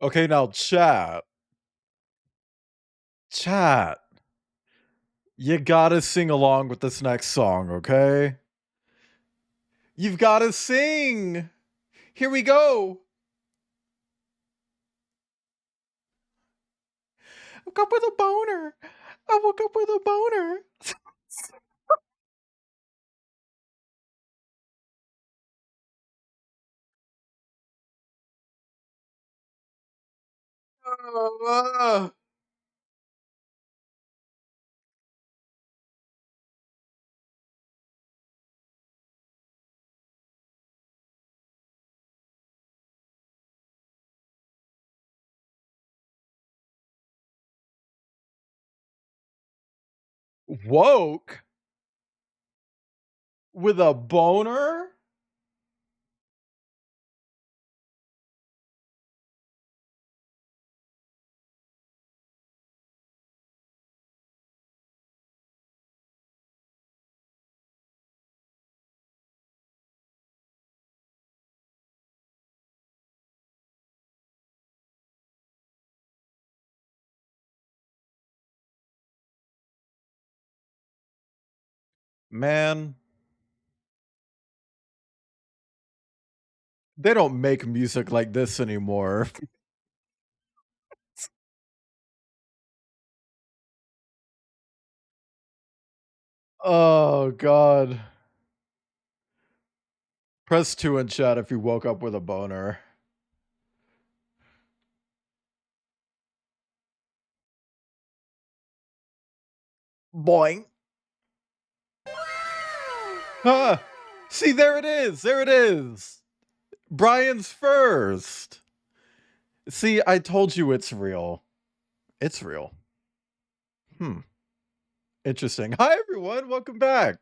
Okay, now chat, you gotta sing along with this next song, okay? You've gotta sing! Here we go! I woke up with a boner! I woke up with a boner! Woke? With a boner? Man, they don't make music like this anymore. Oh, God. Press 2 in chat if you woke up with a boner. Boing. Huh. See, there it is. There it is. Brian's first. See, I told you it's real. It's real. Interesting. Hi, everyone. Welcome back.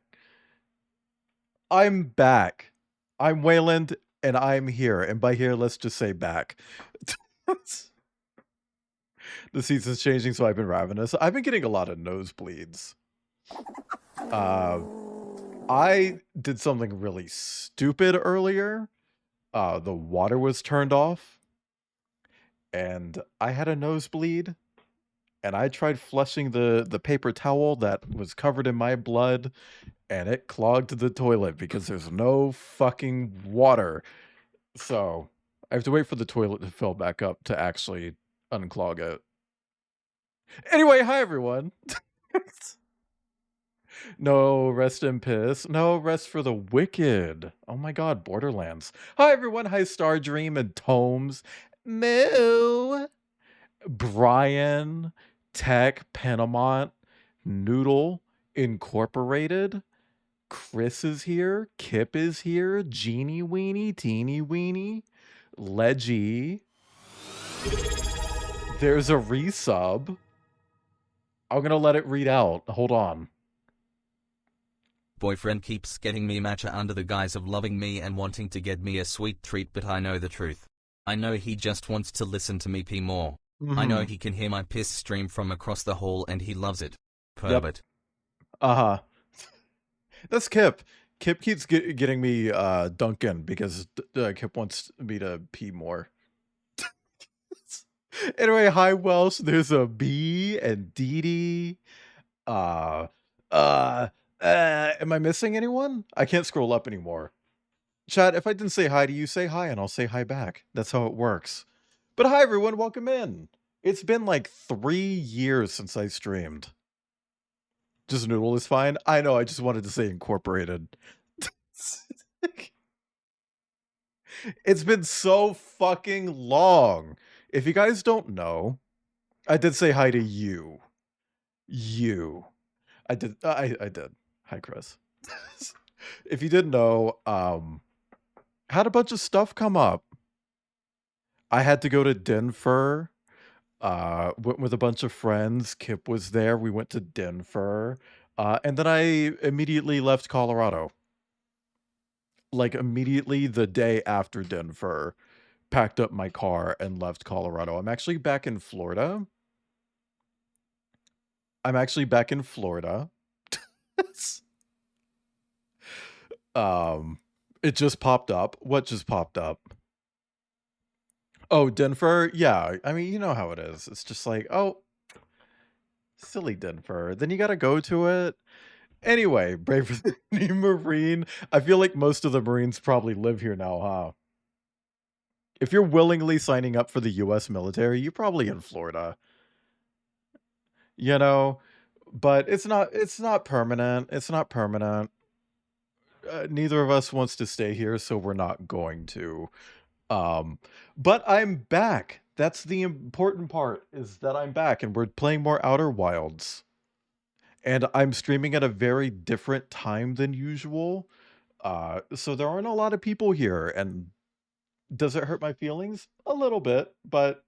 I'm back. I'm Wayland, and I'm here. And by here, let's just say back. The season's changing, so I've been ravenous. I've been getting a lot of nosebleeds. I did something really stupid earlier. The water was turned off, and I had a nosebleed. And I tried flushing the paper towel that was covered in my blood, and it clogged the toilet because there's no fucking water. So I have to wait for the toilet to fill back up to actually unclog it. Anyway, hi everyone. No rest in piss. No rest for the wicked. Oh my god, Borderlands. Hi everyone. Hi Stardream and Tomes. Moo. Brian. Tech. Penamont. Noodle. Incorporated. Chris is here. Kip is here. Genie Weenie. Teeny Weenie. Leggy. There's a resub. I'm gonna let it read out. Hold on. Boyfriend keeps getting me matcha under the guise of loving me and wanting to get me a sweet treat, but I know the truth. I know he just wants to listen to me pee more. I know he can hear my piss stream from across the hall and he loves it. Pervert. Uh-huh. That's Kip. Kip keeps getting me Duncan because Kip wants me to pee more. Anyway, hi Welsh. There's a B and Dee Dee. Am I missing anyone? I can't scroll up anymore. Chat, if I didn't say hi to you, say hi and I'll say hi back. That's how it works. But hi everyone, welcome in. It's been like 3 years since I streamed. Just Noodle is fine. I know, I just wanted to say incorporated. It's been so fucking long. If you guys don't know, I did say hi to you. You. I did. I did. Hi, Chris. If you didn't know, had a bunch of stuff come up. I had to go to Denver. Went with a bunch of friends. Kip was there. We went to Denver. And then I immediately left Colorado. Like immediately the day after Denver, packed up my car and left Colorado. I'm actually back in Florida. Um, it just popped up. What just popped up? Oh, Denver? Yeah, I mean, you know how it is. It's just like, oh, silly Denver. Then you gotta go to it. Anyway, Braver than Any Marine. I feel like most of the Marines probably live here now, huh? If you're willingly signing up for the US military, you're probably in Florida. You know? But it's not permanent. It's not permanent. Neither of us wants to stay here, so we're not going to. Um, but I'm back. That's the important part, is that I'm back and we're playing more Outer Wilds. And I'm streaming at a very different time than usual. So there aren't a lot of people here, and does it hurt my feelings? A little bit, but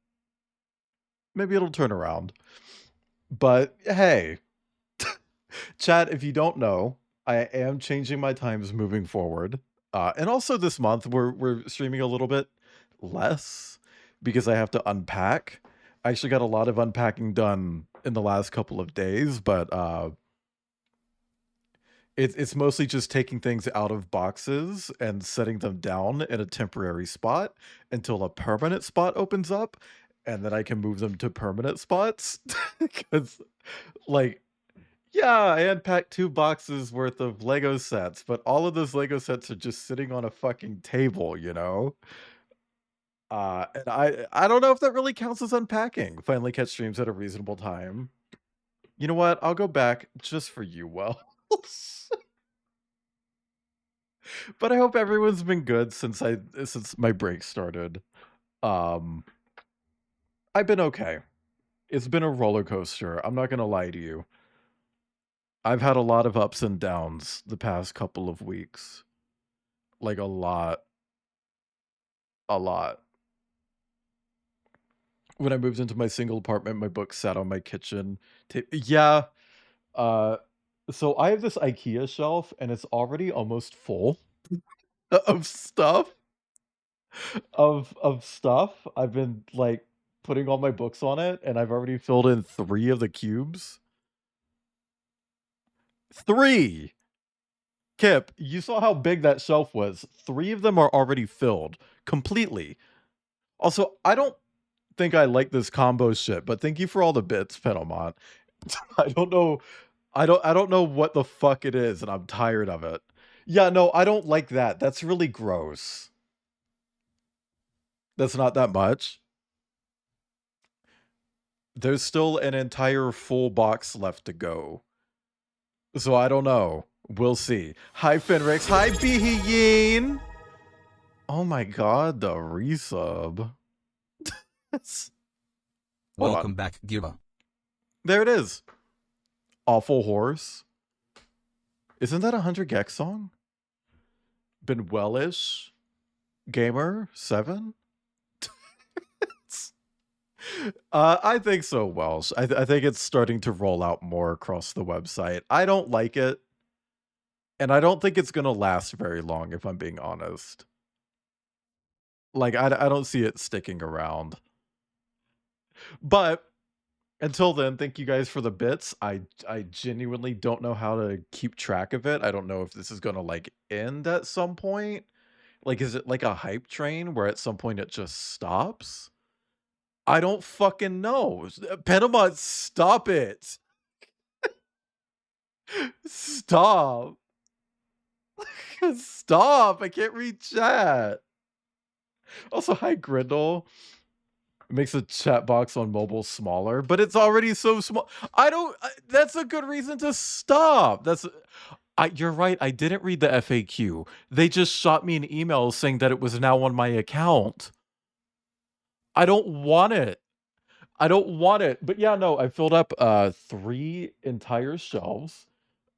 maybe it'll turn around. But hey, chat, if you don't know, I am changing my times moving forward. And also this month we're streaming a little bit less because I have to unpack. I actually got a lot of unpacking done in the last couple of days, but it's mostly just taking things out of boxes and setting them down in a temporary spot until a permanent spot opens up, and then I can move them to permanent spots. Because, like, yeah, I unpacked 2 boxes worth of Lego sets, but all of those Lego sets are just sitting on a fucking table, you know? And I don't know if that really counts as unpacking. Finally catch streams at a reasonable time. You know what? I'll go back just for you, Wells. But I hope everyone's been good since my break started. Um, I've been okay. It's been a roller coaster. I'm not gonna lie to you. I've had a lot of ups and downs the past couple of weeks. Like a lot. A lot. When I moved into my single apartment, my book sat on my kitchen yeah. Uh, so I have this IKEA shelf, and it's already almost full of stuff. Of stuff. I've been, like, putting all my books on it, and I've already filled in 3 of the cubes. 3! Kip, you saw how big that shelf was. 3 of them are already filled. Completely. Also, I don't think I like this combo shit, but thank you for all the bits, Petalmont. I don't know I don't know what the fuck it is, and I'm tired of it. Yeah, no, I don't like that. That's really gross. That's not that much. There's still an entire full box left to go. So I don't know. We'll see. Hi, Fenrix. Hi, Behin. Oh my god, the resub. Hold Welcome on. back, Gira. There it is. Awful Horse. Isn't that a 100 Gex song? Been wellish. Gamer 7. I think so, Welsh. I think it's starting to roll out more across the website. I don't like it, and I don't think it's gonna last very long, if I'm being honest. Like, I don't see it sticking around. But until then, thank you guys for the bits. I genuinely don't know how to keep track of it. I don't know if this is gonna, like, end at some point. Like, is it like a hype train where at some point it just stops? I don't fucking know. Petamon, stop it. Stop. Stop. I can't read chat. Also, hi, Grindle. It makes the chat box on mobile smaller, but it's already so small. That's a good reason to stop. You're right. I didn't read the FAQ. They just shot me an email saying that it was now on my account. I don't want it. I don't want it. But yeah, no, I filled up 3 entire shelves.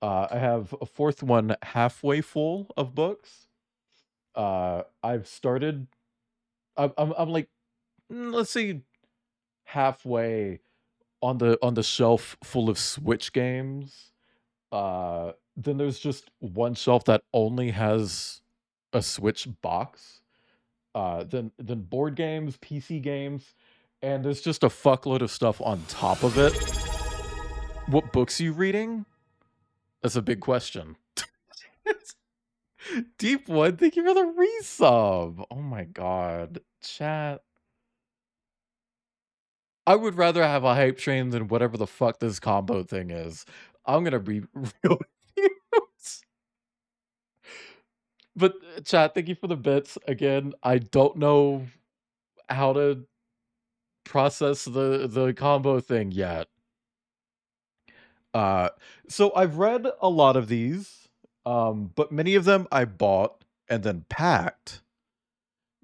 I have a 4th one halfway full of books. I've started. I'm like, let's see, halfway on the shelf full of Switch games. Then there's just one shelf that only has a Switch box. Then board games, PC games, and there's just a fuckload of stuff on top of it. What books are you reading? That's a big question. Deep One, thank you for the resub. Oh my god. Chat. I would rather have a hype train than whatever the fuck this combo thing is. I'm gonna be real with you. But chat, thank you for the bits. Again, I don't know how to process the combo thing yet. Uh, so I've read a lot of these, but many of them I bought and then packed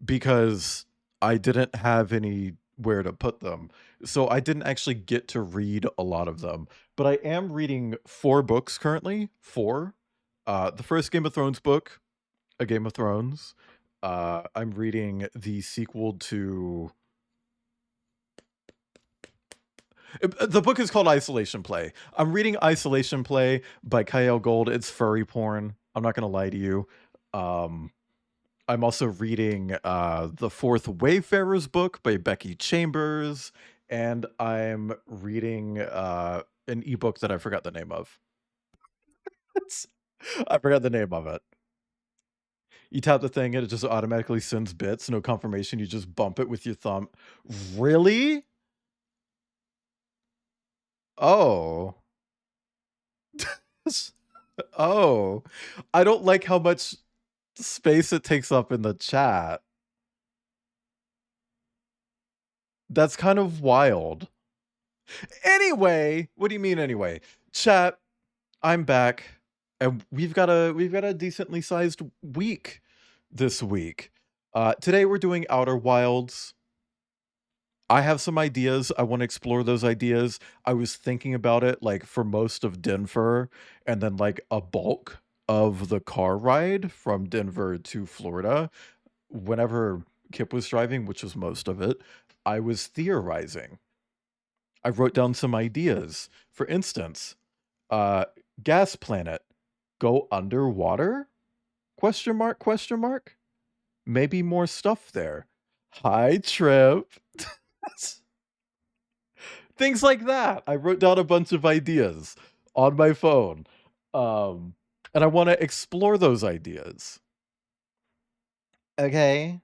because I didn't have anywhere to put them. So I didn't actually get to read a lot of them. But I am reading 4 books currently. 4. The first Game of Thrones book, A Game of Thrones. I'm reading the sequel to the book is called Isolation Play. I'm reading Isolation Play by Kyle Gold. It's furry porn. I'm not gonna lie to you. Um, I'm also reading the Fourth Wayfarer's book by Becky Chambers, and I'm reading an ebook that I forgot the name of. I forgot the name of it. You tap the thing and it just automatically sends bits, no confirmation. You just bump it with your thumb. Really? Oh. Oh. I don't like how much space it takes up in the chat. That's kind of wild. Anyway, what do you mean anyway? Chat, I'm back and we've got a decently sized week this week. Today we're doing Outer Wilds. I have some ideas. I want to explore those ideas. I was thinking about it like for most of Denver and then like a bulk of the car ride from Denver to Florida. Whenever Kip was driving, which was most of it, I was theorizing. I wrote down some ideas. For instance, uh, gas planet, go underwater? Question mark, question mark? Maybe more stuff there. Hi, Trip. Things like that. I wrote down a bunch of ideas on my phone. And I want to explore those ideas. Okay.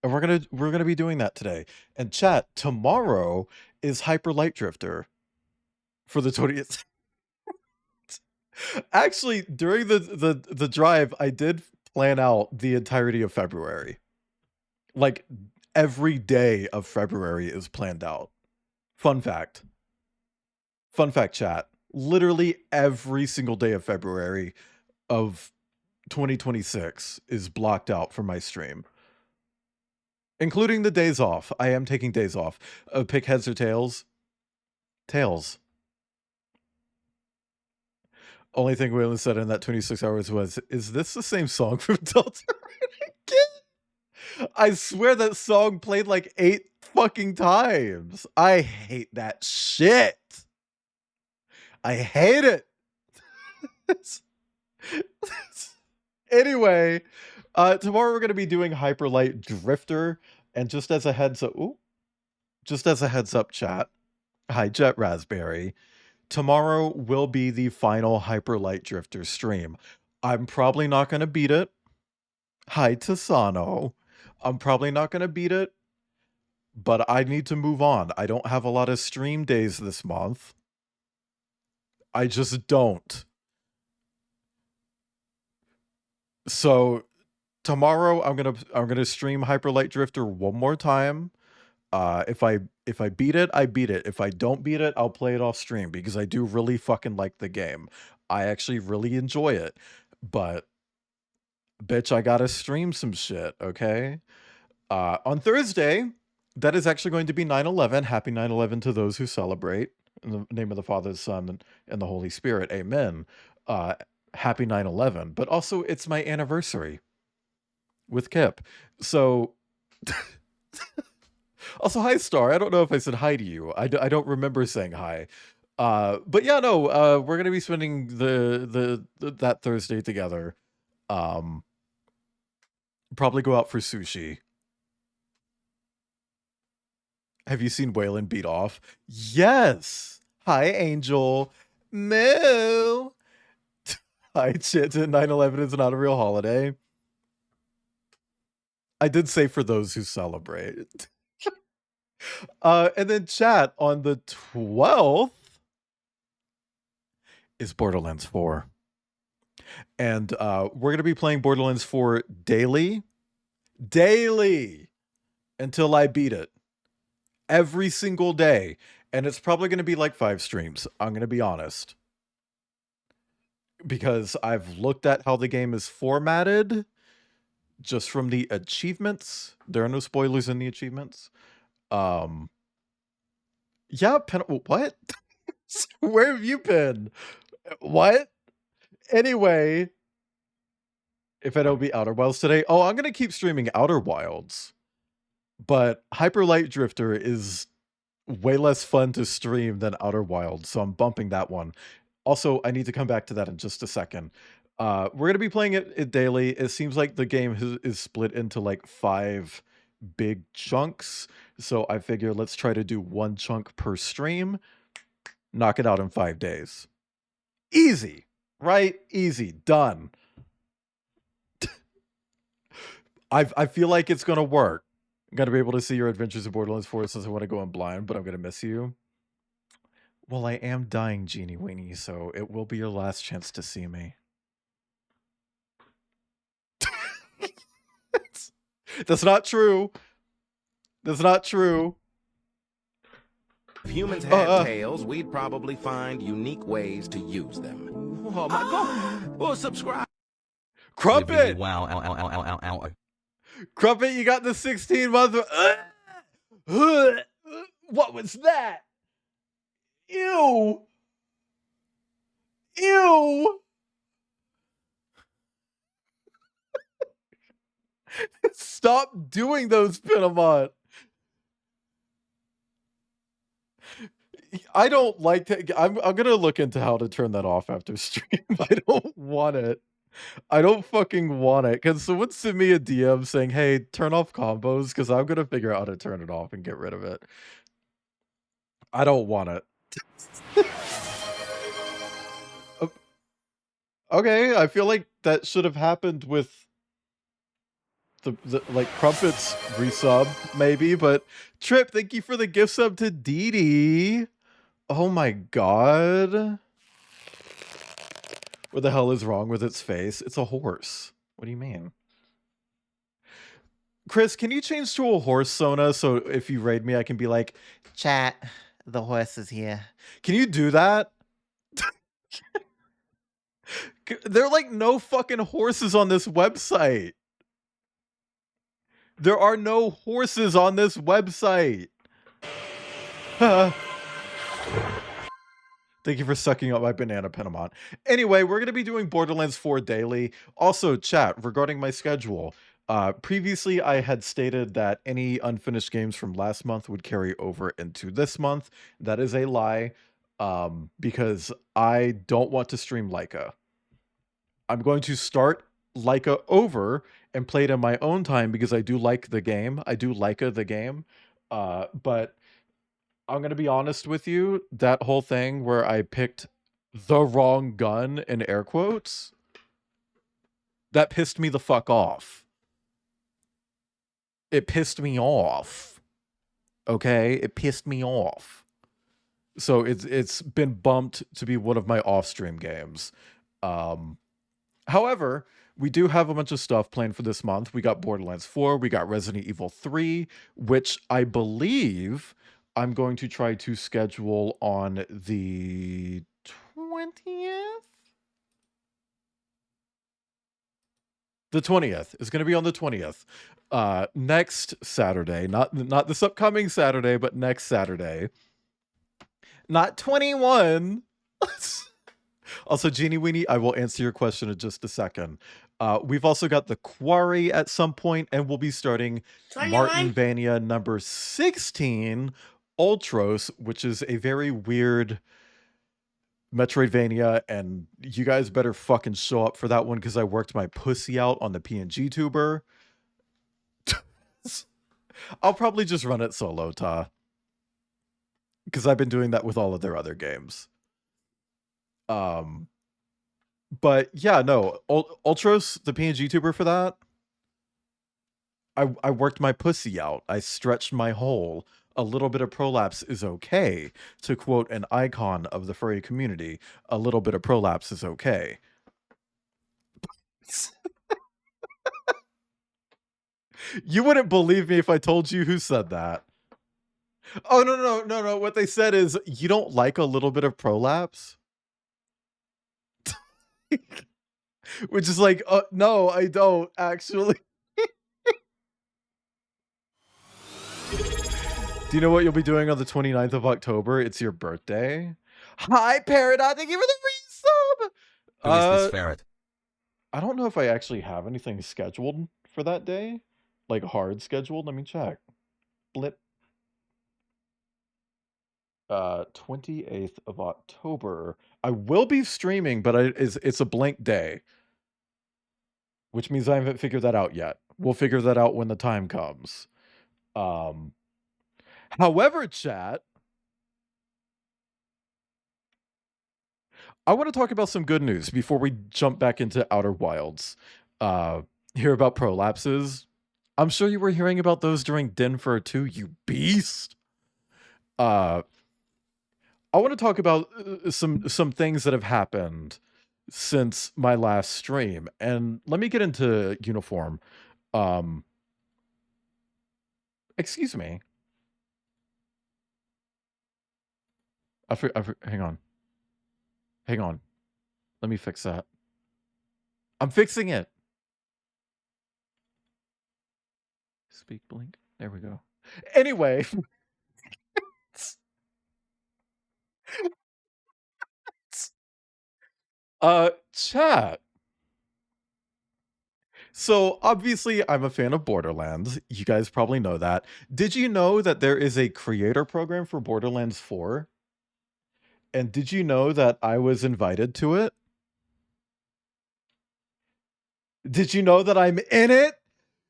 And we're gonna be doing that today. And chat, tomorrow is Hyper Light Drifter for the 20th. Actually, during the drive, I did plan out the entirety of February. Like every day of February is planned out. Fun fact. Fun fact, chat. Literally every single day of February of 2026 is blocked out for my stream, including the days off. I am taking days off. Pick heads or tails. Tails. Only thing Waylon said in that 26 hours was, "Is this the same song from Delta again?" I swear that song played like 8 fucking times. I hate that shit. I hate it. Anyway, tomorrow we're going to be doing Hyper Light Drifter, and just as a heads up, chat. Hi, Jet Raspberry. Tomorrow will be the final Hyper Light Drifter stream. I'm probably not going to beat it. Hi, Tasano. I'm probably not going to beat it, but I need to move on. I don't have a lot of stream days this month. I just don't. So tomorrow I'm gonna stream Hyper Light Drifter one more time. If I beat it, I beat it. If I don't beat it, I'll play it off stream because I do really fucking like the game. I actually really enjoy it. But bitch, I gotta stream some shit, okay? On Thursday, that is actually going to be 9/11. Happy 9/11 to those who celebrate. In the name of the Father, Son, and the Holy Spirit. Amen. Happy 9/11. But also, it's my anniversary with Kip. So, also, hi, Star. I don't know if I said hi to you. I don't remember saying hi. But yeah, no, we're gonna be spending that Thursday together. Probably go out for sushi. Have you seen Waylon beat off? Yes. Hi, Angel. Moo. Hi, Chitin. 9/11 is not a real holiday. I did say for those who celebrate. And then chat on the 12th is Borderlands 4. And we're going to be playing Borderlands 4 daily until I beat it. Every single day. And it's probably going to be like 5 streams. I'm going to be honest. Because I've looked at how the game is formatted just from the achievements. There are no spoilers in the achievements. Yeah, what? Where have you been? What? Anyway, if I don't beat Outer Wilds today, I'm gonna keep streaming Outer Wilds. But Hyper Light Drifter is way less fun to stream than Outer Wilds, so I'm bumping that one. Also, I need to come back to that in just a second. We're gonna be playing it daily. It seems like the game is split into like 5 big chunks, so I figure let's try to do 1 chunk per stream. Knock it out in 5 days. Easy, right? Easy, done. I feel like it's gonna work. I'm gonna be able to see your adventures in Borderlands 4 since I want to go in blind, but I'm gonna miss you. Well, I am dying, Genie Weenie, so it will be your last chance to see me. That's not true. That's not true. If humans had tails, we'd probably find unique ways to use them. Oh my god! Well, subscribe. Crumpet! Wow, ow, ow, ow, ow, ow, ow. Crumpet, you got the 16-month... What was that? Ew! Ew! Stop doing those, Pinamont! I don't like to... I'm gonna look into how to turn that off after stream. I don't want it. I don't fucking want it. Can someone send me a DM saying, hey, turn off combos? Because I'm gonna figure out how to turn it off and get rid of it. I don't want it. Okay, I feel like that should have happened with the like Crumpet's resub, maybe, but Trip, thank you for the gift sub to Dee Dee. Oh my god. What the hell is wrong with its face? It's a horse. What do you mean? Chris, can you change to a horse, Sona, so if you raid me, I can be like, chat, the horse is here. Can you do that? There are like no fucking horses on this website. There are no horses on this website. Thank you for sucking up my banana, Pinamont. Anyway, we're going to be doing Borderlands 4 daily. Also, chat, regarding my schedule. Previously, I had stated that any unfinished games from last month would carry over into this month. That is a lie, because I don't want to stream Laika. I'm going to start Laika over and play it in my own time because I do like the game. I do Laika the game, but I'm going to be honest with you, that whole thing where I picked the wrong gun in air quotes, that pissed me the fuck off. It pissed me off. Okay? It pissed me off. So it's been bumped to be one of my off-stream games. However, we do have a bunch of stuff planned for this month. We got Borderlands 4, we got Resident Evil 3, which I believe I'm going to try to schedule on the 20th? The 20th. It's going to be on the 20th. Next Saturday. Not this upcoming Saturday, but next Saturday. Not 21. Also, Genie Weenie, I will answer your question in just a second. We've also got the Quarry at some point, and we'll be starting Martinvania number 16, Ultros, which is a very weird Metroidvania, and you guys better fucking show up for that one because I worked my pussy out on the PNG tuber. I'll probably just run it solo, Ta. Because I've been doing that with all of their other games. But yeah, no, Ultros, the PNG tuber for that, I worked my pussy out. I stretched my hole. a little bit of prolapse is okay. To quote an icon of the furry community, a little bit of prolapse is okay. You wouldn't believe me if I told you who said that. Oh, no. What they said is, you don't like a little bit of prolapse? Which is like, no, I don't, actually. Do you know what you'll be doing on the 29th of October? It's your birthday. Hi, Paradox. Thank you for the resub. Who is this ferret? I don't know if I actually have anything scheduled for that day. Like, hard scheduled. Let me check. Blip. 28th of October. I will be streaming, but it's a blank day. Which means I haven't figured that out yet. We'll figure that out when the time comes. However, chat, I want to talk about some good news before we jump back into Outer Wilds. Hear about prolapses. I'm sure you were hearing about those during Denver too, you beast. I want to talk about some things that have happened since my last stream, and let me get into uniform. Excuse me. Hang on. Hang on. Let me fix that. I'm fixing it. Speak blink. There we go. Anyway. Chat. So obviously I'm a fan of Borderlands. You guys probably know that. Did you know that there is a creator program for Borderlands 4? And did you know that I was invited to it? Did you know that I'm in it?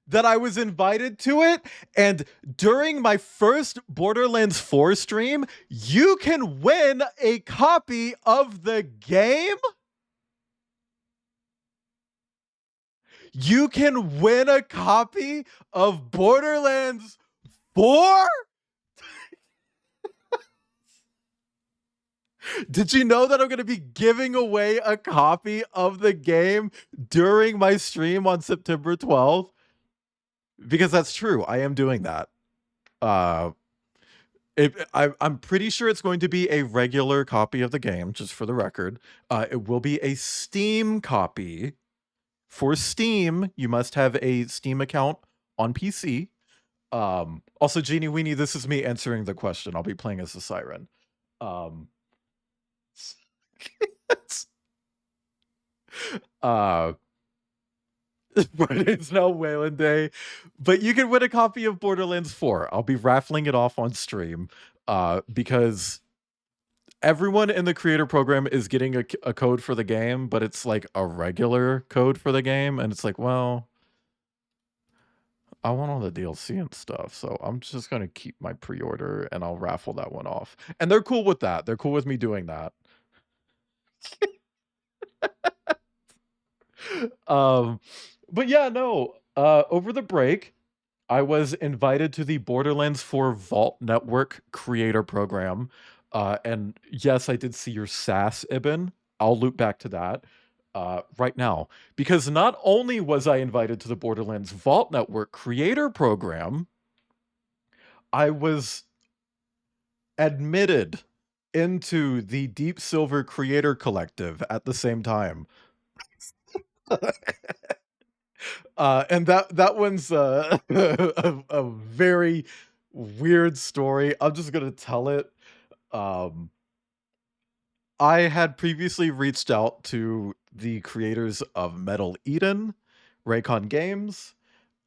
That I was invited to it? And during my first Borderlands 4 stream, you can win a copy of the game? You can win a copy of Borderlands 4? Did you know that I'm going to be giving away a copy of the game during my stream on September 12th? Because that's true. I am doing that. I'm pretty sure it's going to be a regular copy of the game, just for the record. It will be a Steam copy. For Steam, you must have a Steam account on PC. Also, Jeannie Weenie, this is me answering the question. I'll be playing as the Siren. But it's now Wayland Day. But you can win a copy of Borderlands 4. I'll be raffling it off on stream because everyone in the creator program is getting a code for the game, but it's like a regular code for the game. And it's like, well, I want all the DLC and stuff, so I'm just going to keep my pre-order and I'll raffle that one off. And they're cool with that. They're cool with me doing that. But yeah, no, over the break, I was invited to the Borderlands 4 Vault Network creator program. And yes, I did see your sass, Ibn. I'll loop back to that right now. Because not only was I invited to the Borderlands Vault Network creator program, I was admitted into the Deep Silver Creator Collective at the same time. And that one's a very weird story. I'm just gonna tell it. I had previously reached out to the creators of Metal Eden, Raycon Games,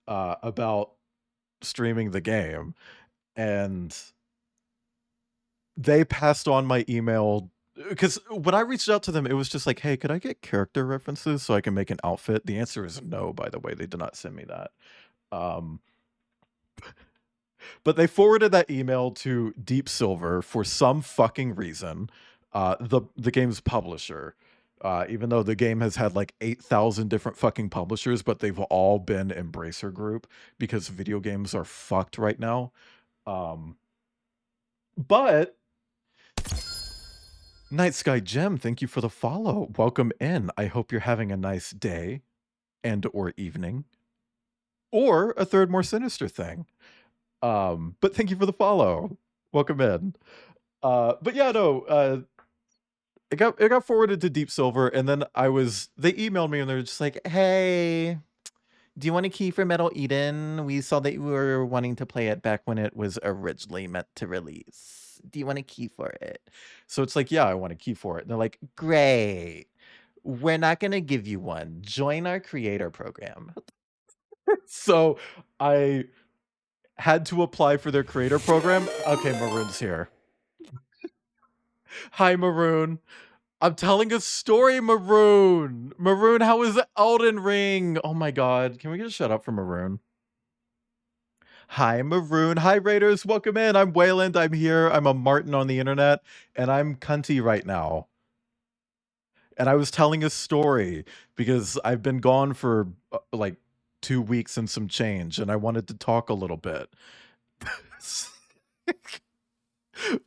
about streaming the game, and they passed on my email. Because when I reached out to them, it was just like, hey, could I get character references so I can make an outfit? The answer is no, by the way. They did not send me that. But they forwarded that email to Deep Silver for some fucking reason. The game's publisher. Even though the game has had like 8,000 different fucking publishers, but they've all been Embracer Group because video games are fucked right now. But Night Sky Gem, thank you for the follow. Welcome in. I hope you're having a nice day and or evening. Or a third more sinister thing. But thank you for the follow. Welcome in. But yeah, no, it got forwarded to Deep Silver, and then they emailed me and they're just like, hey, do you want a key for Metal Eden? We saw that you were wanting to play it back when it was originally meant to release. Do you want a key for it? So it's like, yeah, I want a key for it. And they're like, great. We're not going to give you one. Join our creator program. So I had to apply for their creator program. Okay, Maroon's here. Hi, Maroon. I'm telling a story, Maroon. Maroon, how is Elden Ring? Oh my god. Can we just shut up for Maroon? Hi, Maroon. Hi, Raiders. Welcome in. I'm Wayland. I'm here. I'm a Martin on the internet, and I'm cunty right now. And I was telling a story because I've been gone for like 2 weeks and some change, and I wanted to talk a little bit.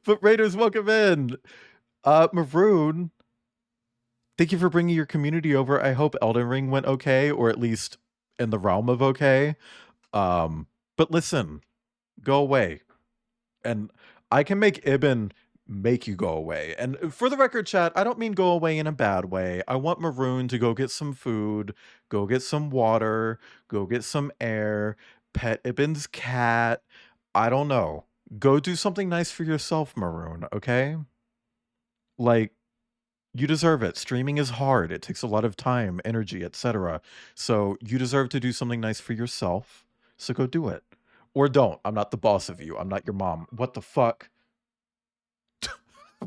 But Raiders, welcome in. Maroon, thank you for bringing your community over. I hope Elden Ring went okay, or at least in the realm of okay. But listen, go away. And I can make Ibn make you go away. And for the record, chat, I don't mean go away in a bad way. I want Maroon to go get some food, go get some water, go get some air, pet Ibn's cat. I don't know. Go do something nice for yourself, Maroon, okay? Like, you deserve it. Streaming is hard. It takes a lot of time, energy, etc. So you deserve to do something nice for yourself. So go do it. Or don't. I'm not the boss of you. I'm not your mom. What the fuck?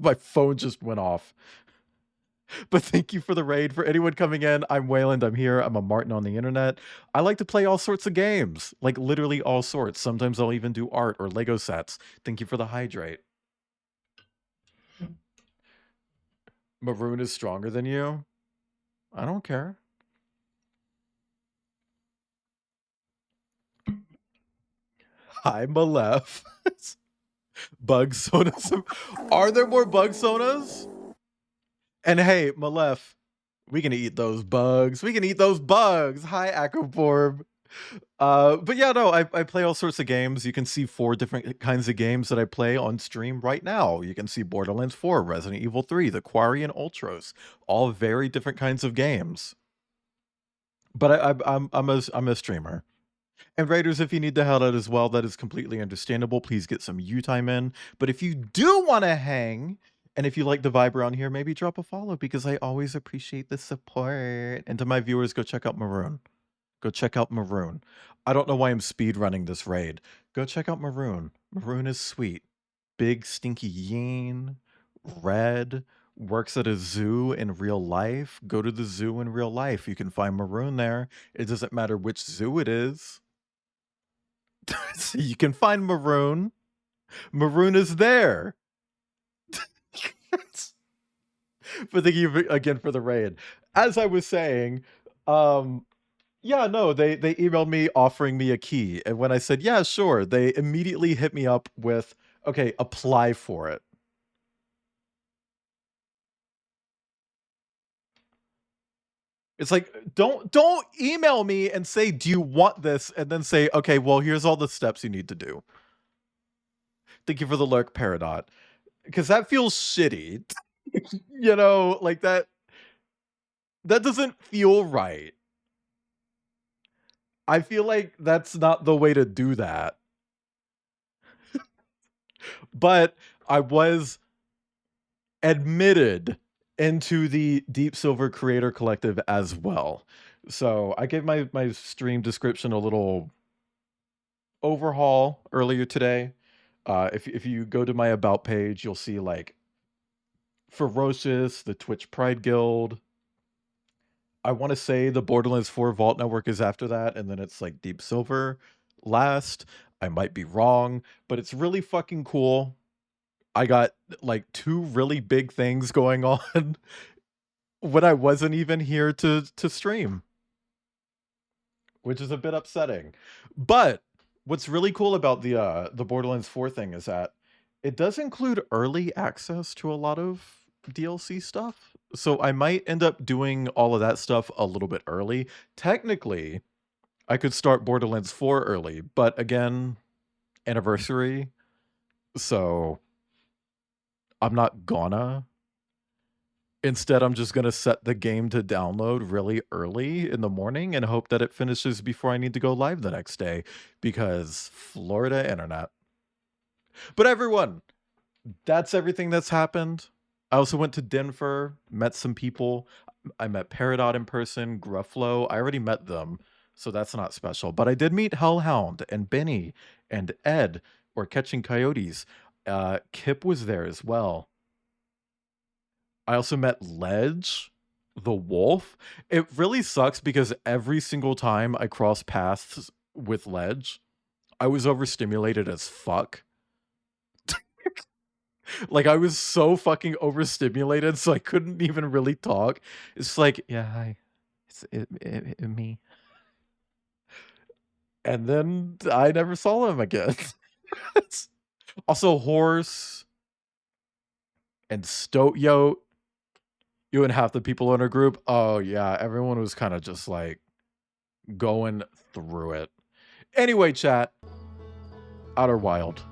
My phone just went off. But thank you for the raid. For anyone coming in, I'm Wayland. I'm here. I'm a Martin on the internet. I like to play all sorts of games. Like literally all sorts. Sometimes I'll even do art or Lego sets. Thank you for the hydrate. Maroon is stronger than you? I don't care. Hi, Malef. Bug sodas. Are there more bug sodas? And hey, Malef, we can eat those bugs. We can eat those bugs. Hi, Aquaform. But yeah, no, I play all sorts of games. You can see 4 different kinds of games that I play on stream right now. You can see Borderlands 4, Resident Evil 3, The Quarry, and Ultros. All very different kinds of games. But I'm a streamer. And Raiders, if you need to help out as well, that is completely understandable. Please get some U time in. But if you do want to hang, and if you like the vibe around here, maybe drop a follow because I always appreciate the support. And to my viewers, go check out Maroon. Go check out Maroon. I don't know why I'm speed running this raid. Go check out Maroon. Maroon is sweet. Big stinky yin, red, works at a zoo in real life. Go to the zoo in real life. You can find Maroon there. It doesn't matter which zoo it is. So you can find Maroon. Maroon is there. But thank you again for the raid. As I was saying, yeah, no, they emailed me offering me a key. And when I said, yeah, sure, they immediately hit me up with, okay, apply for it. It's like, don't email me and say, do you want this? And then say, okay, well, here's all the steps you need to do. Thank you for the lurk, Peridot. Because that feels shitty. You know, like that doesn't feel right. I feel like that's not the way to do that. But I was admitted into the Deep Silver Creator Collective as well. So I gave my stream description a little overhaul earlier today. If you go to my about page, you'll see like Ferocious, the Twitch Pride Guild. I want to say the Borderlands 4 Vault Network is after that, and then it's like Deep Silver last. I might be wrong, but it's really fucking cool. I got like 2 really big things going on when I wasn't even here to stream, which is a bit upsetting. But what's really cool about the Borderlands 4 thing is that It does include early access to a lot of DLC stuff, so I might end up doing all of that stuff a little bit early. Technically, I could start Borderlands 4 early, but again, anniversary, so I'm not gonna. Instead, I'm just gonna set the game to download really early in the morning and hope that it finishes before I need to go live the next day, because Florida internet. But everyone, that's everything that's happened. I also went to Denver, met some people. I met Peridot in person, Gruffalo. I already met them, so that's not special. But I did meet Hellhound and Benny and Ed, or Catching Coyotes. Kip was there as well. I also met Ledge, the wolf. It really sucks because every single time I cross paths with Ledge, I was overstimulated as fuck. Like, I was so fucking overstimulated, so I couldn't even really talk. It's like, yeah, hi, it's me. And then I never saw him again. Also, Horse and Stoat-Yote, you and half the people in our group. Oh, yeah, everyone was kind of just like going through it. Anyway, chat, Outer Wild.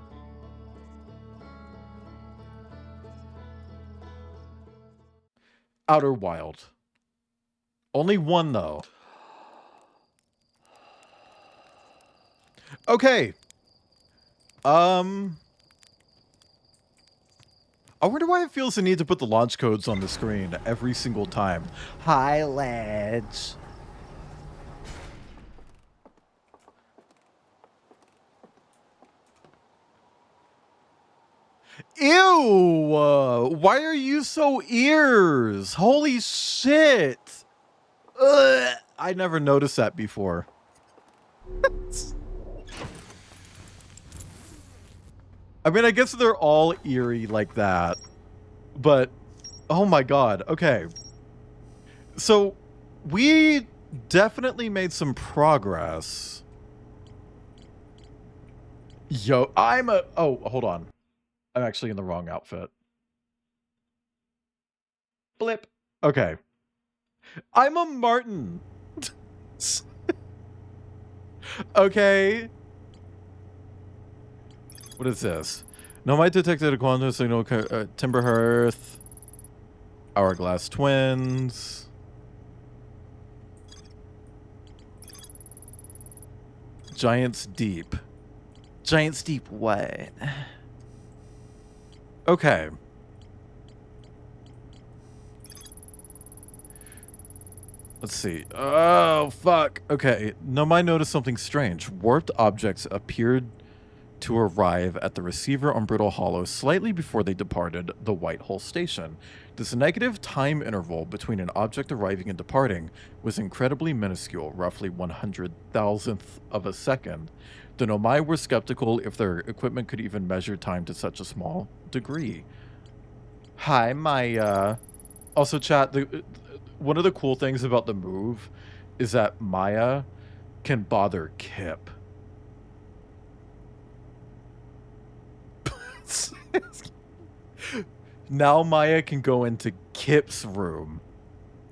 Outer Wild. Only one, though. Okay. I wonder why it feels the need to put the launch codes on the screen every single time. Hi, Ledge. Ew! Why are you so ears? Holy shit! Ugh, I never noticed that before. I mean, I guess they're all eerie like that, but oh my god. Okay. So, we definitely made some progress. Yo, oh, hold on. I'm actually in the wrong outfit. Blip. Okay. I'm a Martin. Okay. What is this? Nomite detected a quantum signal. Timberhearth. Hourglass Twins. Giants Deep. Giants Deep what? Okay. Let's see. Oh, fuck. Okay. Nomai noticed something strange. Warped objects appeared to arrive at the receiver on Brittle Hollow slightly before they departed the Whitehole station. This negative time interval between an object arriving and departing was incredibly minuscule, roughly 100,000th of a second. The Nomai were skeptical if their equipment could even measure time to such a small degree. Hi, Maya. Also, chat, one of the cool things about the move is that Maya can bother Kip. Now Maya can go into Kip's room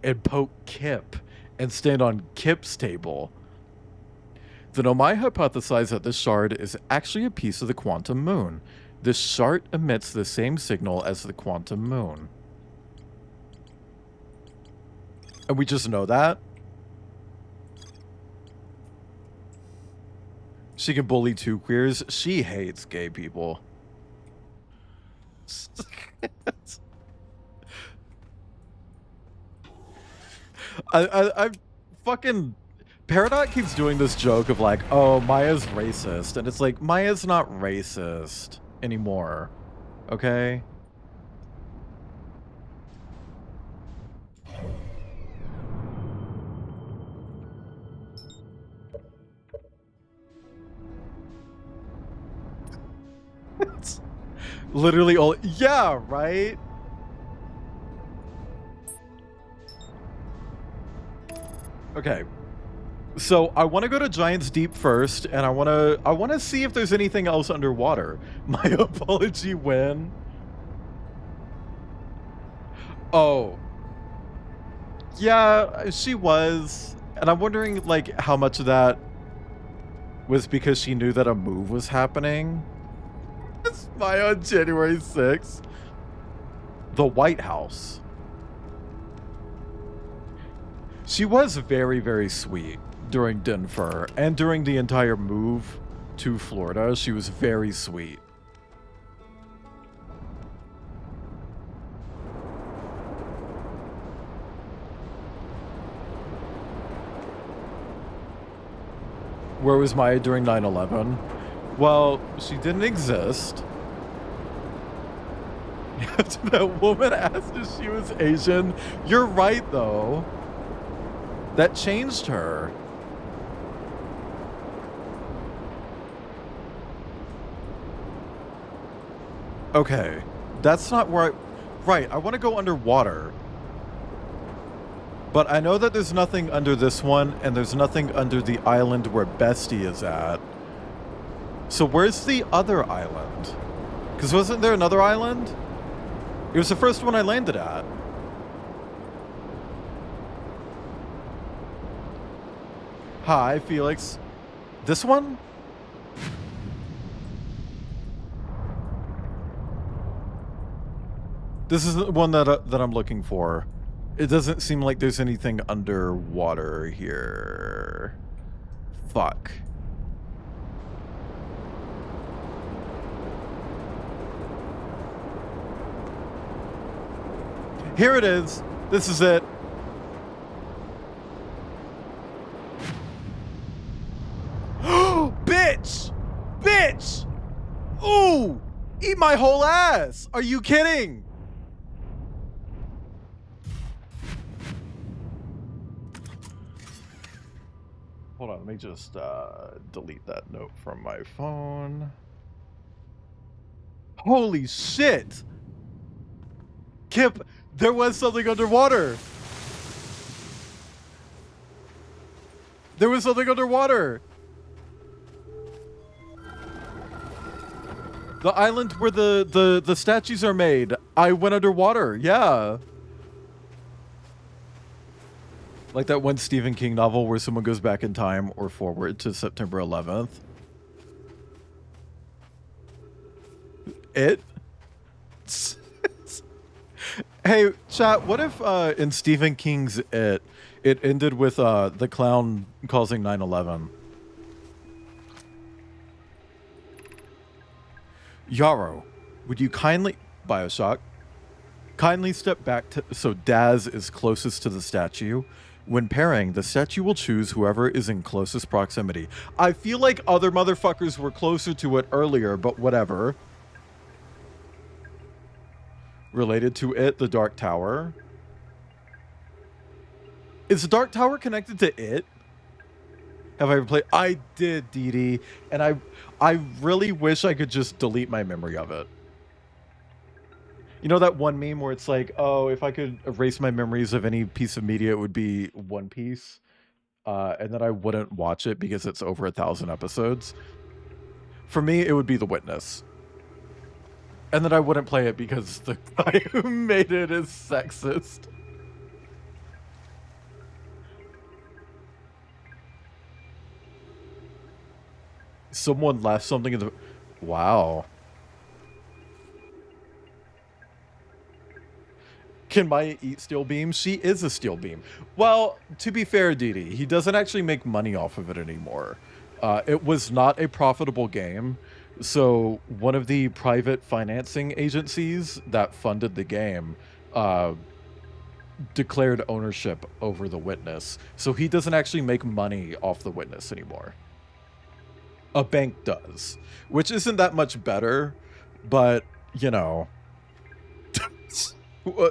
and poke Kip and stand on Kip's table. The Nomai hypothesize that this shard is actually a piece of the quantum moon. This shard emits the same signal as the quantum moon. And we just know that. She can bully two queers. She hates gay people. I fucking... Peridot keeps doing this joke of like, oh, Maya's racist. And it's like, Maya's not racist anymore. Okay? It's literally all... Yeah, right? Okay. So I want to go to Giant's Deep first, and I want to see if there's anything else underwater. My apology when. Oh. Yeah, she was. And I'm wondering, like, how much of that was because she knew that a move was happening. Spy on January 6th. The White House. She was very, very sweet during Denver and during the entire move to Florida. She was very sweet. Where was Maya during 9/11? Well, she didn't exist. After that woman asked if she was Asian, you're right though. That changed her. Okay, that's not where I... Right, I want to go underwater. But I know that there's nothing under this one, and there's nothing under the island where Bestie is at. So where's the other island? Because wasn't there another island? It was the first one I landed at. Hi, Felix. This one? This is the one that I'm looking for. It doesn't seem like there's anything underwater here. Fuck. Here it is. This is it. Bitch! Bitch! Ooh! Eat my whole ass! Are you kidding? Hold on, let me just delete that note from my phone. Holy shit! Kip, there was something underwater! There was something underwater! The island where the statues are made. I went underwater, yeah. Like that one Stephen King novel where someone goes back in time or forward to September 11th. It? Hey, chat, what if in Stephen King's It ended with the clown causing 9/11? Yarrow, would you kindly... Bioshock. Kindly step back so Daz is closest to the statue. When pairing, the statue will choose whoever is in closest proximity. I feel like other motherfuckers were closer to it earlier, but whatever. Related to it, the Dark Tower. Is the Dark Tower connected to it? Have I ever played? I did, Dee Dee, and I really wish I could just delete my memory of it. You know that one meme where it's like, oh, if I could erase my memories of any piece of media, it would be One Piece, and then I wouldn't watch it because it's over 1,000 episodes. For me, it would be The Witness. And then I wouldn't play it because the guy who made it is sexist. Someone left something in the... Wow. Can Maya eat steel beams? She is a steel beam. Well, to be fair, Dee Dee, he doesn't actually make money off of it anymore. It was not a profitable game. So one of the private financing agencies that funded the game declared ownership over The Witness. So he doesn't actually make money off The Witness anymore. A bank does, which isn't that much better, but, you know,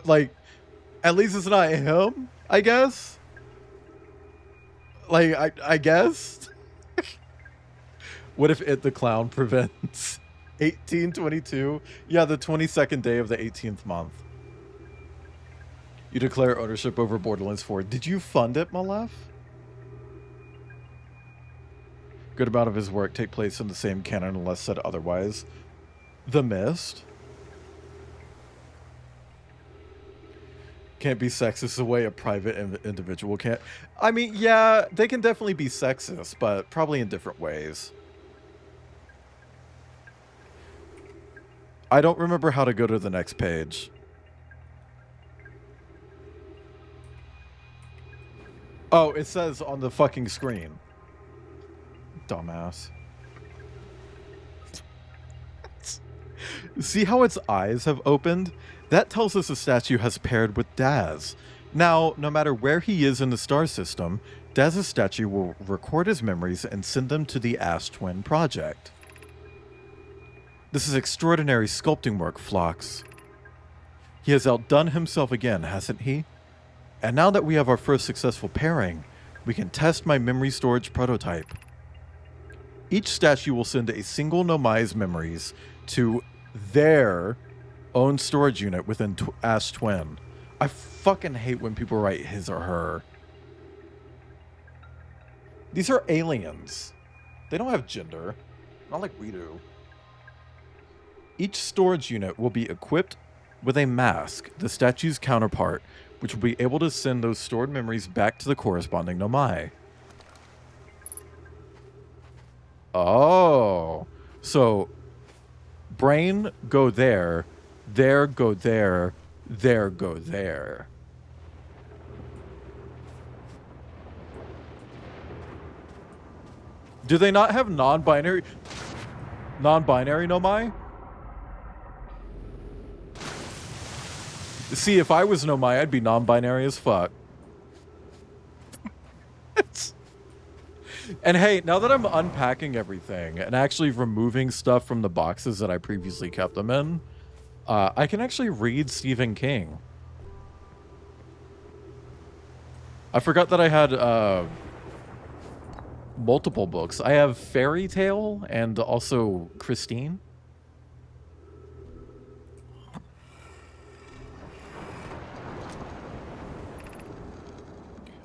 like, at least it's not him, I guess. Like, I guess. What if It the Clown prevents 1822? Yeah, the 22nd day of the 18th month. You declare ownership over Borderlands 4. Did you fund it, Malef? Good amount of his work take place in the same canon unless said otherwise. The Mist. Can't be sexist the way a private individual can't. I mean, yeah, they can definitely be sexist, but probably in different ways. I don't remember how to go to the next page. Oh, it says on the fucking screen. Dumbass. See how its eyes have opened? That tells us the statue has paired with Daz. Now, no matter where he is in the star system, Daz's statue will record his memories and send them to the Ash Twin Project. This is extraordinary sculpting work, Phlox. He has outdone himself again, hasn't he? And now that we have our first successful pairing, we can test my memory storage prototype. Each statue will send a single Nomai's memories to their own storage unit within Ash Twin. I fucking hate when people write his or her. These are aliens. They don't have gender. Not like we do. Each storage unit will be equipped with a mask, the statue's counterpart, which will be able to send those stored memories back to the corresponding Nomai. Oh. So, brain, go there. There, go there. There, go there. Do they not have non-binary Nomai? See, if I was Nomai, I'd be non-binary as fuck. And hey, now that I'm unpacking everything and actually removing stuff from the boxes that I previously kept them in, I can actually read Stephen King. I forgot that I had multiple books. I have Fairy Tale and also Christine.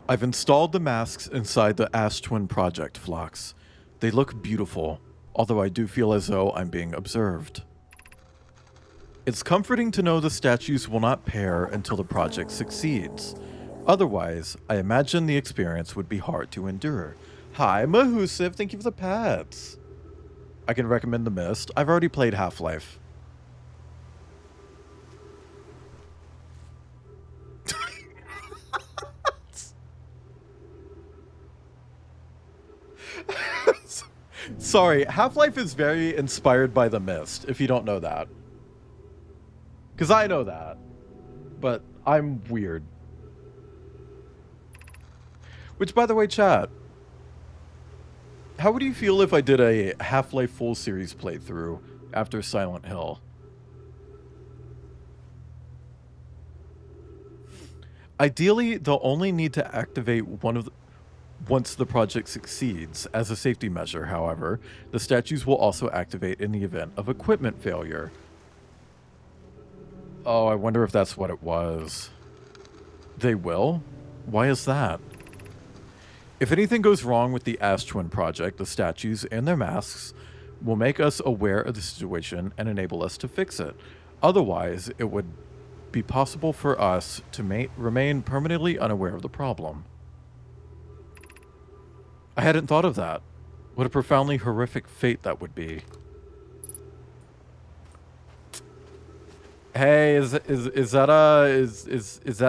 I've installed the masks inside the Ash Twin Project, Phlox. They look beautiful, although I do feel as though I'm being observed. It's comforting to know the statues will not pair until the project succeeds. Otherwise, I imagine the experience would be hard to endure. Hi, Mahusiv, thank you for the pets. I can recommend The Mist. I've already played Half-Life. Sorry, Half-Life is very inspired by The Mist, if you don't know that. Because I know that. But I'm weird. Which, by the way, chat, how would you feel if I did a Half-Life full series playthrough after Silent Hill? Ideally, they'll only need to activate once the project succeeds. As a safety measure, however, the statues will also activate in the event of equipment failure. Oh, I wonder if that's what it was. They will? Why is that? If anything goes wrong with the Ash Twin project, the statues and their masks will make us aware of the situation and enable us to fix it. Otherwise, it would be possible for us to remain permanently unaware of the problem. I hadn't thought of that. What a profoundly horrific fate that would be. Hey, is that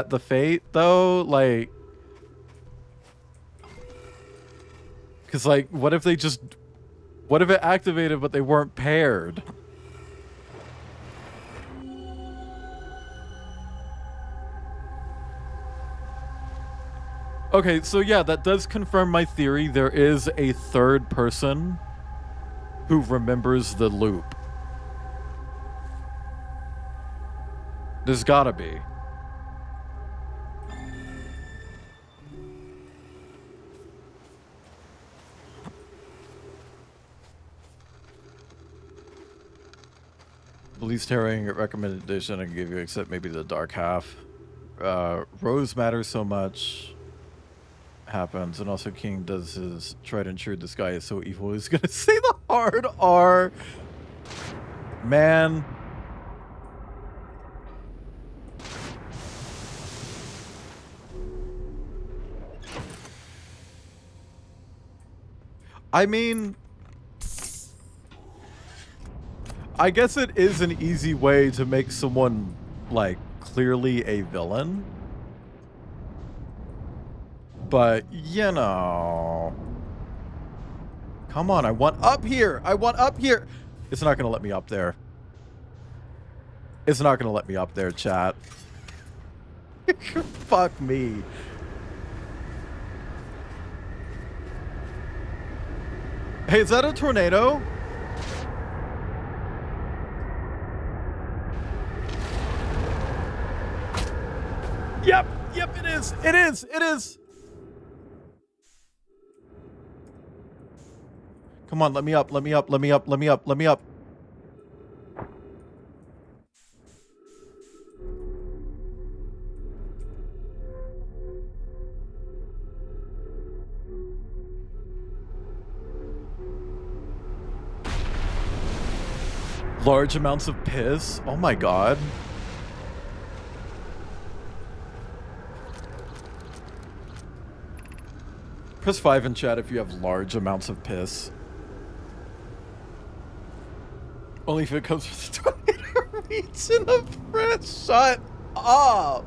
the fate though? Like, cause like, what if it activated but they weren't paired? Okay, so yeah, that does confirm my theory. There is a third person who remembers the loop. There's gotta be. The least tearing recommendation I can give you, except maybe the dark half. Rose matters so much. happens, and also King does his tried and true, this guy is so evil, he's gonna say the hard R. Man. I mean, I guess it is an easy way to make someone, like, clearly a villain. But, you know... Come on, I want up here! I want up here! It's not gonna let me up there. It's not gonna let me up there, chat. Fuck me. Hey, is that a tornado? Yep, yep, it is. It is. It is. Come on, let me up. Let me up. Let me up. Let me up. Let me up. Large amounts of piss. Oh my god. Press 5 in chat if you have large amounts of piss. Only if it comes with a tornado reach in a fresh. Shut up.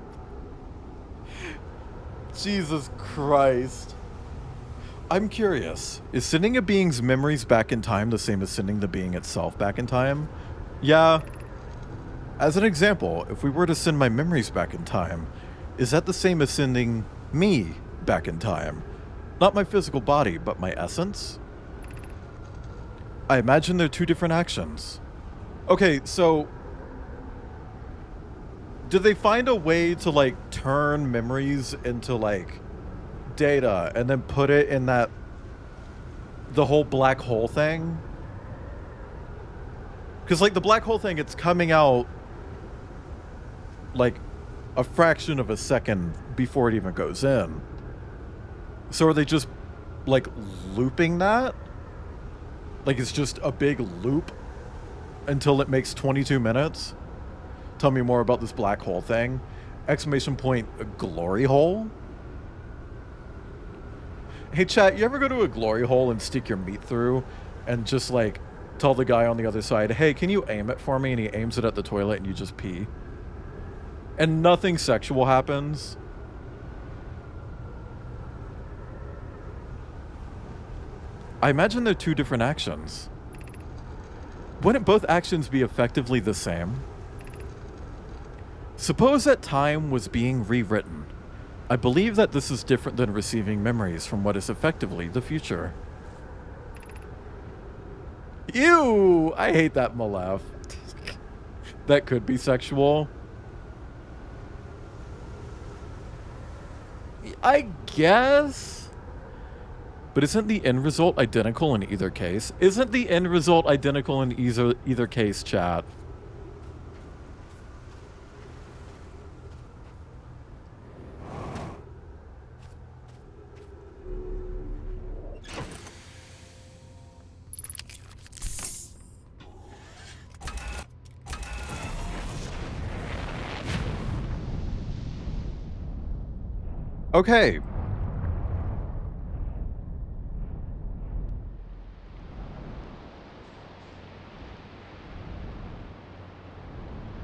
Jesus Christ. I'm curious. Is sending a being's memories back in time the same as sending the being itself back in time? Yeah. As an example, if we were to send my memories back in time, is that the same as sending me back in time? Not my physical body, but my essence? I imagine they're two different actions. Okay, so... did they find a way to, like, turn memories into, like, data and then put it in that... the whole black hole thing? Because, like, the black hole thing, it's coming out, like, a fraction of a second before it even goes in. So are they just, like, looping that? Like, it's just a big loop until it makes 22 minutes? Tell me more about this black hole thing. Exclamation point, glory hole? Hey, chat, you ever go to a glory hole and stick your meat through and just, like, tell the guy on the other side, hey, can you aim it for me? And he aims it at the toilet and you just pee. And nothing sexual happens. I imagine they're two different actions. Wouldn't both actions be effectively the same? Suppose that time was being rewritten. I believe that this is different than receiving memories from what is effectively the future. Ew! I hate that Malef. That could be sexual. I guess? But isn't the end result identical in either case? Isn't the end result identical in either case, chat? Okay.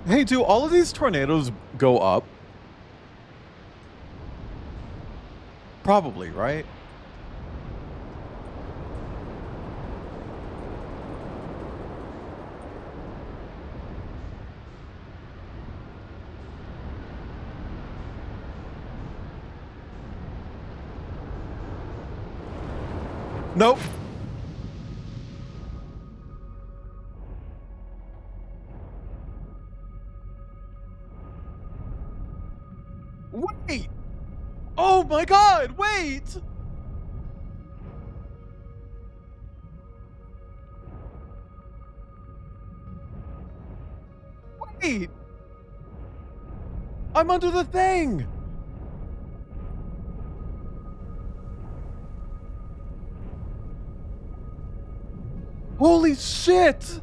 Hey, do all of these tornadoes go up? Probably, right? Nope. Wait! Oh my god, wait! Wait! I'm under the thing! Holy shit!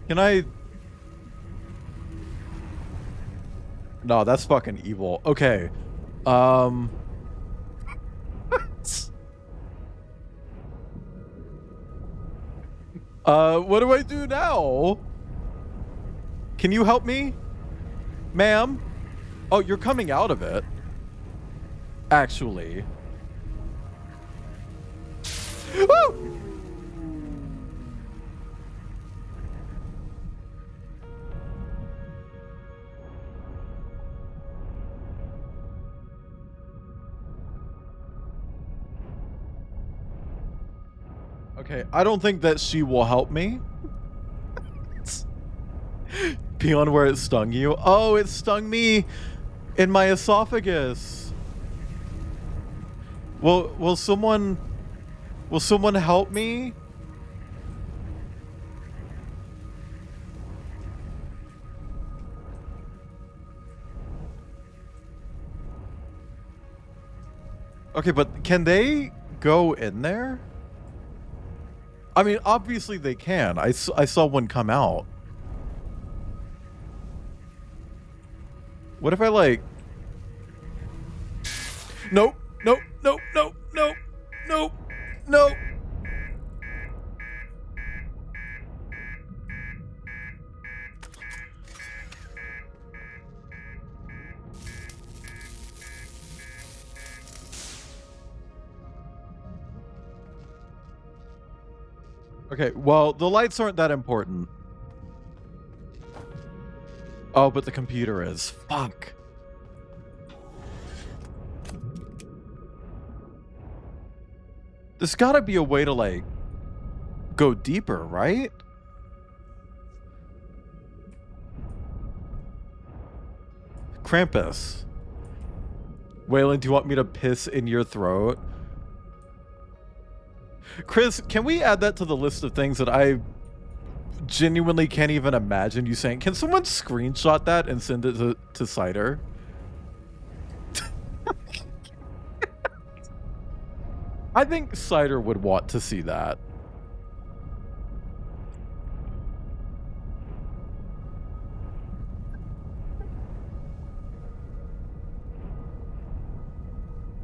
Can I... No, that's fucking evil. Okay. What do I do now? Can you help me? Ma'am? Oh, you're coming out of it. Actually. Woo! Okay, I don't think that she will help me. Pee on where it stung you. Oh, it stung me in my esophagus. Will someone help me? Okay, but can they go in there? I mean, obviously they can. I saw one come out. What if I like... Nope, nope, nope, nope, nope, nope, nope. Okay, well, the lights aren't that important. Oh, but the computer is. Fuck. There's gotta be a way to, like, go deeper, right? Krampus. Waylon, do you want me to piss in your throat? Chris, can we add that to the list of things that I genuinely can't even imagine you saying? Can someone screenshot that and send it to Cider? I think Cider would want to see that.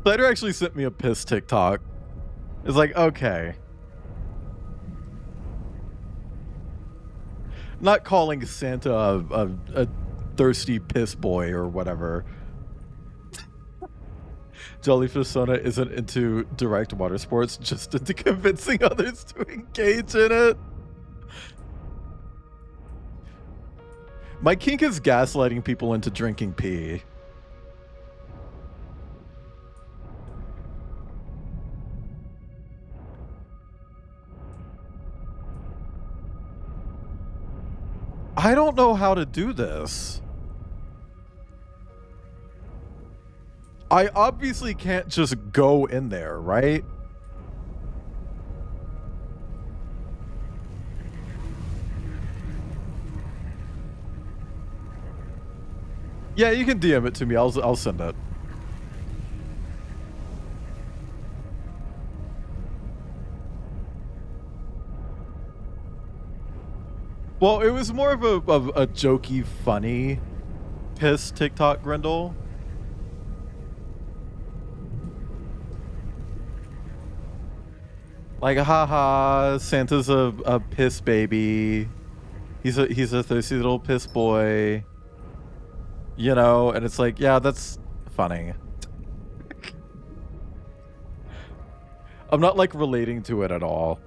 Cider actually sent me a piss TikTok. It's like, okay. Not calling Santa a thirsty piss boy or whatever. Jellyfish Sona isn't into direct water sports, just into convincing others to engage in it. My kink is gaslighting people into drinking pee. I don't know how to do this. I obviously can't just go in there, right? Yeah, you can DM it to me. I'll send it. Well, it was more of a jokey, funny piss TikTok, Grendel. Like, haha, Santa's a piss baby. He's a thirsty little piss boy. You know, and it's like, yeah, that's funny. I'm not like relating to it at all.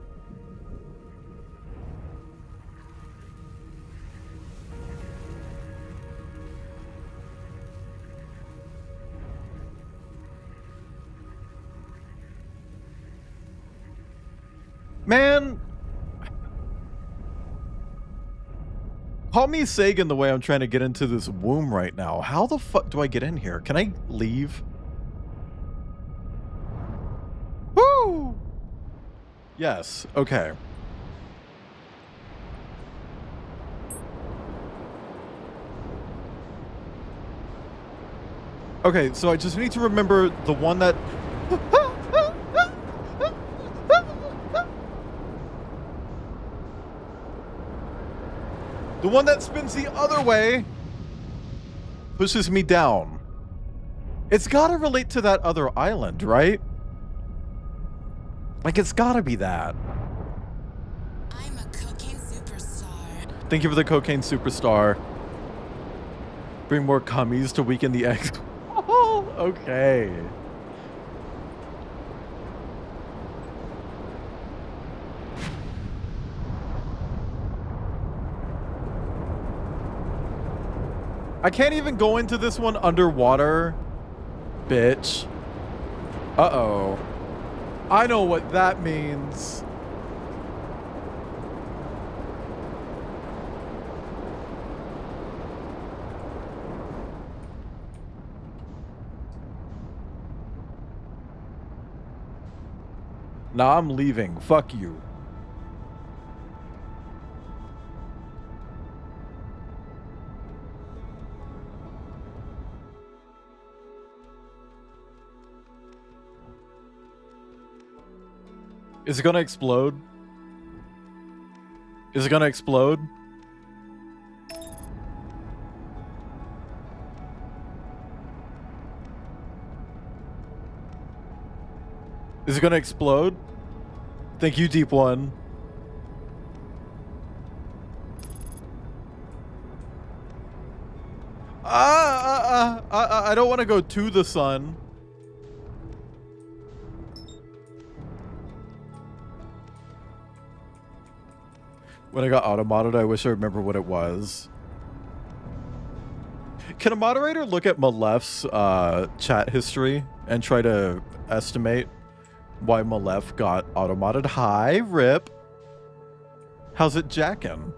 Man, call me Sagan the way I'm trying to get into this womb right now. How the fuck do I get in here? Can I leave? Woo! Yes, okay. Okay, so I just need to remember the one that... The one that spins the other way pushes me down. It's gotta relate to that other island, right? Like, it's gotta be that. I'm a cocaine superstar. Thank you for the cocaine superstar. Bring more cummies to weaken the eggs. Oh, okay. I can't even go into this one underwater. Bitch. Uh-oh. I know what that means. Nah, I'm leaving. Fuck you. Is it gonna explode? Is it gonna explode? Is it gonna explode? Thank you, Deep One. I don't want to go to the sun. When I got auto-modded, I wish I remember what it was. Can a moderator look at Malef's chat history and try to estimate why Malef got auto-modded? Hi, Rip. How's it jacking?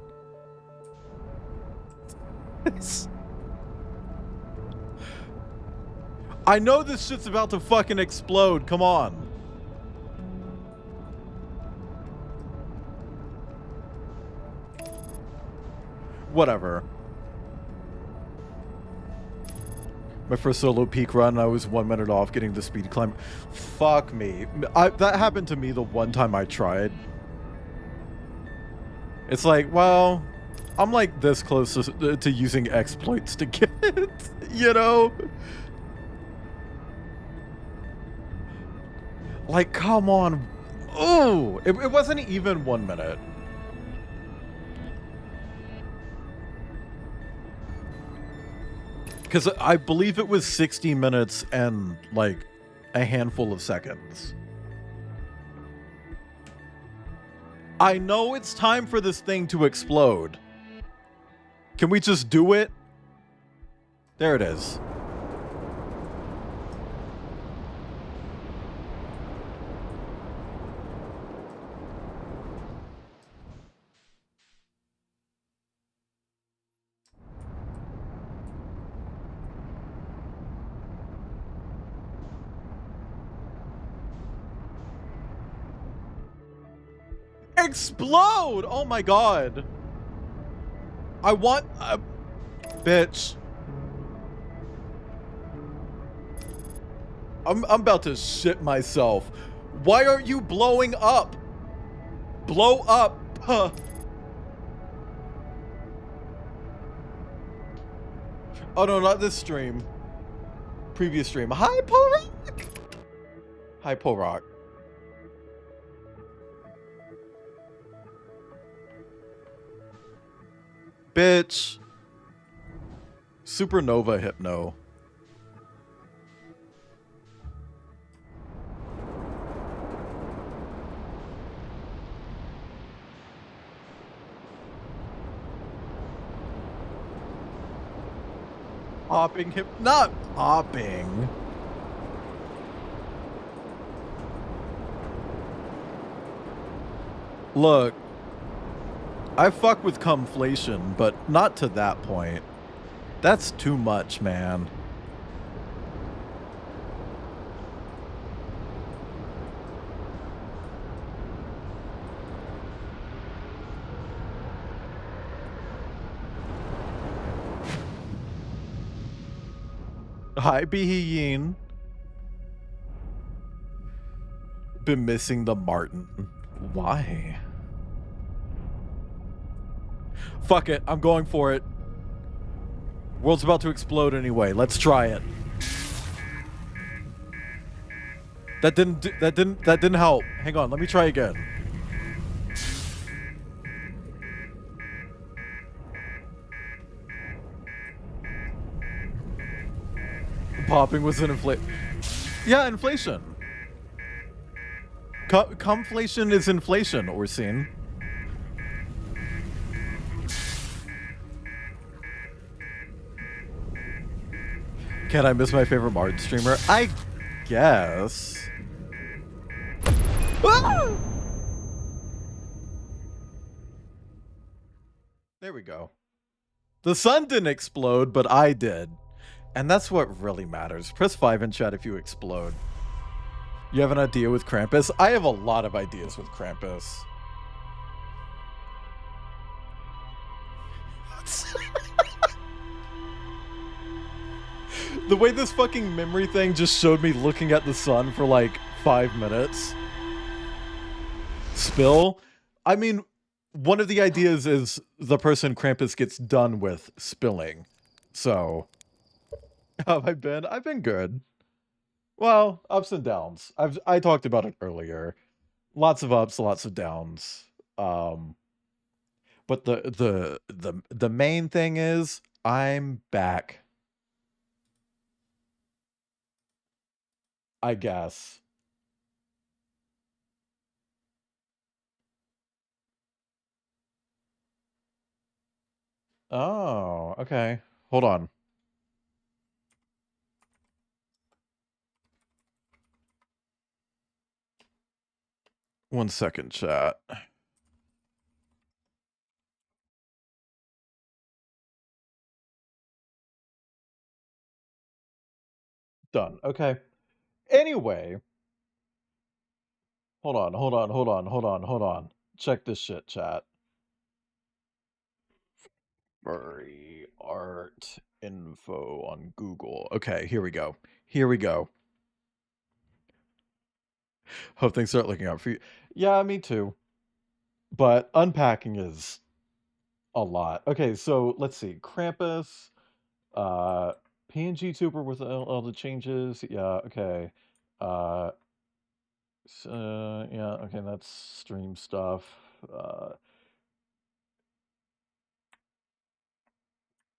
I know this shit's about to fucking explode. Come on. Whatever. My first solo peak run, I was 1 minute off getting the speed climb. Fuck me. That happened to me the one time I tried. It's like, well, I'm like this close to using exploits to get it, you know? Like, come on. Oh, it wasn't even 1 minute. Because I believe it was 60 minutes and, like, a handful of seconds. I know it's time for this thing to explode. Can we just do it? There it is. Explode! Oh my god. I want a bitch. I'm about to shit myself. Why aren't you blowing up? Blow up. Huh. Oh no, not this stream. Previous stream. Hi, Polrock. Hi, Polrock. Bitch. Supernova Hypno. Popping hip, not popping. Look, I fuck with cumflation, but not to that point. That's too much, man. Hi, Behin. Been missing the Martin. Why? Fuck it, I'm going for it. World's about to explode anyway. Let's try it. That didn't help. Hang on, let me try again. Popping was an Yeah, inflation. Cumflation is inflation, Orsine. Can I miss my favorite Martin streamer? I guess. Ah! There we go. The sun didn't explode, but I did. And that's what really matters. Press 5 in chat if you explode. You have an idea with Krampus? I have a lot of ideas with Krampus. The way this fucking memory thing just showed me looking at the sun for like 5 minutes. Spill? I mean, one of the ideas is the person Krampus gets done with spilling. So, how have I been? I've been good. Well, ups and downs. I talked about it earlier. Lots of ups, lots of downs. But the main thing is I'm back. I guess. Oh, okay. Hold on. One second, chat. Done. Okay. Anyway. Hold on. Check this shit, chat. Furry art info on Google. Okay, here we go. Hope things start looking up for you. Yeah, me too. But unpacking is a lot. Okay, so let's see. Krampus, PNG Tuber with all the changes. Yeah, okay. Yeah, okay, that's stream stuff.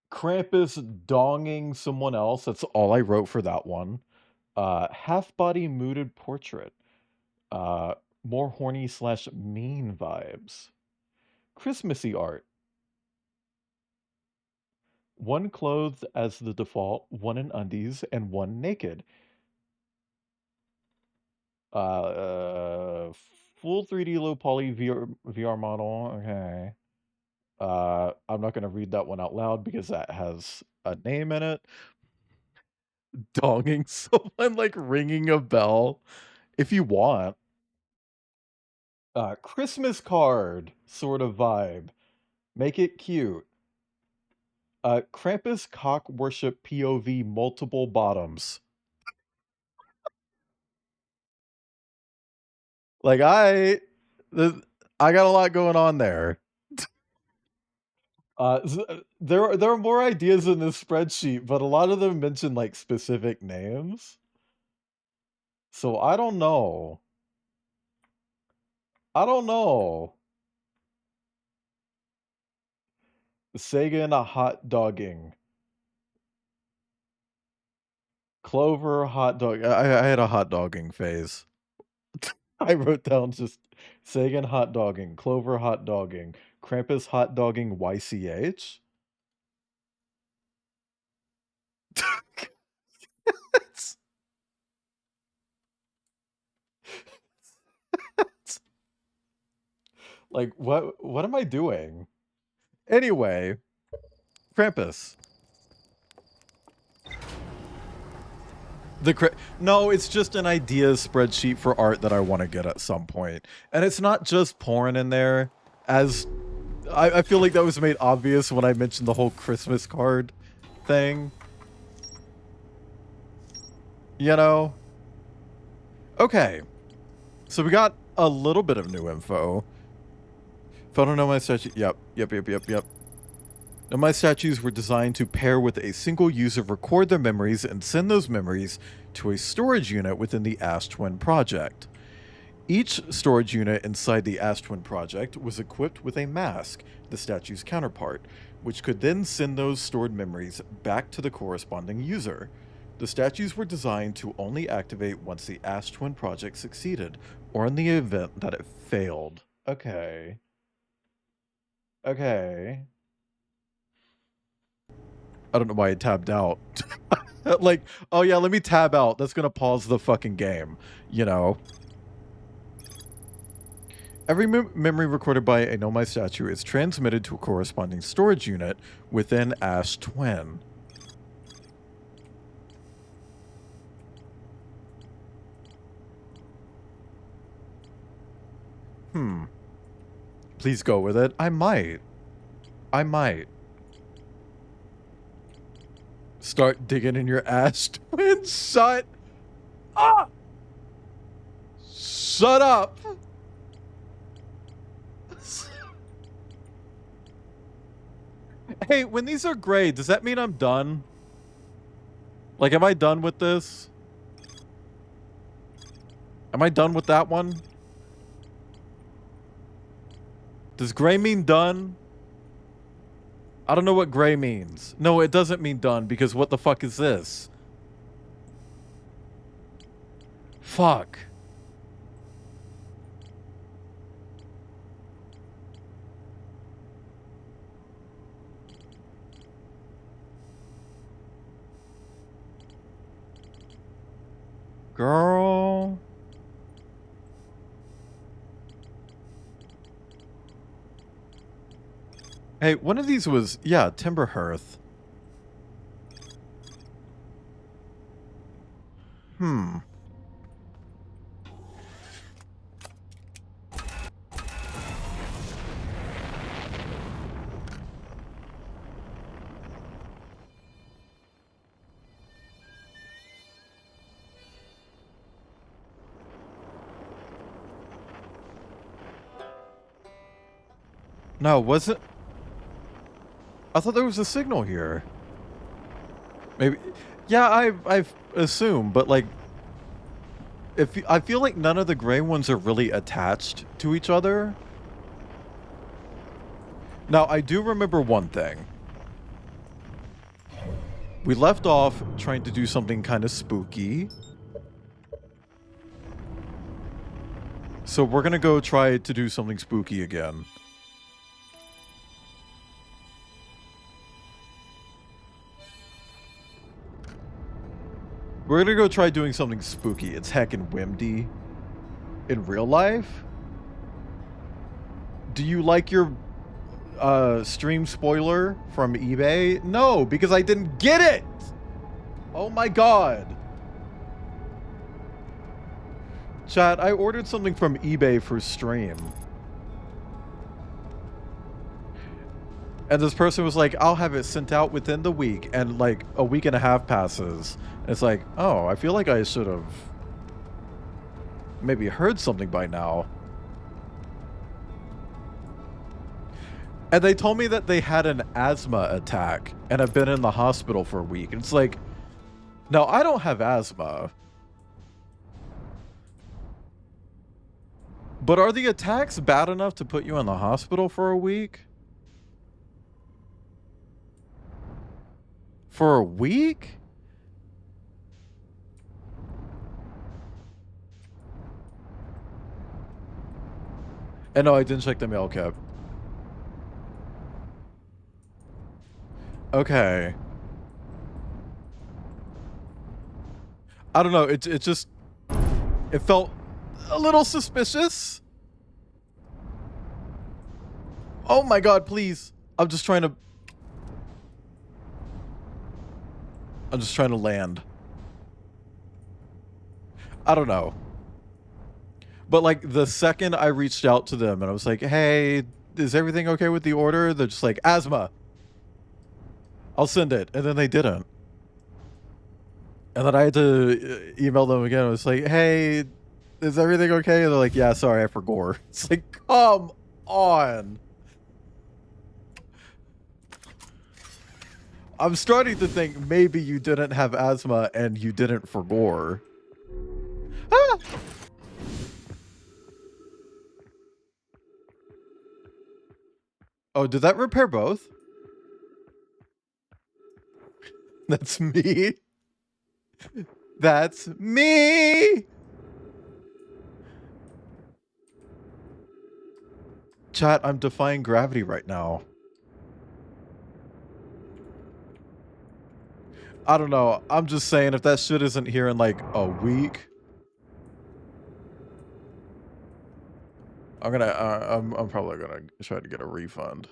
Krampus donging someone else. That's all I wrote for that one. Half-body mooted portrait. More horny / mean vibes. Christmassy art. One clothed as the default, one in undies, and one naked. Full 3D low poly VR model. Okay. I'm not gonna read that one out loud because that has a name in it. Donging someone, like ringing a bell. If you want. Christmas card sort of vibe. Make it cute. Krampus cock worship POV multiple bottoms. Like I got a lot going on there. There are more ideas in this spreadsheet, but a lot of them mention like specific names. So I don't know. Sagan a hot dogging. Clover hot dog. I had a hot dogging phase. I wrote down just Sagan hot dogging, Clover hot dogging, Krampus hot dogging YCH. Like what am I doing? Anyway, Krampus. No, it's just an ideas spreadsheet for art that I want to get at some point. And it's not just porn in there, as I feel like that was made obvious when I mentioned the whole Christmas card thing. You know? Okay. So we got a little bit of new info. Photo Nomai statue. Yep. Nomai statues were designed to pair with a single user, record their memories, and send those memories to a storage unit within the Ash Twin project. Each storage unit inside the Ash Twin project was equipped with a mask, the statue's counterpart, which could then send those stored memories back to the corresponding user. The statues were designed to only activate once the Ash Twin project succeeded, or in the event that it failed. Okay. Okay. I don't know why I tabbed out. Like, oh yeah, let me tab out. That's gonna pause the fucking game, you know? Every memory recorded by a Nomai statue is transmitted to a corresponding storage unit within Ash Twin. Please go with it. I might. Start digging in your Ash Twin. Shut up! Shut up! Hey, when these are gray, does that mean I'm done? Like, am I done with this? Am I done with that one? Does gray mean done? I don't know what gray means. No, it doesn't mean done, because what the fuck is this? Fuck. Girl. Hey, one of these was, yeah, Timber Hearth. No, was it? I thought there was a signal here. Maybe. Yeah, I've assumed, but like, if I feel like none of the gray ones are really attached to each other. Now, I do remember one thing. We left off trying to do something kind of spooky. So we're gonna go try to do something spooky again. We're gonna go try doing something spooky. It's heckin' Wimdy. In real life? Do you like your stream spoiler from eBay? No, because I didn't get it! Oh my god. Chat, I ordered something from eBay for stream. And this person was like, I'll have it sent out within the week. And like a week and a half passes. And it's like, oh, I feel like I should have maybe heard something by now. And they told me that they had an asthma attack and have been in the hospital for a week. And it's like, no, I don't have asthma. But are the attacks bad enough to put you in the hospital for a week? For a week? And no, I didn't check the mail cap. Okay. I don't know, it just... It felt a little suspicious. Oh my god, please. I'm just trying to land. I don't know. But like the second I reached out to them and I was like, hey, is everything okay with the order? They're just like, asthma. I'll send it. And then they didn't. And then I had to email them again. I was like, hey, is everything okay? And they're like, yeah, sorry, I forgot. It's like, come on. I'm starting to think maybe you didn't have asthma and you didn't forgot. Ah! Oh, did that repair both? That's me. That's me. Chat, I'm defying gravity right now. I don't know. I'm just saying if that shit isn't here in like a week, I'm probably gonna try to get a refund.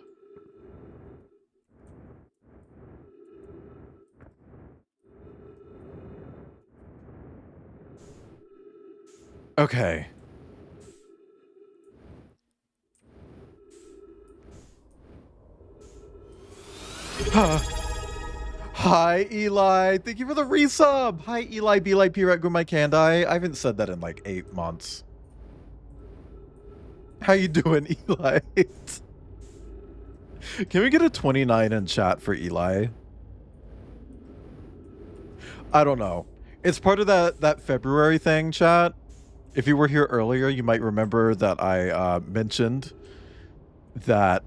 Okay. Hi, Eli. Thank you for the resub. Hi, Eli. Be like P-Rat Gumai Kandai. I haven't said that in like 8 months. How you doing, Eli? Can we get a 29 in chat for Eli? I don't know. It's part of that February thing, chat. If you were here earlier, you might remember that I mentioned that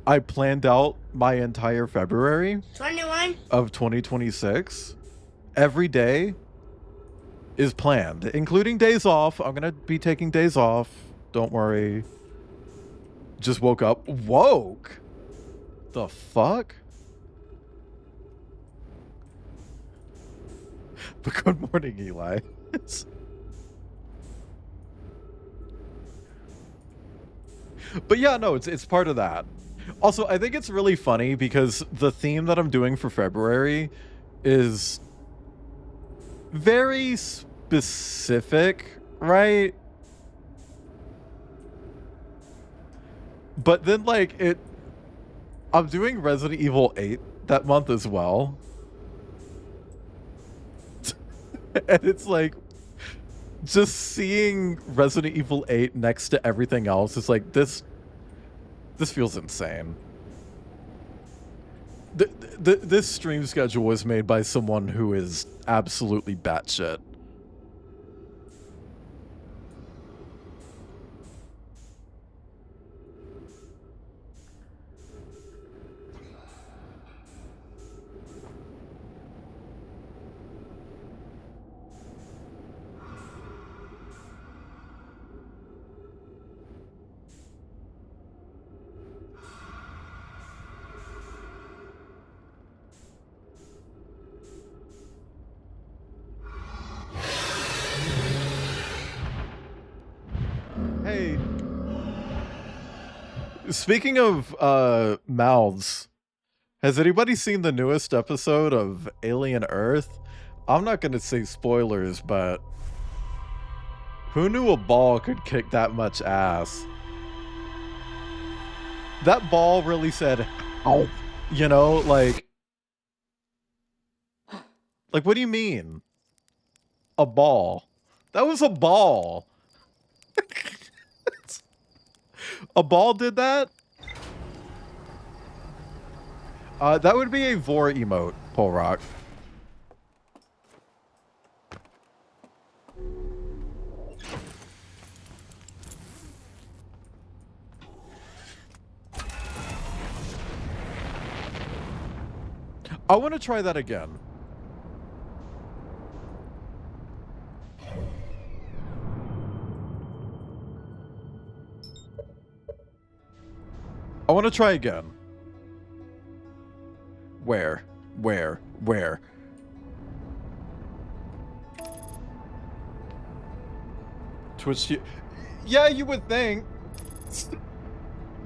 I planned out my entire February 21 of 2026. Every day is planned, including days off. I'm gonna be taking days off. Don't worry. Just woke up. Woke? The fuck? But good morning, Eli. But yeah, no, it's part of that. Also, I think it's really funny because the theme that I'm doing for February is very specific, right? But then, like, I'm doing Resident Evil 8 that month as well. And it's like, just seeing Resident Evil 8 next to everything else is like, this feels insane. This stream schedule was made by someone who is absolutely batshit. Hey, speaking of mouths, has anybody seen the newest episode of Alien Earth? I'm not gonna say spoilers, but who knew a ball could kick that much ass? That ball really said, "Ow," you know, like what do you mean? A ball? That was a ball. A ball did that? That would be a Vor emote, Polrock. I want to try that again. I want to try again. Where? Twitch. Yeah, you would think.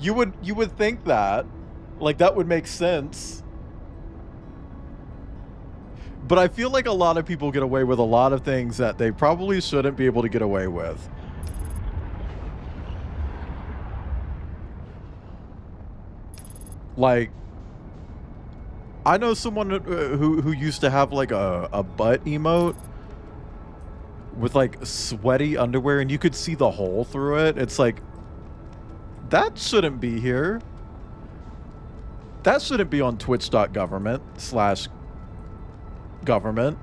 You would think that. Like, that would make sense. But I feel like a lot of people get away with a lot of things that they probably shouldn't be able to get away with. Like, I know someone who used to have like a butt emote with like sweaty underwear, and you could see the hole through it. It's like, that shouldn't be here. That shouldn't be on twitch.government/government.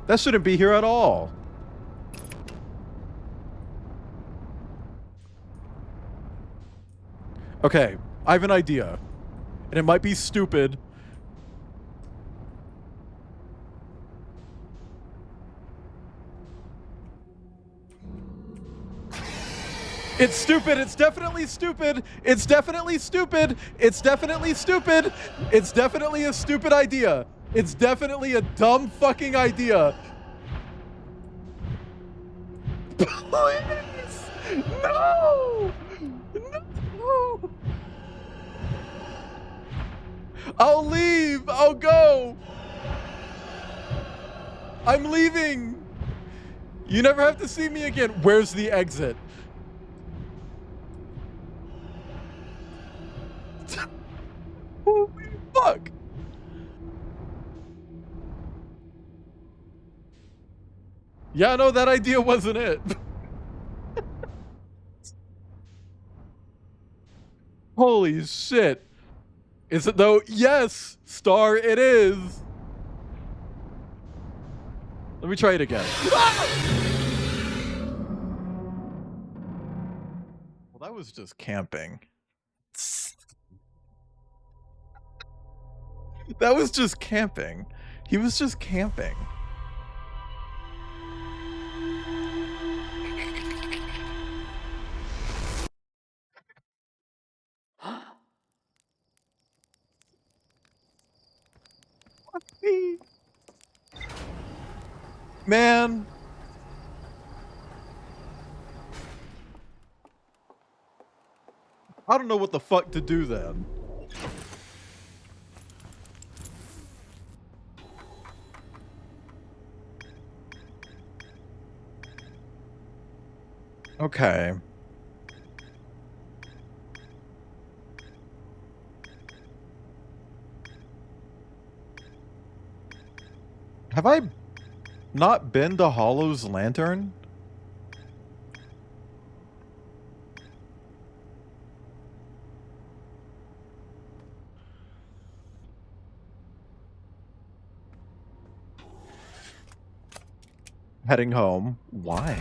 That shouldn't be here at all. Okay, I have an idea. And it might be stupid. It's stupid. It's definitely stupid. It's definitely stupid. It's definitely stupid. It's definitely a stupid idea. It's definitely a dumb fucking idea. Please! No! No! I'll leave! I'll go! I'm leaving! You never have to see me again. Where's the exit? Holy fuck! Yeah, no, that idea wasn't it. Holy shit. Is it though? Yes! Star it is! Let me try it again. Well, that was just camping. That was just camping. He was just camping. Man. I don't know what the fuck to do then. Okay. Have I not been to Hollow's Lantern? Heading home. Why?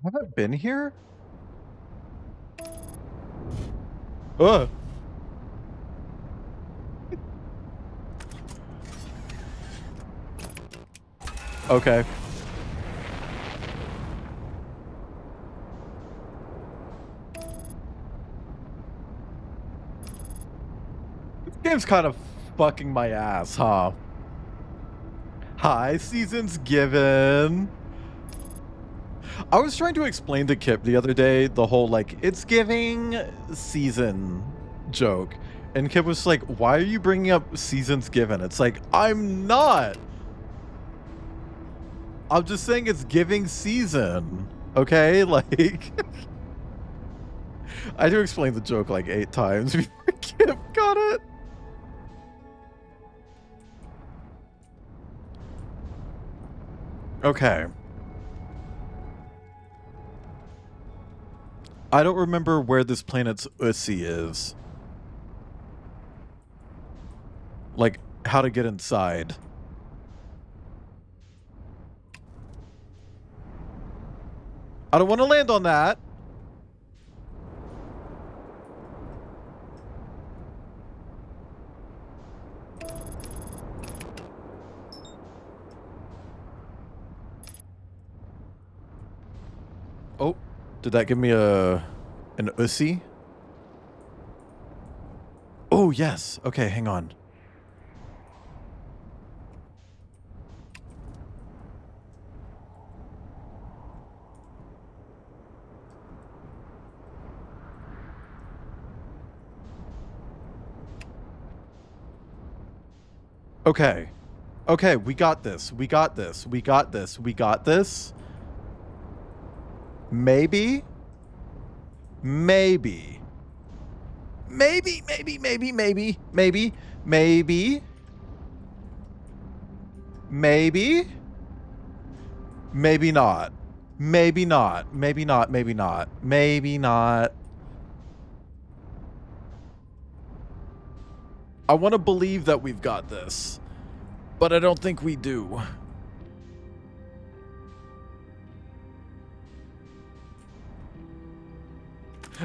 Have I been here? Ugh. Okay. This game's kind of fucking my ass, huh? Hi, season's given. I was trying to explain to Kip the other day the whole, like, it's giving season joke. And Kip was like, why are you bringing up seasons given? It's like, I'm not. I'm just saying it's giving season. Okay? Like, I had to explain the joke like 8 times before Kip got it. Okay. I don't remember where this planet's Ussi is. Like, how to get inside. I don't want to land on that. Oh, did that give me an Ussi? Oh, yes. Okay, hang on. Okay. Okay, we got this. We got this. We got this. We got this. Maybe. Maybe. Maybe, maybe, maybe, maybe, maybe, maybe. Maybe. Maybe not. Maybe not. Maybe not. Maybe not. Maybe not. I want to believe that we've got this, but I don't think we do.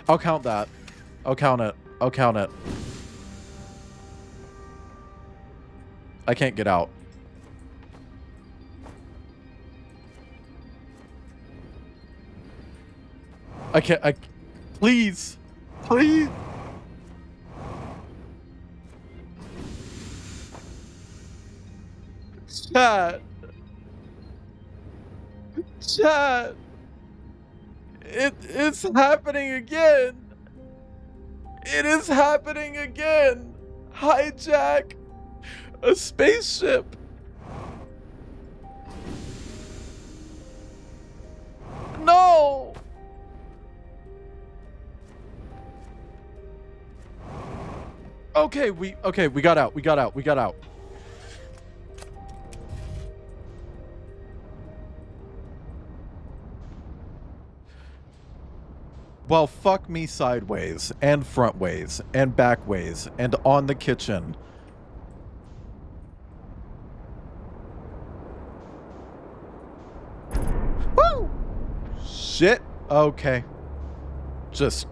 I'll count that. I'll count it. I'll count it. I can't get out. I can't. Please. Please. Chat. Chat. It's happening again. It is happening again. Hijack a spaceship. No. Okay, we got out. We got out. We got out. Well, fuck me sideways, and frontways, and backways, and on the kitchen. Woo! Shit. Okay. Just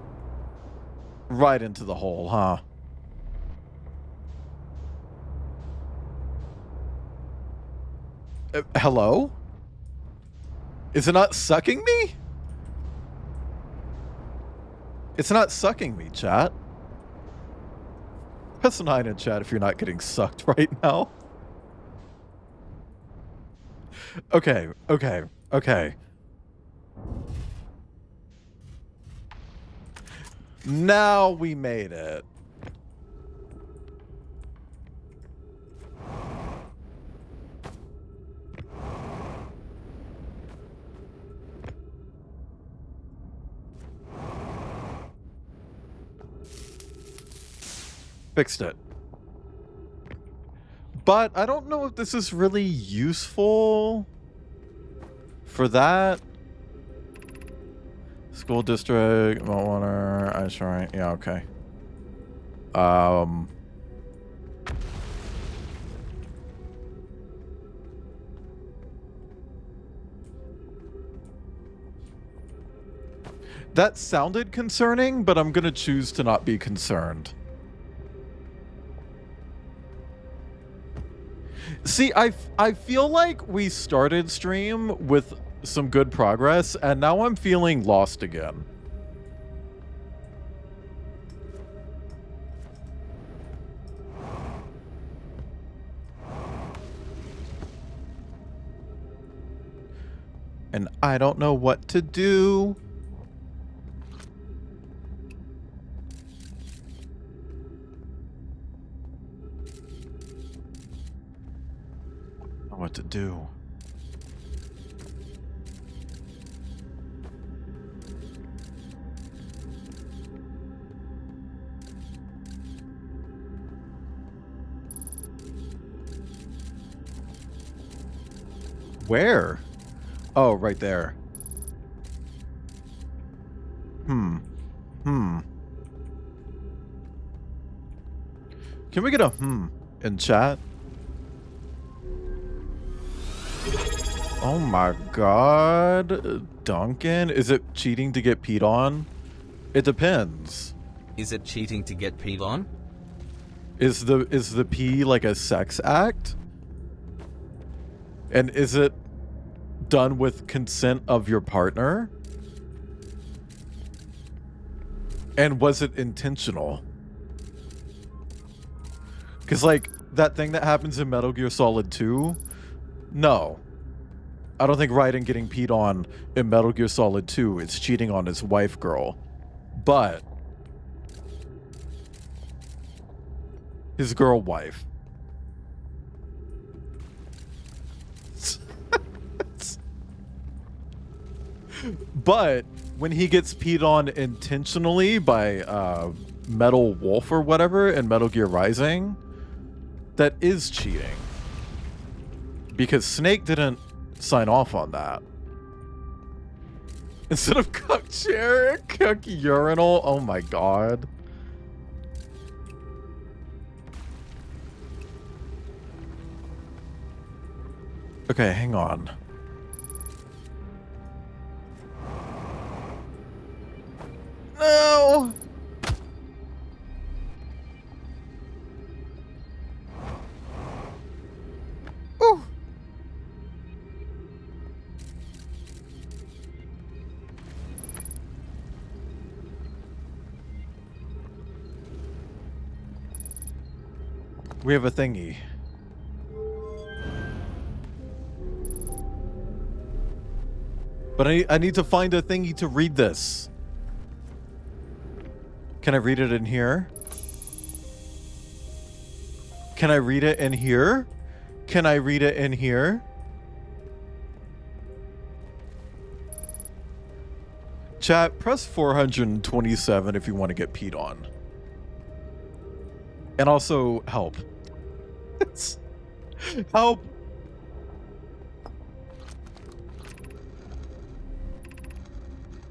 right into the hole, huh? Hello? Is it not sucking me? It's not sucking me, chat. Press 9 in chat if you're not getting sucked right now. Okay, okay, okay. Now we made it. Fixed it. But I don't know if this is really useful for that. School district, malt water, ice right. Yeah, okay. That sounded concerning, but I'm gonna choose to not be concerned. See, I feel like we started stream with some good progress, and now I'm feeling lost again. And I don't know what to do. What to do. Where? Oh, right there. Can we get a in chat? Oh my god, Duncan, is it cheating to get peed on? It depends. Is it cheating to get peed on? Is the pee like a sex act? And is it done with consent of your partner? And was it intentional? Because like that thing that happens in Metal Gear Solid 2, no. I don't think Raiden getting peed on in Metal Gear Solid 2 is cheating on his wife girl. But his girl wife. But when he gets peed on intentionally by Metal Wolf or whatever in Metal Gear Rising, that is cheating. Because Snake didn't sign off on that. Instead of cuck chair, cuck urinal. Oh my god. Okay, hang on. No! Ooh. We have a thingy. But I need to find a thingy to read this. Can I read it in here? Can I read it in here? Can I read it in here? Chat, press 427 if you want to get peed on. And also, help. Help!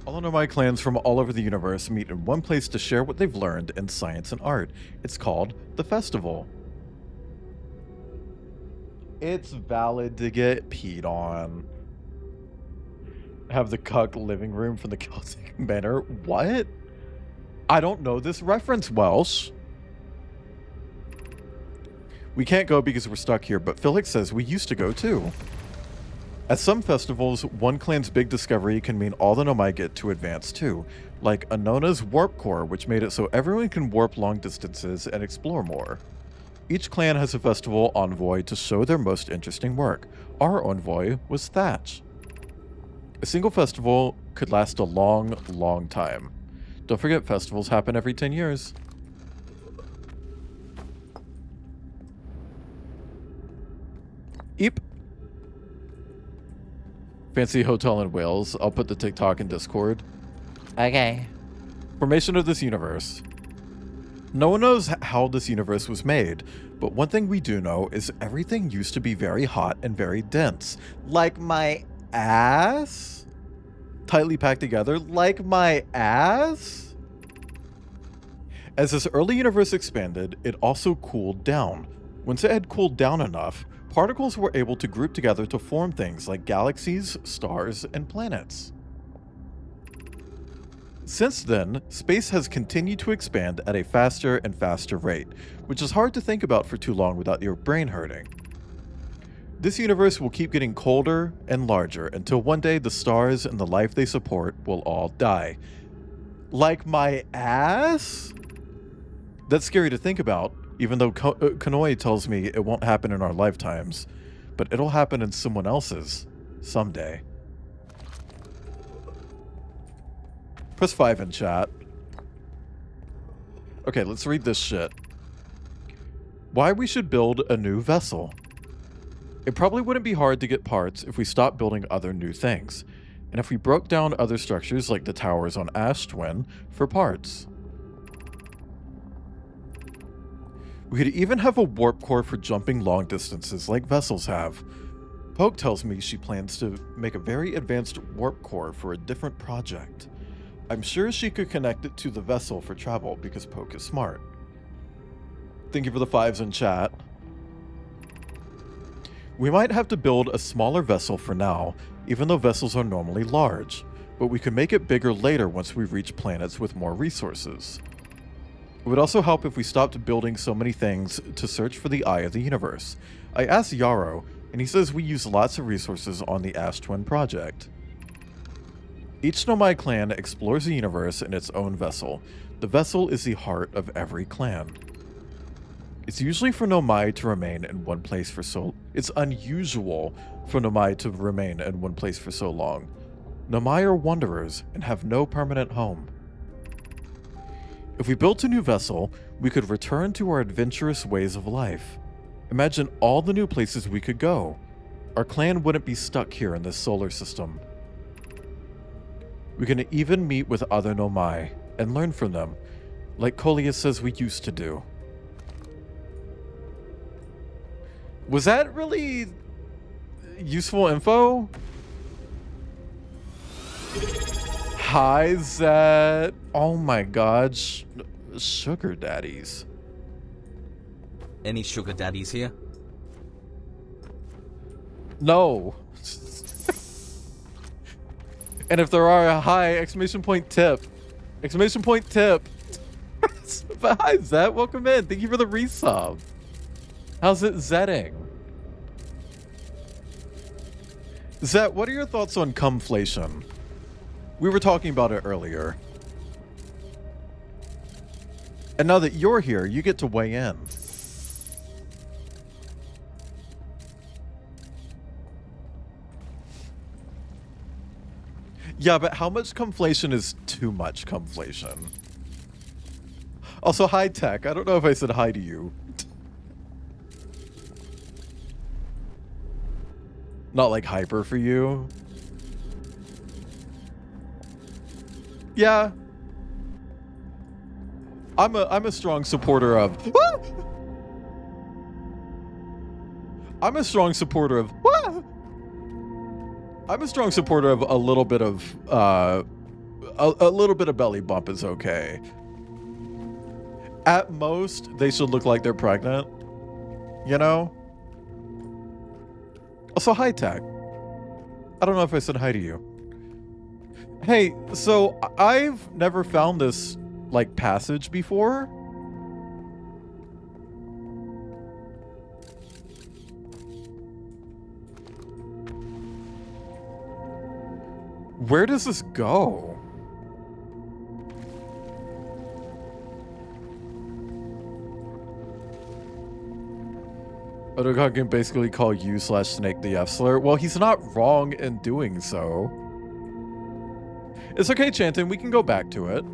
All Nomai clans from all over the universe meet in one place to share what they've learned in science and art. It's called the Festival. It's valid to get peed on. Have the cuck living room from the Celtic Manor. What? I don't know this reference, Welsh. We can't go because we're stuck here, but Felix says we used to go too. At some festivals, one clan's big discovery can mean all the Nomai get to advance too, like Anona's Warp Core, which made it so everyone can warp long distances and explore more. Each clan has a festival envoy to show their most interesting work. Our envoy was Thatch. A single festival could last a long, long time. Don't forget, festivals happen every 10 years. Eep. Fancy hotel in Wales. I'll put the TikTok in Discord. Okay. Formation of this universe. No one knows how this universe was made, but one thing we do know is everything used to be very hot and very dense. Like my ass? Tightly packed together like my ass? As this early universe expanded, it also cooled down. Once it had cooled down enough, particles were able to group together to form things like galaxies, stars, and planets. Since then, space has continued to expand at a faster and faster rate, which is hard to think about for too long without your brain hurting. This universe will keep getting colder and larger until one day the stars and the life they support will all die. Like my ass? That's scary to think about, even though Kanoi tells me it won't happen in our lifetimes, but it'll happen in someone else's someday. Press 5 in chat. Okay, let's read this shit. Why we should build a new vessel. It probably wouldn't be hard to get parts if we stopped building other new things, and if we broke down other structures like the towers on Ash Twin for parts. We could even have a warp core for jumping long distances like vessels have. Poke tells me she plans to make a very advanced warp core for a different project. I'm sure she could connect it to the vessel for travel because Poke is smart. Thank you for the 5s in chat. We might have to build a smaller vessel for now, even though vessels are normally large, but we could make it bigger later once we reach planets with more resources. It would also help if we stopped building so many things to search for the Eye of the Universe. I asked Yarrow, and he says we use lots of resources on the Ash Twin project. Each Nomai clan explores the universe in its own vessel. The vessel is the heart of every clan. It's usually for Nomai to remain in one place for so... It's unusual for Nomai to remain in one place for so long. Nomai are wanderers and have no permanent home. If we built a new vessel, we could return to our adventurous ways of life. Imagine all the new places we could go. Our clan wouldn't be stuck here in this solar system. We can even meet with other Nomai and learn from them, like Coleus says we used to do. Was that really useful info? Hi, Zed. Oh my god. Sugar daddies. Any sugar daddies here? No. And if there are, a hi, exclamation point tip. Exclamation point tip. But hi, Zed. Welcome in. Thank you for the resub. How's it Zedding? Zed, what are your thoughts on cumflation? We were talking about it earlier. And now that you're here, you get to weigh in. Yeah, but how much cumflation is too much cumflation? Also, hi, Tech. I don't know if I said hi to you. Not like hyper for you. Yeah. I'm a strong supporter of I'm a strong supporter of I'm a strong supporter of a little bit of a little bit of belly bump is okay. At most, they should look like they're pregnant. You know? Also, hi, Tech. I don't know if I said hi to you. Hey, so I've never found this, like, passage before. Where does this go? Odoga can basically call you / Snake the F-slur. Well, he's not wrong in doing so. It's okay, Chanton. We can go back to it.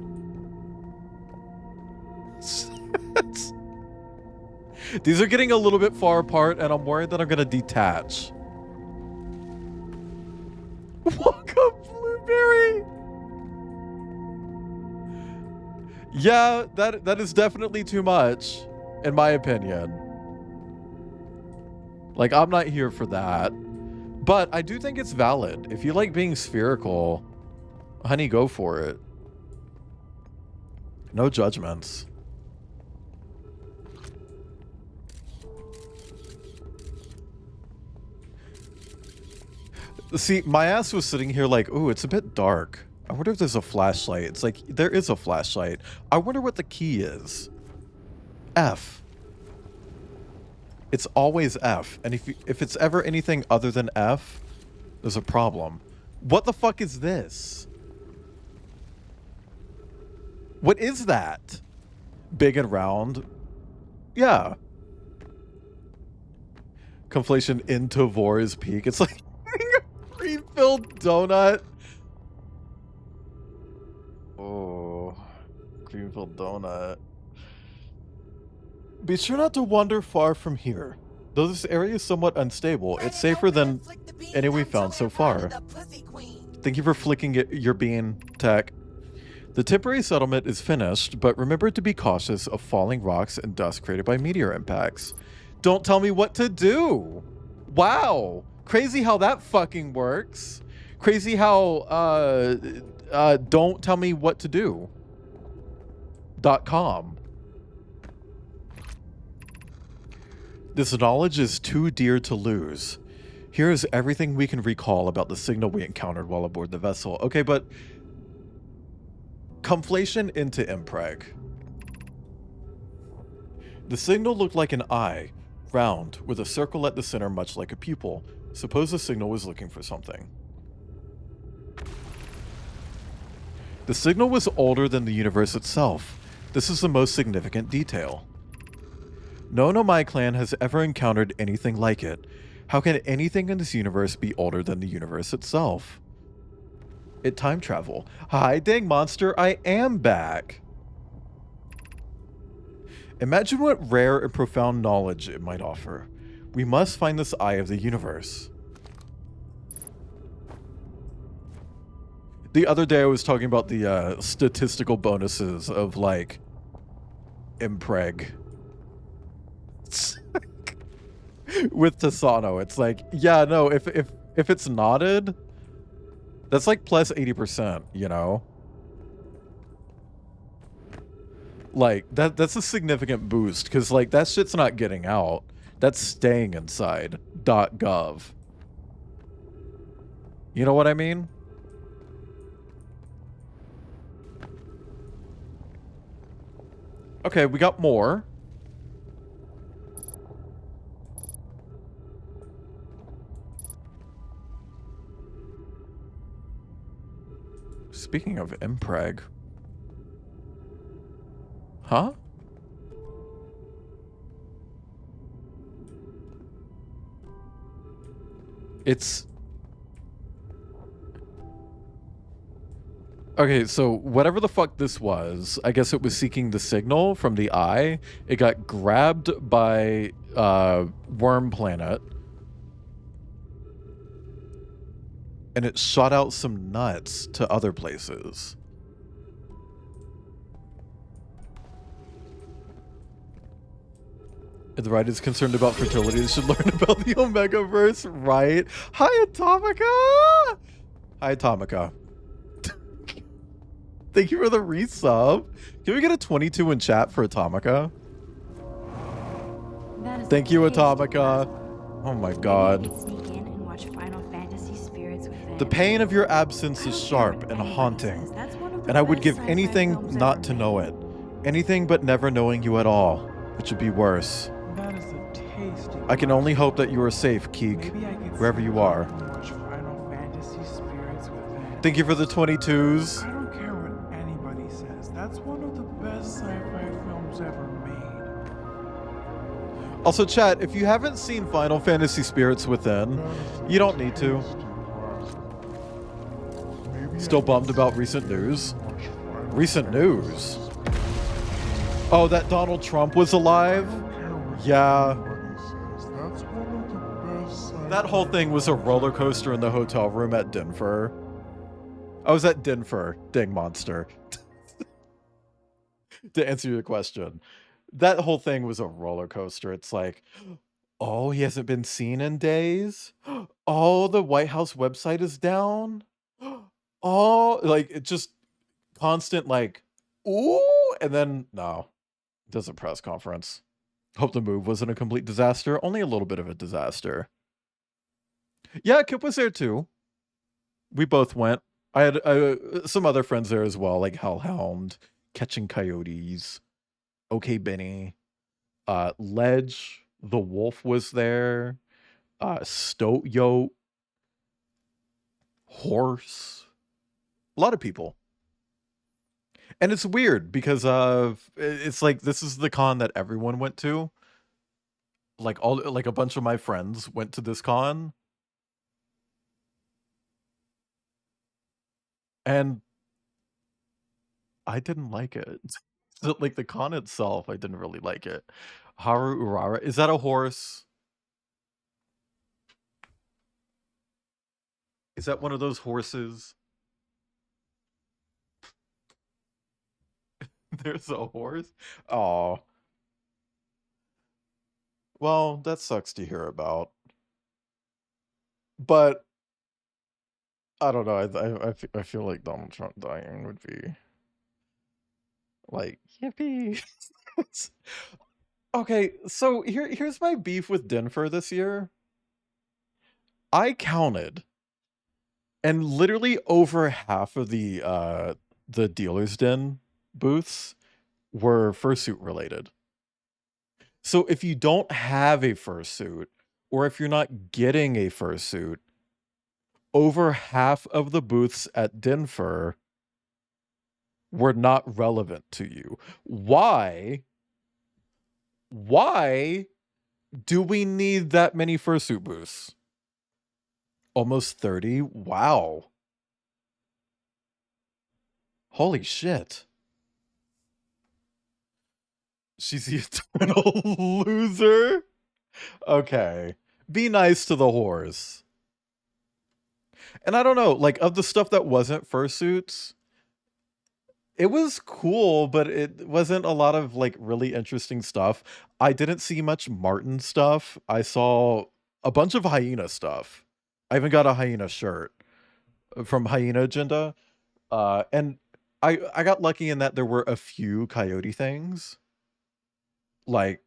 These are getting a little bit far apart, and I'm worried that I'm going to detach. Welcome, Blueberry! Yeah, that is definitely too much, in my opinion. Like, I'm not here for that. But I do think it's valid. If you like being spherical, honey, go for it. No judgments. See, my ass was sitting here like, ooh, it's a bit dark. I wonder if there's a flashlight. It's like, there is a flashlight. I wonder what the key is. F. It's always F. And if it's ever anything other than F, there's a problem. What the fuck is this? What is that? Big and round? Yeah. Conflation into Vor's peak. It's like a cream-filled donut. Oh, cream-filled donut. Be sure not to wander far from here. Though this area is somewhat unstable, it's safer than any we've found so far. Thank you for flicking your bean, Tech. The temporary settlement is finished, but remember to be cautious of falling rocks and dust created by meteor impacts. Don't tell me what to do! Wow! Crazy how that fucking works. Crazy how, don't tell me what to do. .com. This knowledge is too dear to lose. Here is everything we can recall about the signal we encountered while aboard the vessel. Okay, but conflation into impreg. The signal looked like an eye, round, with a circle at the center much like a pupil. Suppose the signal was looking for something. The signal was older than the universe itself. This is the most significant detail. No Nomai clan has ever encountered anything like it. How can anything in this universe be older than the universe itself? It time travel. Hi, dang monster, I am back. Imagine what rare and profound knowledge it might offer. We must find this eye of the universe. The other day I was talking about the statistical bonuses of like impreg with Tasano. It's like, yeah, no, if it's knotted, that's like plus 80%, you know? Like that's a significant boost because like that shit's not getting out. That's staying inside .gov. You know what I mean? Okay, we got more. Speaking of impreg. Huh? It's... Okay, so whatever the fuck this was, I guess it was seeking the signal from the eye. It got grabbed by Worm Planet. And it shot out some nuts to other places. If the right is concerned about fertility, they should learn about the Omegaverse, right? Hi, Atomica! Hi, Atomica. Thank you for the resub. Can we get a 22 in chat for Atomica? Thank you, Atomica. Oh my god. The pain of your absence is sharp and haunting, and I would give anything not to know it. Anything but never knowing you at all, which would be worse. That is a tasty. I can only hope that you are safe, Keek, wherever you are. Final Fantasy spirits within. Thank you for the 22s. I don't care what anybody says. That's one of the best sci-fi films ever made. Also, chat, if you haven't seen Final Fantasy Spirits Within, you don't need to. Still bummed about recent news? Recent news? Oh, that Donald Trump was alive? Yeah. That whole thing was a roller coaster in the hotel room at Denver. I was at Denver, dang monster. To answer your question, that whole thing was a roller coaster. It's like, oh, he hasn't been seen in days. Oh, the White House website is down. Oh, like it just constant like, ooh, and then no, does a press conference. Hope the move wasn't a complete disaster. Only a little bit of a disaster. Yeah, Kip was there too. We both went. I had some other friends there as well, like Hellhound, Catching Coyotes, OK Benny, Ledge, the Wolf was there, Stoat Horse. A lot of people. And it's weird because it's like this is the con that everyone went to. Like a bunch of my friends went to this con. And I didn't like it. Like the con itself, I didn't really like it. Haru Urara, is that a horse? Is that one of those horses? There's a horse? Oh. Well, that sucks to hear about. But I don't know. I feel like Donald Trump dying would be like yippee. Okay, so here's my beef with Denver this year. I counted, and literally over half of the dealer's den booths were fursuit related. So if you don't have a fursuit, or if you're not getting a fursuit, over half of the booths at Denver were not relevant to you. Why? Why do we need that many fursuit booths? Almost 30? Wow. Holy shit. She's the eternal loser? Okay. Be nice to the horse. And I don't know, like, of the stuff that wasn't fursuits, it was cool, but it wasn't a lot of, like, really interesting stuff. I didn't see much Martin stuff. I saw a bunch of Hyena stuff. I even got a Hyena shirt from Hyena Agenda. And I got lucky in that there were a few Coyote things. Like,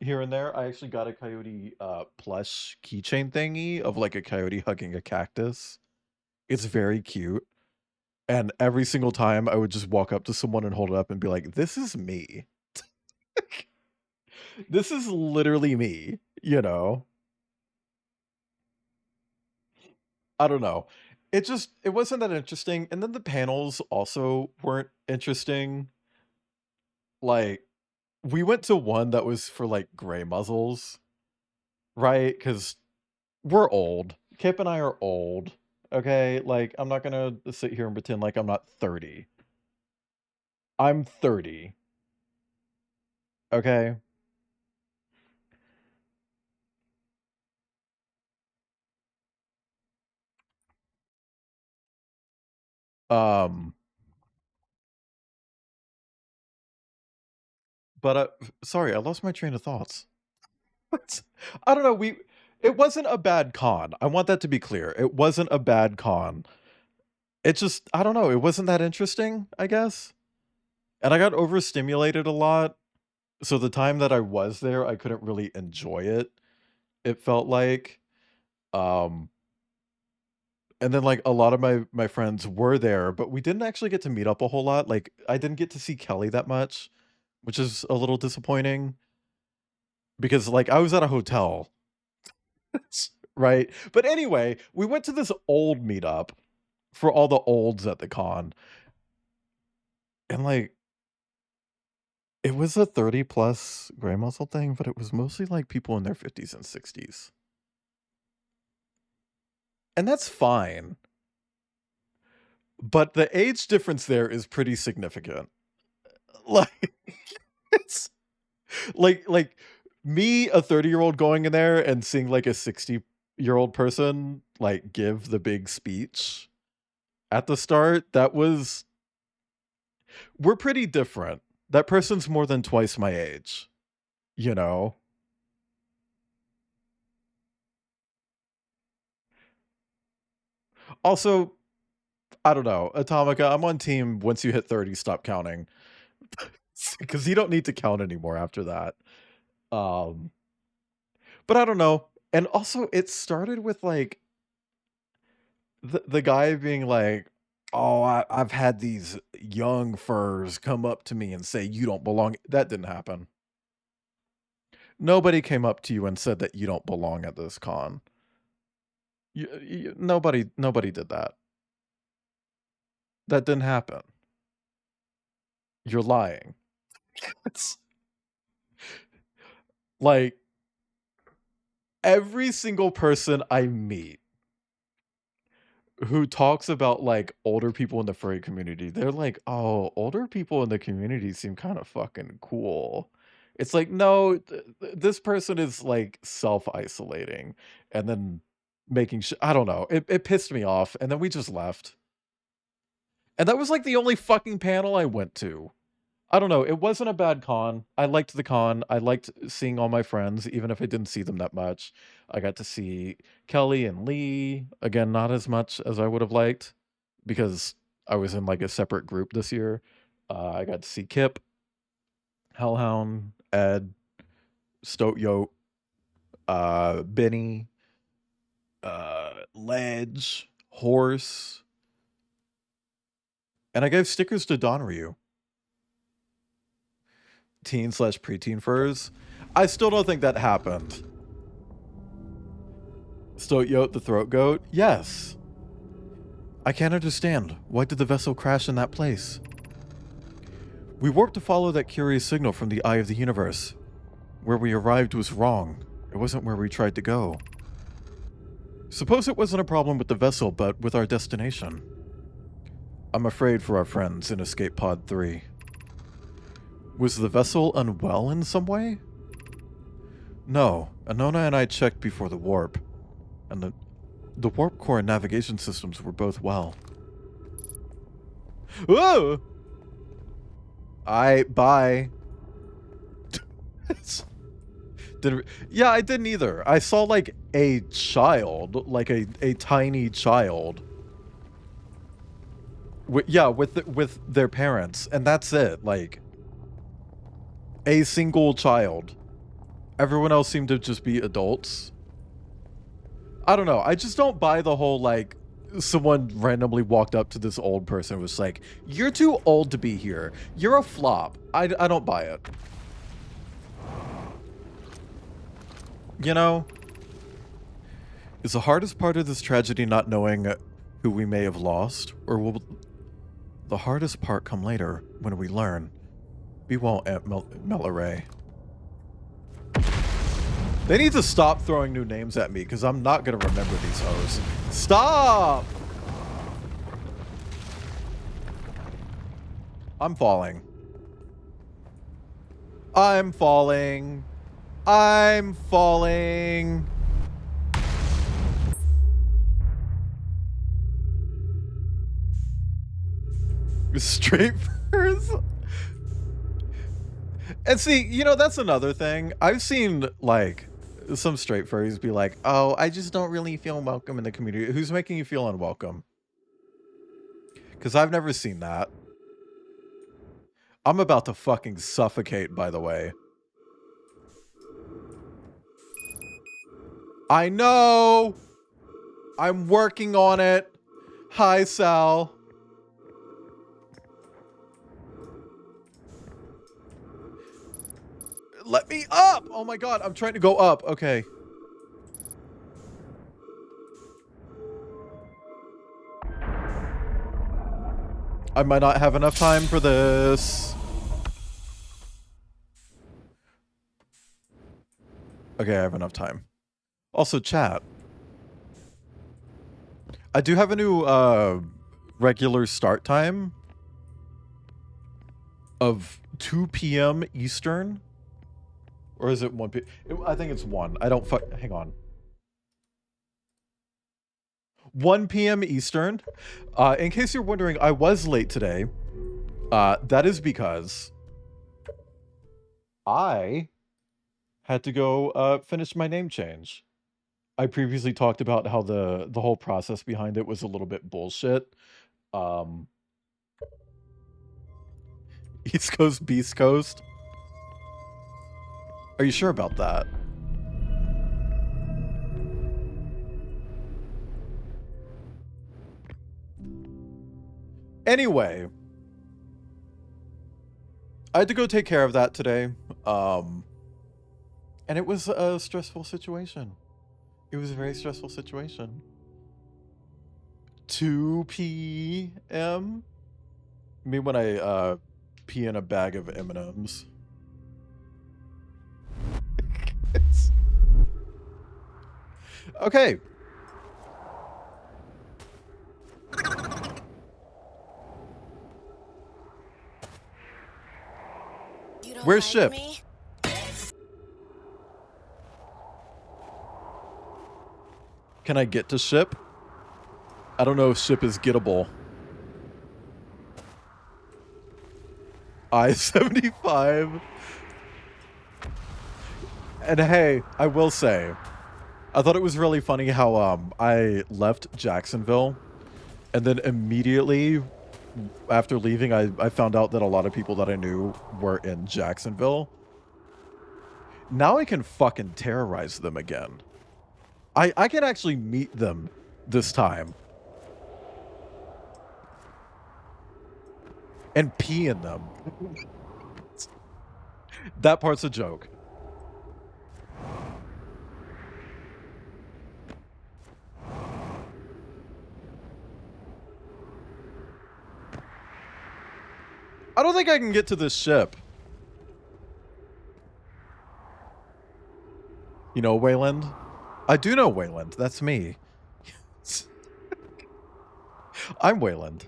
here and there. I actually got a Coyote plush keychain thingy of, like, a coyote hugging a cactus. It's very cute. And every single time I would just walk up to someone and hold it up and be like, this is me. This is literally me, you know? I don't know. It wasn't that interesting. And then the panels also weren't interesting. Like, we went to one that was for, like, gray muzzles, right? Because we're old. Kip and I are old. Okay? Like, I'm not gonna sit here and pretend like I'm not 30. I'm 30. Okay? Um, but sorry, I lost my train of thoughts. I don't know, it wasn't a bad con. I want that to be clear. It wasn't a bad con. It just, I don't know, it wasn't that interesting, I guess. And I got overstimulated a lot. So the time that I was there, I couldn't really enjoy it. It felt like, um, and then, like, a lot of my friends were there, but we didn't actually get to meet up a whole lot. Like, I didn't get to see Kelly that much, which is a little disappointing because, like, I was at a hotel, right? But anyway, we went to this old meetup for all the olds at the con. And, like, it was a 30 plus gray muzzle thing, but it was mostly like people in their 50s and 60s. And that's fine. But the age difference there is pretty significant. Like, it's like me, a 30-year-old going in there and seeing like a 60-year-old person like give the big speech at the start, we're pretty different. That person's more than twice my age, you know? Also, I don't know, Atomica, I'm on team once you hit 30, stop counting. Because you don't need to count anymore after that. Um, but I don't know. And also, it started with like the guy being like, "Oh, I've had these young furs come up to me and say you don't belong." That didn't happen. Nobody came up to you and said that you don't belong at this con. Nobody did that. That didn't happen. You're lying. It's like every single person I meet who talks about like older people in the furry community, they're like, "Oh, older people in the community seem kind of fucking cool." It's like, no, this person is like self-isolating and then making I don't know. It pissed me off, and then we just left. And that was like the only fucking panel I went to. I don't know. It wasn't a bad con. I liked the con. I liked seeing all my friends, even if I didn't see them that much. I got to see Kelly and Lee. Again, not as much as I would have liked because I was in like a separate group this year. I got to see Kip, Hellhound, Ed, Stoat Yote, Benny, Ledge, Horse. And I gave stickers to Donryu. Teen/preteen furs. I still don't think that happened. Stoat Yote the throat goat? Yes. I can't understand. Why did the vessel crash in that place? We warped to follow that curious signal from the eye of the universe. Where we arrived was wrong. It wasn't where we tried to go. Suppose it wasn't a problem with the vessel, but with our destination. I'm afraid for our friends in Escape Pod 3. Was the vessel unwell in some way? No, Anona and I checked before the warp, and The warp core and navigation systems were both well. Whoa! Bye. Yeah, I didn't either. I saw like a child, like a tiny child. With their parents, and that's it. Like a single child. Everyone else seemed to just be adults. I don't know. I just don't buy the whole like someone randomly walked up to this old person and was like, "You're too old to be here. You're a flop." I don't buy it. You know, is the hardest part of this tragedy not knowing who we may have lost, or will the hardest part come later when we learn? Be well, Aunt Melaray. They need to stop throwing new names at me, because I'm not going to remember these hoes. Stop! I'm falling. I'm falling. I'm falling. Straight furs. And see, you know, that's another thing. I've seen, like, some straight furries be like, "Oh, I just don't really feel welcome in the community." Who's making you feel unwelcome? Because I've never seen that. I'm about to fucking suffocate, by the way. I know! I'm working on it. Hi, Sal. Let me up! Oh my god, I'm trying to go up. Okay. I might not have enough time for this. Okay, I have enough time. Also, chat. I do have a new regular start time of 2 p.m. Eastern. Or is it 1 p.m.? I think it's 1. I don't hang on. 1 p.m. Eastern. In case you're wondering, I was late today. That is because I had to go finish my name change. I previously talked about how the whole process behind it was a little bit bullshit. East Coast, Beast Coast. Are you sure about that? Anyway, I had to go take care of that today. And it was a stressful situation. It was a very stressful situation. 2 p.m. Me when I pee in a bag of M&Ms. Okay. Where's Ship? Me? Can I get to Ship? I don't know if Ship is gettable. I-75. And hey, I will say, I thought it was really funny how I left Jacksonville, and then immediately after leaving, I found out that a lot of people that I knew were in Jacksonville. Now I can fucking terrorize them again. I can actually meet them this time. And pee in them. That part's a joke. I don't think I can get to this ship. You know Wayland? I do know Wayland. That's me. I'm Wayland.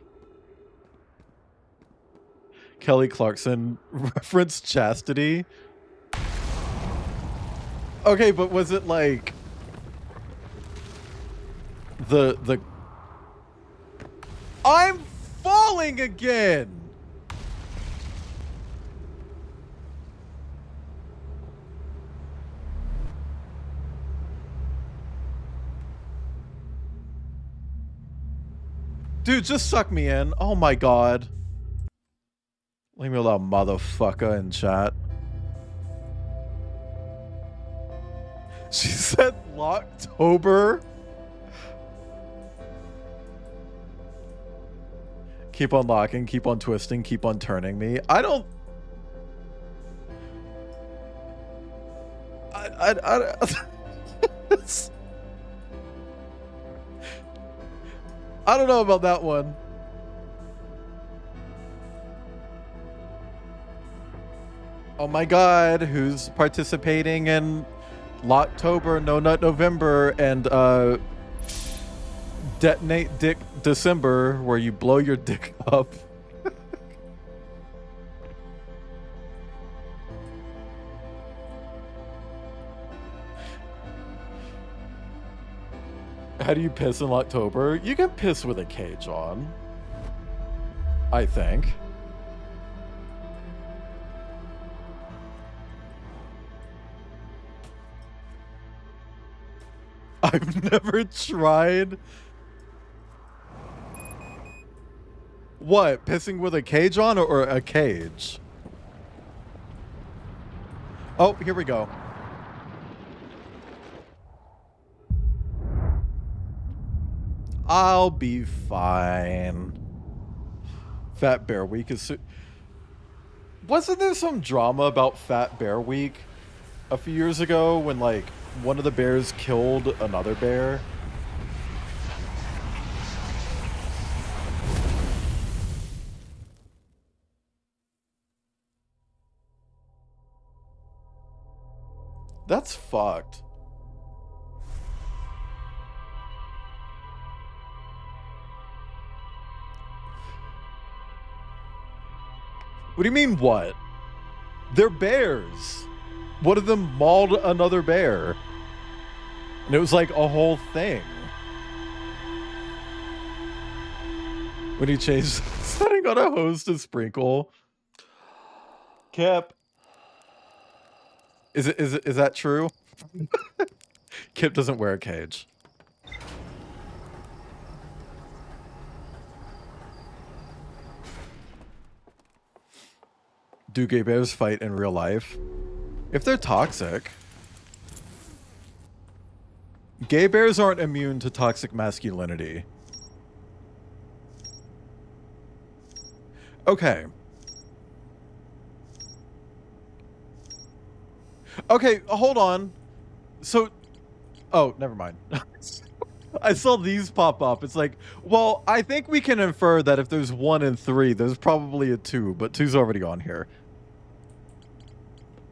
Kelly Clarkson referenced chastity. Okay, but was it like The I'm falling again. Dude, just suck me in. Oh my god. Leave me alone, motherfucker, in chat. She said Locktober. Keep on locking, keep on twisting, keep on turning me. I don't... I don't know about that one. Oh my god, who's participating in Locktober, No Nut November, and Detonate Dick December, where you blow your dick up? How do you piss in Locktober? You can piss with a cage on, I think. I've never tried. What? Pissing with a cage on or a cage? Oh, here we go. I'll be fine. Fat Bear Week is... Wasn't there some drama about Fat Bear Week a few years ago when, like, one of the bears killed another bear? That's fucked. What do you mean, what? They're bears. One of them mauled another bear. And it was like a whole thing. When he changed setting on a hose to sprinkle. Kip. Is that true? Kip doesn't wear a cage. Do gay bears fight in real life? If they're toxic. Gay bears aren't immune to toxic masculinity. Okay. Okay, hold on. So... Oh, never mind. I saw these pop up. It's like, well, I think we can infer that if there's 1 and 3, there's probably a 2, but 2's already on here.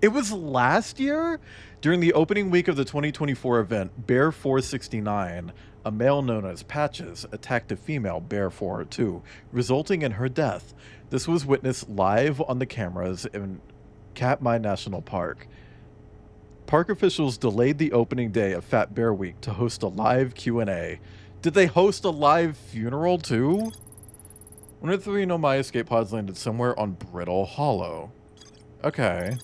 It was last year, during the opening week of the 2024 event, Bear 469, a male known as Patches, attacked a female, Bear 402, resulting in her death. This was witnessed live on the cameras in Katmai National Park. Park officials delayed the opening day of Fat Bear Week to host a live Q&A. Did they host a live funeral too? One of the 3 Nomai escape pods landed somewhere on Brittle Hollow. Okay.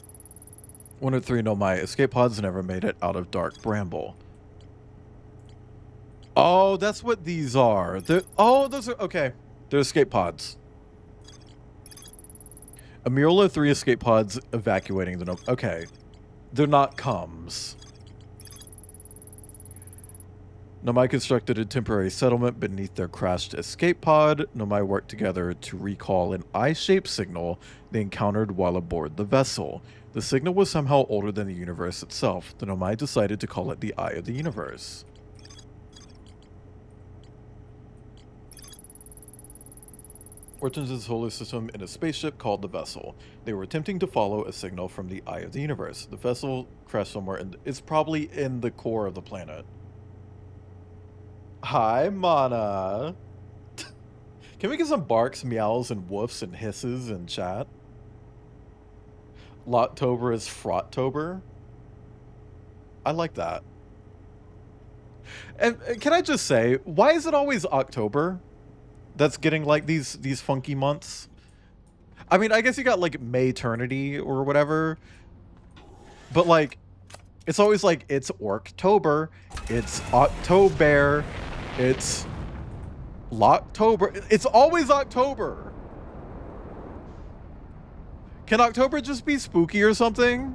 1 of 3 Nomai escape pods never made it out of Dark Bramble. Oh, that's what these are. Oh, those are... Okay. They're escape pods. A mural of 3 escape pods evacuating the... Okay. They're not coms. Nomai constructed a temporary settlement beneath their crashed escape pod. Nomai worked together to recall an eye-shaped signal they encountered while aboard the vessel. The signal was somehow older than the universe itself. The Nomai decided to call it the Eye of the Universe. Origins of the solar system in a spaceship called the Vessel. They were attempting to follow a signal from the Eye of the Universe. The vessel crashed somewhere and it's probably in the core of the planet. Hi, Mana. Can we get some barks, meows, and woofs and hisses in chat? Locktober is Frottober. I like that. And can I just say, why is it always October that's getting like these funky months? I mean, I guess you got like May-ternity or whatever, but like it's always like it's Orktober, it's October, it's Locktober. It's always October. Can October just be spooky or something?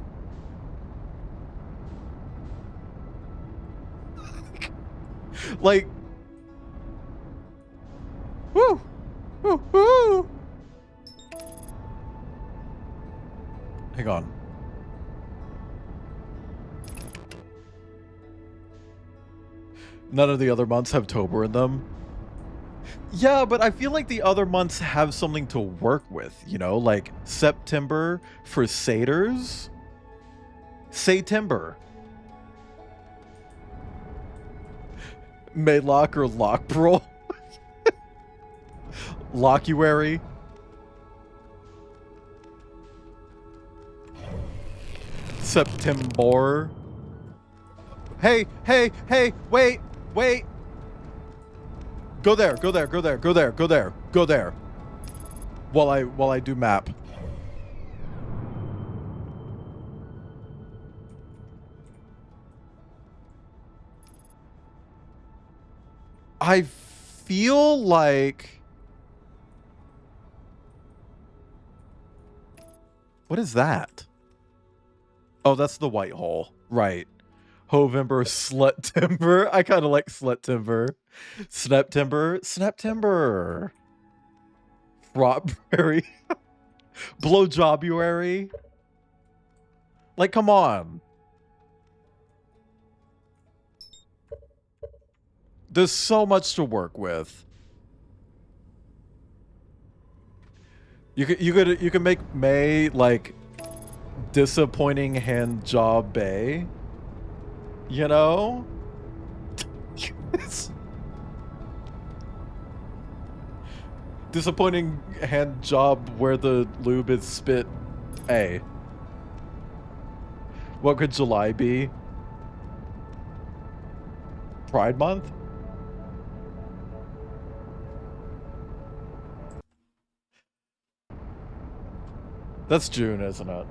Like, woo, woo, woo. Hang on. None of the other months have Tober in them. Yeah, but I feel like the other months have something to work with, you know? Like September for satyrs. Saytember. Maylock or Lockbrol. Lockuary. September. Hey, hey, hey, wait, wait. Go there, go there, go there, go there, go there, go there. While I do map. I feel like... What is that? Oh, that's the white hole. Right. Hovember, Sluttember. I kind of like Sluttember. Sneptember. Sneptember. Frotberry. Blowjobuary. Like, come on. There's so much to work with. You could make May like disappointing hand job Bay. You know? Disappointing hand job where the lube is spit A. What could July be? Pride Month? That's June, isn't it?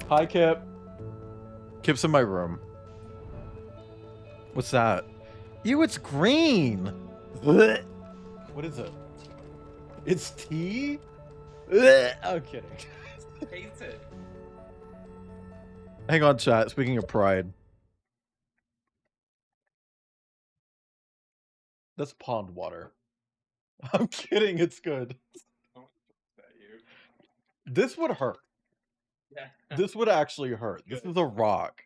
Hi, Kip. Kip's in my room. What's that? Ew, it's green! What is it? It's tea? I'm kidding. Taste it. Hang on, chat. Speaking of pride. That's pond water. I'm kidding, it's good. This would hurt. Yeah. This would actually hurt. This is a rock.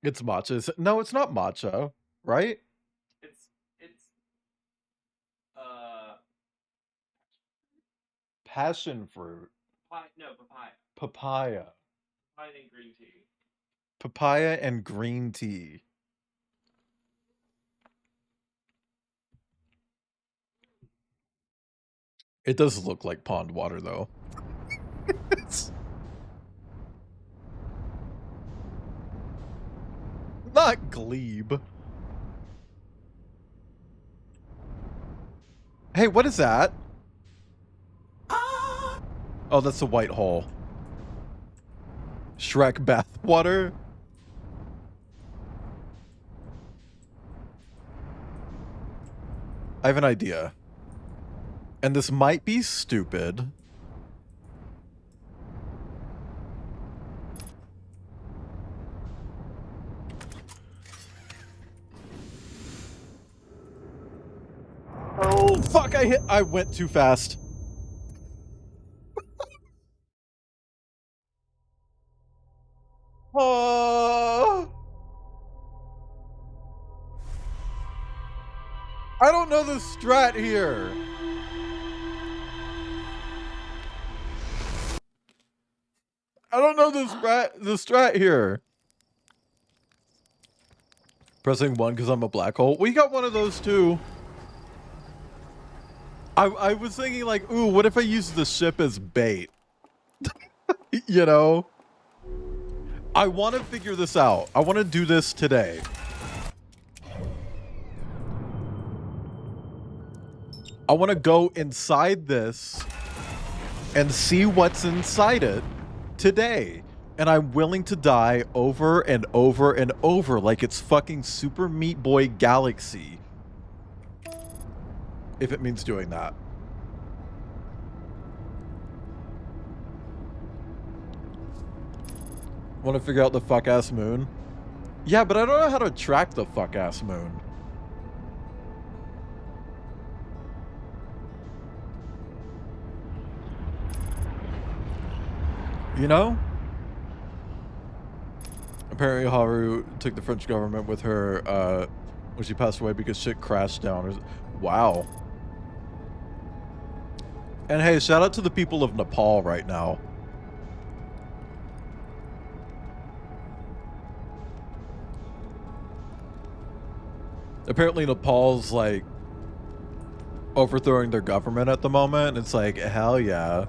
It's matcha. No, it's not matcha, right? It's Passion fruit. no, papaya. Papaya. Papaya and green tea. Papaya and green tea. It does look like pond water, though. It's not glebe. Hey, what is that? Oh, that's a white hole. Shrek bathwater? I have an idea. And this might be stupid. Oh, fuck, I went too fast. I don't know the strat here. I don't know the strat here. Pressing 1 because I'm a black hole. We got one of those too. I was thinking like, ooh, what if I use the ship as bait? You know? I want to figure this out. I want to do this today. I want to go inside this and see what's inside it today. And I'm willing to die over and over and over like it's fucking Super Meat Boy Galaxy. If it means doing that. Want to figure out the fuck-ass moon? Yeah, but I don't know how to track the fuck-ass moon. You know? Apparently Haru took the French government with her when she passed away because shit crashed down. Wow. And hey, shout out to the people of Nepal right now. Apparently Nepal's like overthrowing their government at the moment. It's like, hell yeah.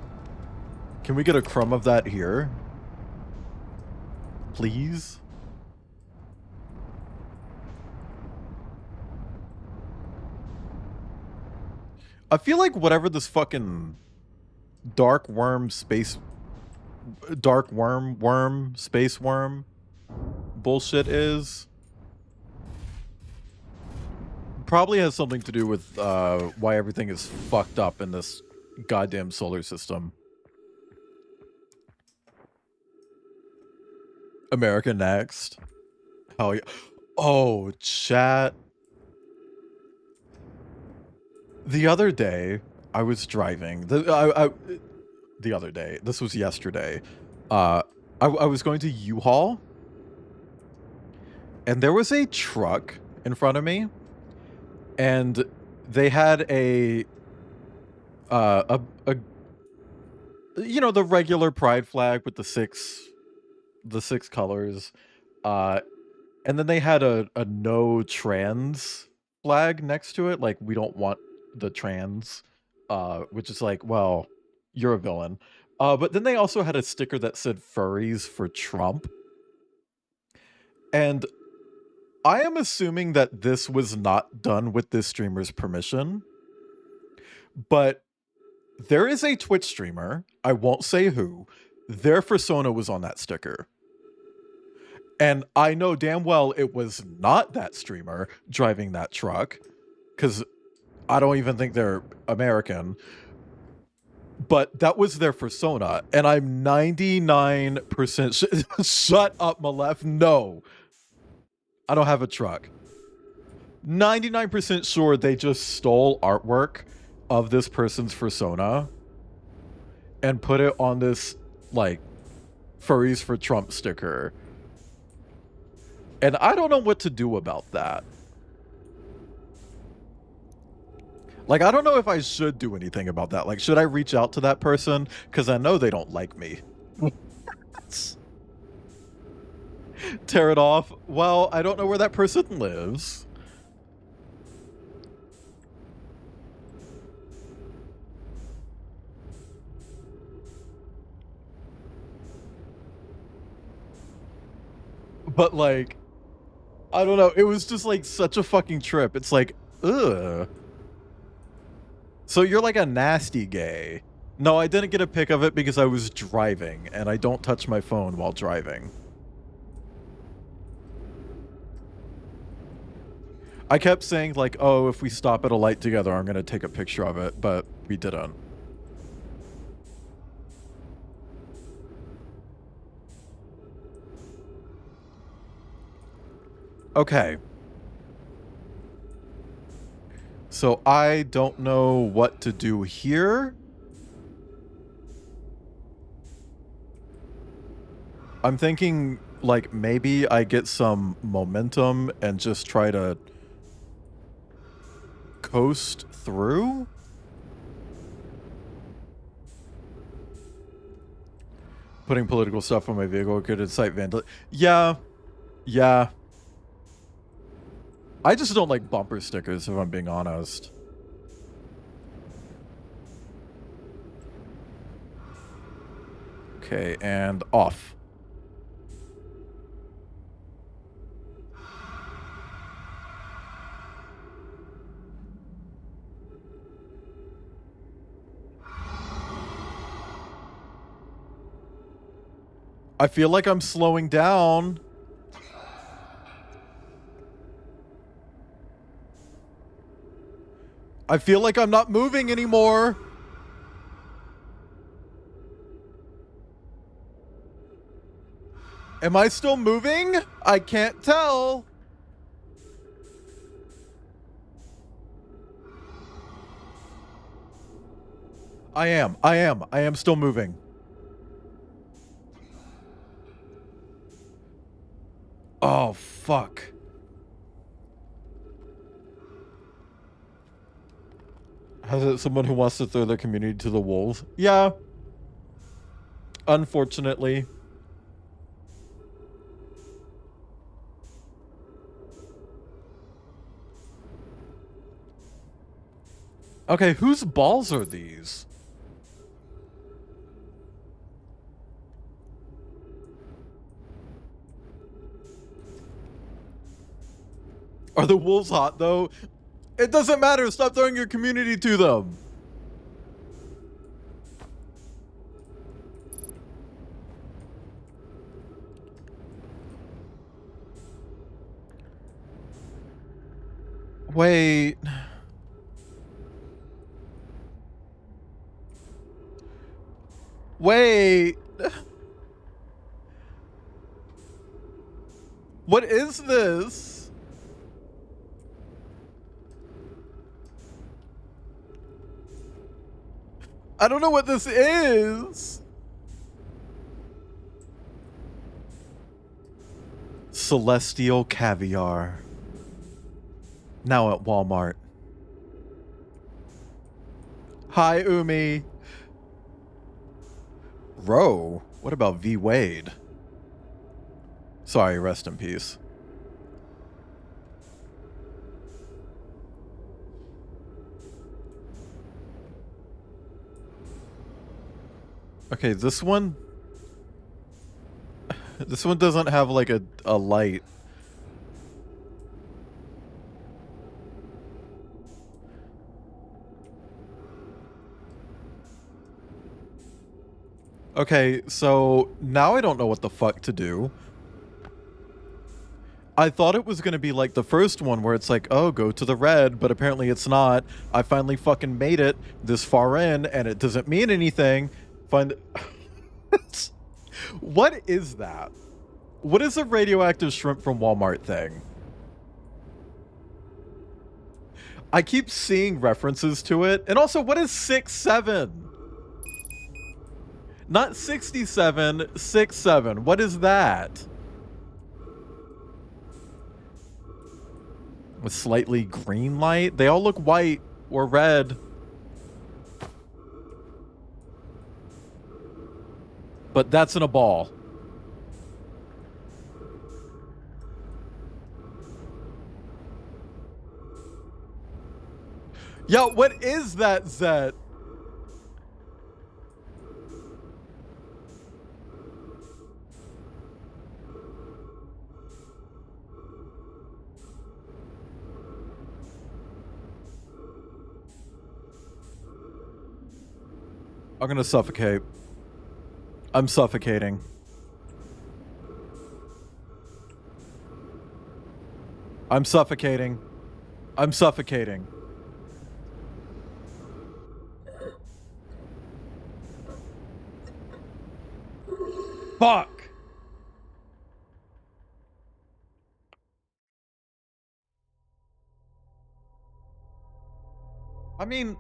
Can we get a crumb of that here? Please? I feel like whatever this fucking dark worm space worm bullshit is probably has something to do with why everything is fucked up in this goddamn solar system. America next. Hell yeah. Oh, chat. The other day, I was driving. The other day. This was yesterday. I was going to U-Haul. And there was a truck in front of me. And they had a you know, the regular pride flag with the six colors. And then they had a no trans flag next to it. Like, we don't want the trans, which is like, well, you're a villain. But then they also had a sticker that said furries for Trump. And I am assuming that this was not done with this streamer's permission. But there is a Twitch streamer, I won't say who, their persona was on that sticker. And I know damn well it was not that streamer driving that truck, because I don't even think they're American. But that was their persona, and I'm 99% shut up, Malef. No, I don't have a truck. 99% sure they just stole artwork of this person's persona and put it on this, like, furries for Trump sticker. And I don't know what to do about that. Like, I don't know if I should do anything about that. Like, should I reach out to that person? Because I know they don't like me. Tear it off? Well, I don't know where that person lives. But, like, I don't know. It was just, like, such a fucking trip. It's like, ugh. So you're like a nasty gay. No, I didn't get a pic of it because I was driving, and I don't touch my phone while driving. I kept saying, like, oh, if we stop at a light together, I'm gonna take a picture of it, but we didn't. Okay. So I don't know what to do here. I'm thinking, like, maybe I get some momentum and just try to coast through? Putting political stuff on my vehicle could incite vandalism. Yeah. Yeah. I just don't like bumper stickers, if I'm being honest. Okay, and off. I feel like I'm slowing down. I feel like I'm not moving anymore. Am I still moving? I can't tell. I am still moving. Oh, fuck. Has it someone who wants to throw their community to the wolves? Yeah. Unfortunately. Okay, whose balls are these? Are the wolves hot, though? It doesn't matter. Stop throwing your community to them. Wait. Wait. What is this? I don't know what this is. Celestial caviar. Now at Walmart. Hi, Umi. Roe? What about V. Wade? Sorry, rest in peace. Okay, this one... This one doesn't have, like, a light. Okay, so now I don't know what the fuck to do. I thought it was going to be like the first one where it's like, oh, go to the red, but apparently it's not. I finally fucking made it this far in, and it doesn't mean anything. Find... What is that? What is a radioactive shrimp from Walmart thing? I keep seeing references to it. And also, what is 6-7? Not 67, 6-7. What is that? With slightly green light? They all look white or red. But that's in a ball. Yo, what is that, Zet? I'm gonna suffocate. I'm suffocating. I'm suffocating. I'm suffocating. Fuck! I mean,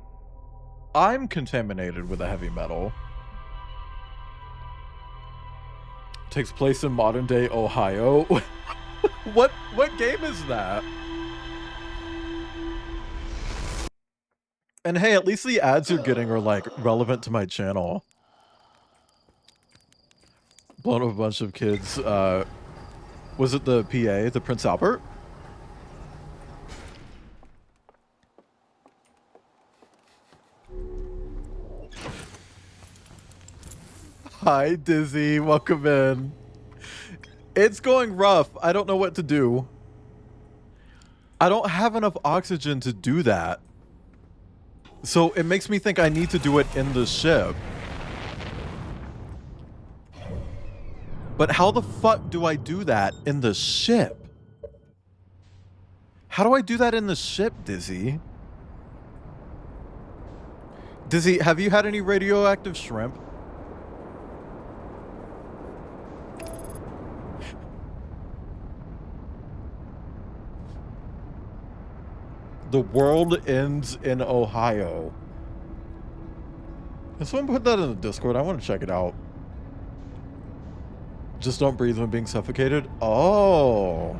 I'm contaminated with a heavy metal. Takes place in modern day Ohio. What game is that? And hey, at least the ads you're getting are like relevant to my channel. Blown up a bunch of kids. Was it the PA, the Prince Albert? Hi, Dizzy. Welcome in. It's going rough. I don't know what to do. I don't have enough oxygen to do that. So it makes me think I need to do it in the ship. But how the fuck do I do that in the ship? How do I do that in the ship, Dizzy? Dizzy, have you had any radioactive shrimp? The world ends in Ohio. Can someone put that in the Discord? I want to check it out. Just don't breathe when being suffocated? Oh.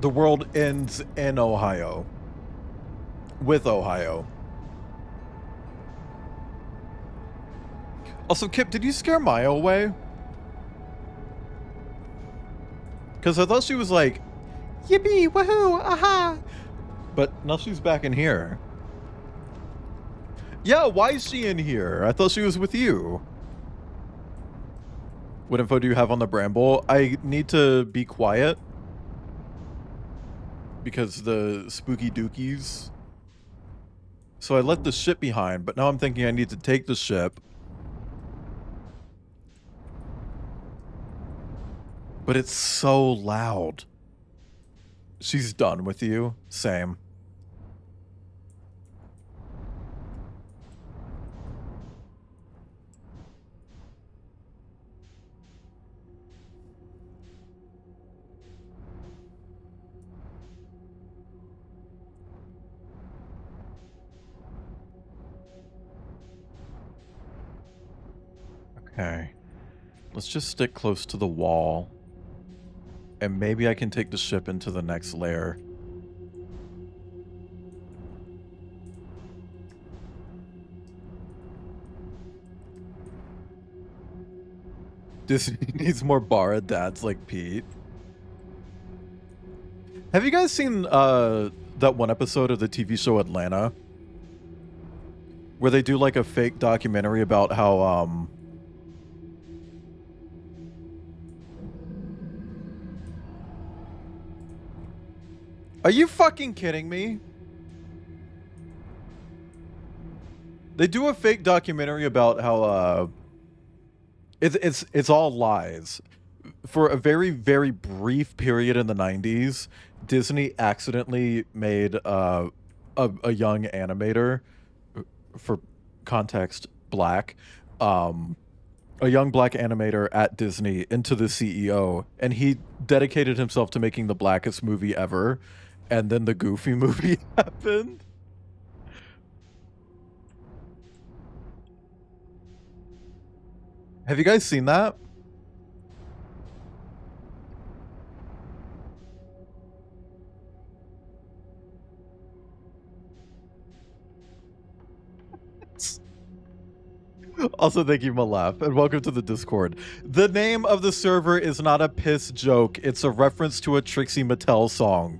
The world ends in Ohio. With Ohio. Also, Kip, did you scare Maya away? Because I thought she was like, yippee, woohoo, aha. But now she's back in here. Yeah, why is she in here? I thought she was with you. What info do you have on the Bramble? I need to be quiet. Because the spooky dookies. So I left the ship behind, but now I'm thinking I need to take the ship. But it's so loud. She's done with you? Same. Okay. Let's just stick close to the wall. And maybe I can take the ship into the next layer. Disney needs more Bara dads like Pete. Have you guys seen that one episode of the TV show Atlanta? Where they do like a fake documentary about how Are you fucking kidding me? They do a fake documentary about how it's all lies. For a very, very brief period in the 90s, Disney accidentally made a young animator, for context, black, a young black animator at Disney into the CEO, and he dedicated himself to making the blackest movie ever. And then the Goofy movie happened. Have you guys seen that? Also, thank you, Malaf, and welcome to the Discord. The name of the server is not a piss joke. It's a reference to a Trixie Mattel song.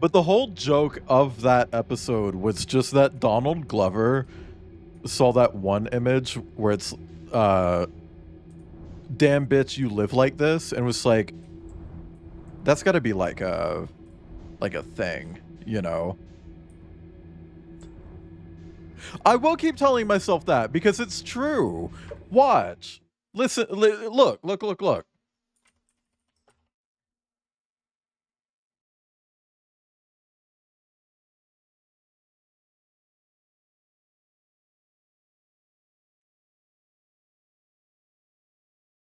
But the whole joke of that episode was just that Donald Glover saw that one image where it's, damn bitch, you live like this, and was like, that's gotta be like a thing, you know? I will keep telling myself that, because it's true. Watch. Listen, look.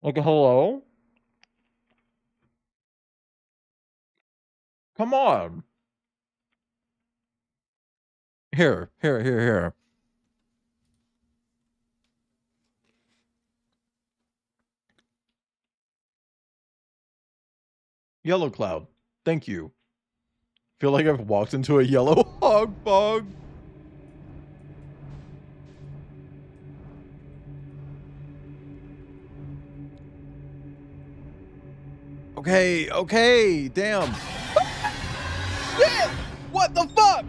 Like, hello? Come on. Here. Yellow Cloud. Thank you. Feel like I've walked into a yellow hog bog. Okay, damn. Shit! What the fuck?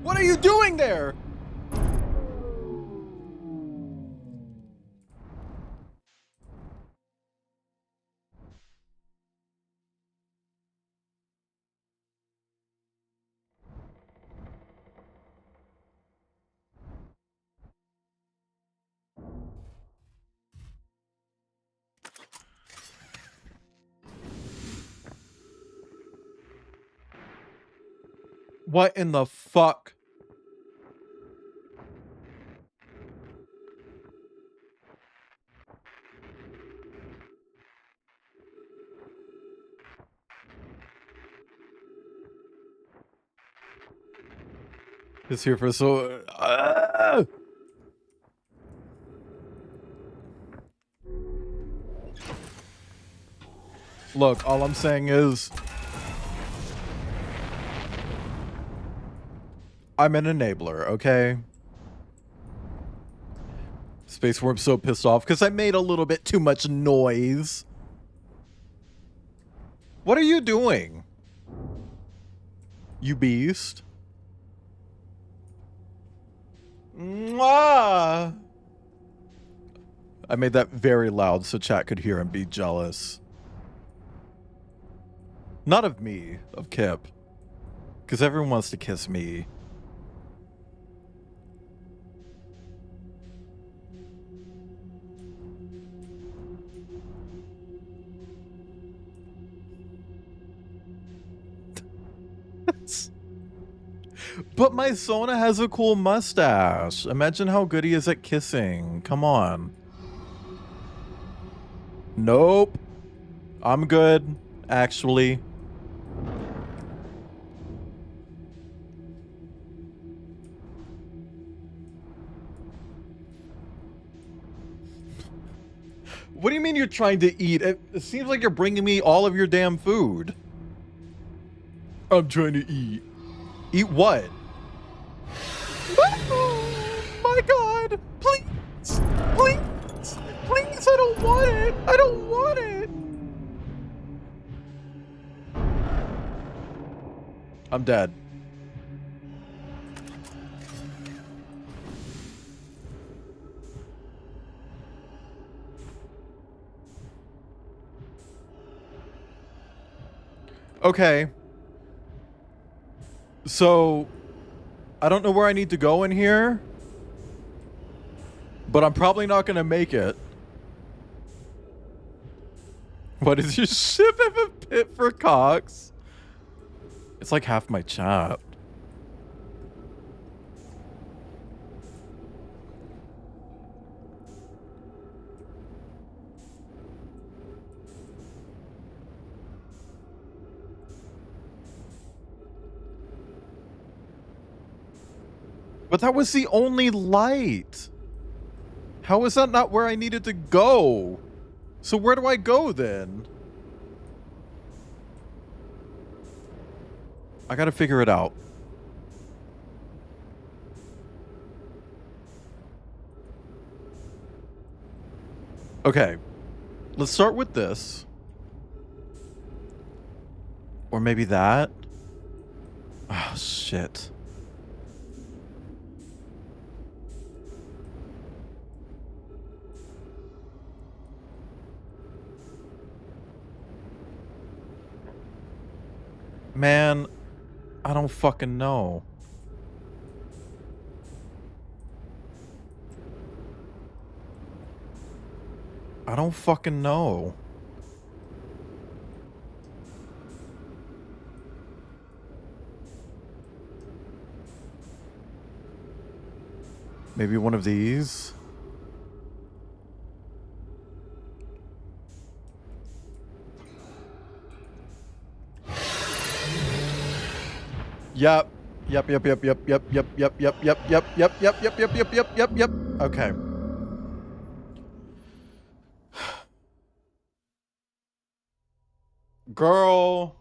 What are you doing there? What in the fuck? Is here for so. Look, all I'm saying is, I'm an enabler, okay? Space Worm's so pissed off because I made a little bit too much noise. What are you doing? You beast? Mwah! I made that very loud so chat could hear and be jealous. Not of me, of Kip. Because everyone wants to kiss me. But my Sona has a cool mustache. Imagine how good he is at kissing. Come on. Nope. I'm good, actually. What do you mean you're trying to eat? It seems like you're bringing me all of your damn food. I'm trying to eat. Eat what? Oh my god! Please! Please! Please! I don't want it! I don't want it! I'm dead. Okay. So, I don't know where I need to go in here, but I'm probably not going to make it. What is your ship have a pit for cocks? It's like half my chat. But that was the only light. How is that not where I needed to go? So where do I go then? I gotta figure it out. Okay. Let's start with this. Or maybe that. Oh, shit. Man, I don't fucking know. I don't fucking know. Maybe one of these? Yep. Yep. Okay. Girl.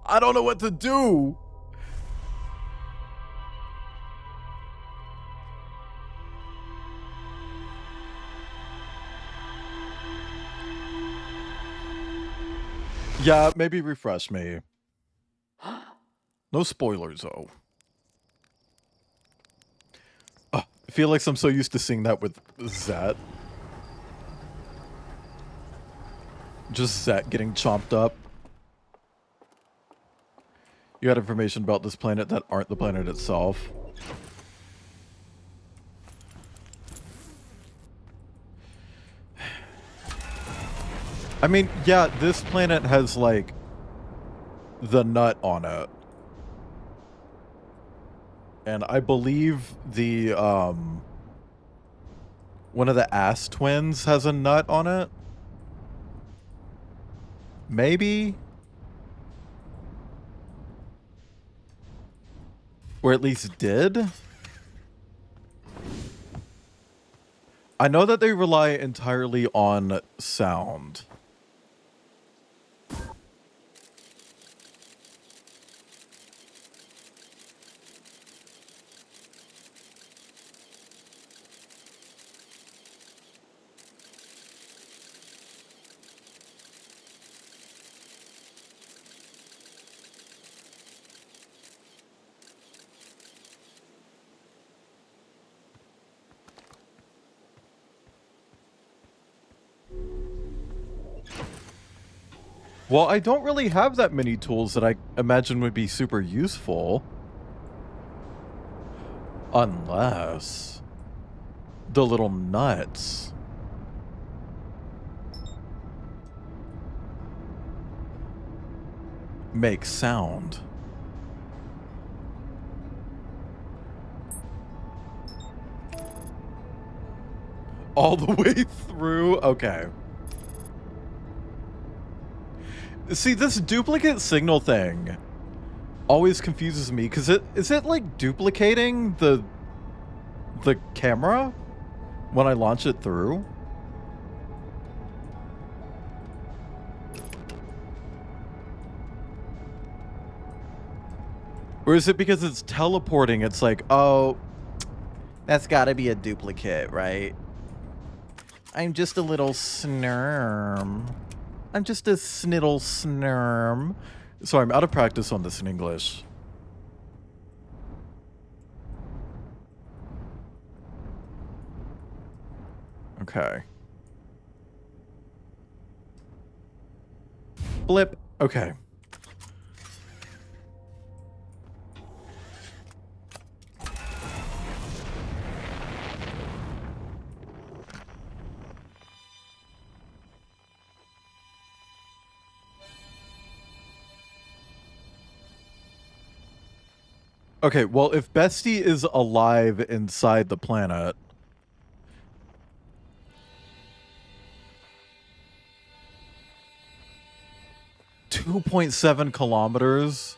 I don't know what to do. Yeah, maybe refresh me. No spoilers, though. I feel like I'm so used to seeing that with Zet. Just Zet getting chomped up. You had information about this planet that aren't the planet itself. I mean, yeah, this planet has, like, the nut on it. And I believe the one of the ass twins has a nut on it. Maybe? Or at least did? I know that they rely entirely on sound. Well, I don't really have that many tools that I imagine would be super useful. Unless... the little nuts. Make sound. All the way through? Okay. See, this duplicate signal thing always confuses me, because is it like duplicating the camera when I launch it through? Or is it because it's teleporting? It's like, oh, that's gotta be a duplicate, right? I'm just a little snurm. I'm just a snittle snurm. Sorry, I'm out of practice on this in English. Okay. Blip. Okay. Okay, well, if Bestie is alive inside the planet... 2.7 kilometers?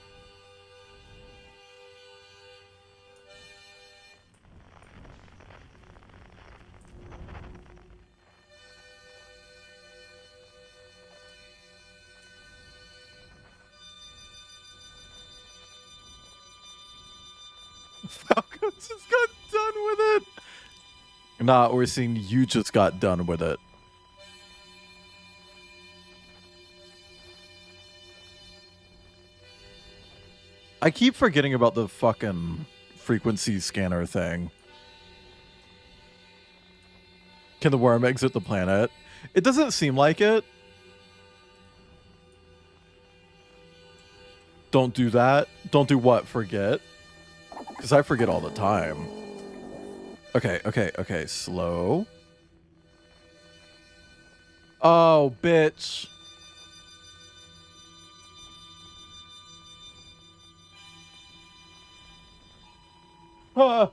Falcons just got done with it. Nah, we're seeing you just got done with it. I keep forgetting about the fucking frequency scanner thing. Can the worm exit the planet? It doesn't seem like it. Don't do that. Don't do what? Forget? Because I forget all the time. Okay, okay, okay. Slow. Oh, bitch. Huh.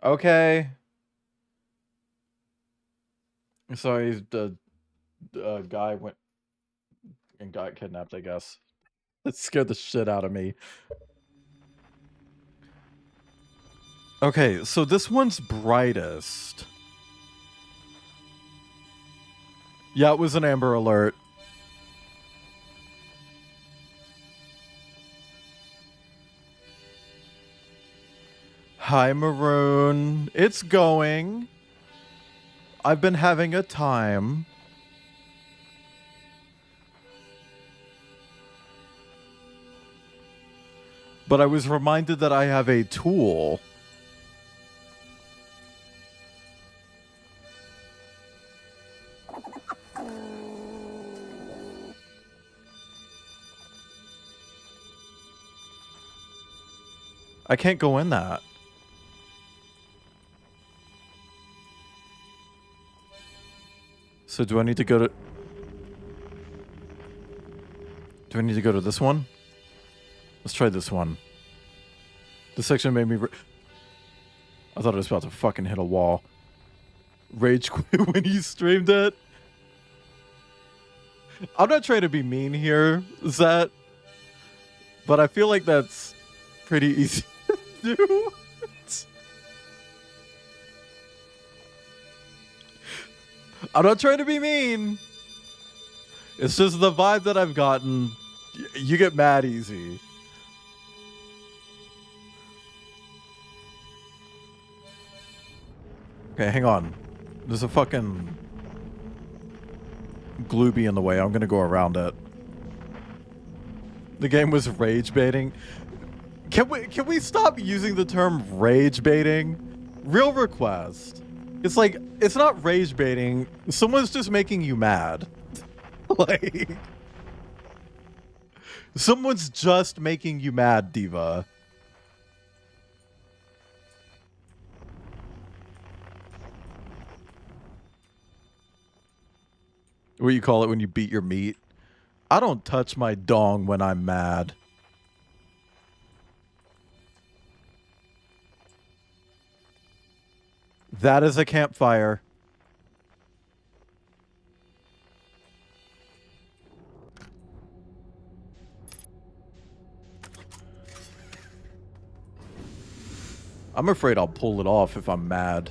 Okay. Sorry, the guy went and got kidnapped, I guess. It scared the shit out of me. Okay, so this one's brightest. Yeah, it was an Amber Alert. Hi, Maroon. It's going. I've been having a time. But I was reminded that I have a tool. I can't go in that. So do I need to go to... Do I need to go to this one? Let's try this one. This section made me... I thought I was about to fucking hit a wall. Rage quit when he streamed it. I'm not trying to be mean here, Zat. But I feel like that's pretty easy to do. I'm not trying to be mean. It's just the vibe that I've gotten. You get mad easy. Okay, hang on. There's a fucking Glooby in the way. I'm gonna go around it. The game was rage baiting. Can we stop using the term rage baiting? Real request. It's like, it's not rage baiting. Someone's just making you mad. Like, someone's just making you mad, Diva. What do you call it when you beat your meat? I don't touch my dong when I'm mad. That is a campfire. I'm afraid I'll pull it off if I'm mad.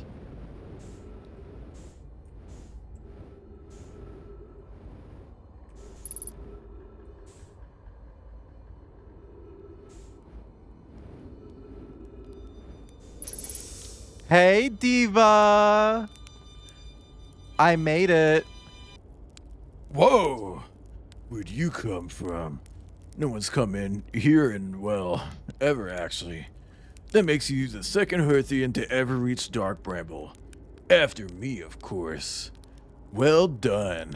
Hey, Diva! I made it. Whoa! Where'd you come from? No one's come in here in, well, ever actually. That makes you the second Hearthian to ever reach Dark Bramble. After me, of course. Well done.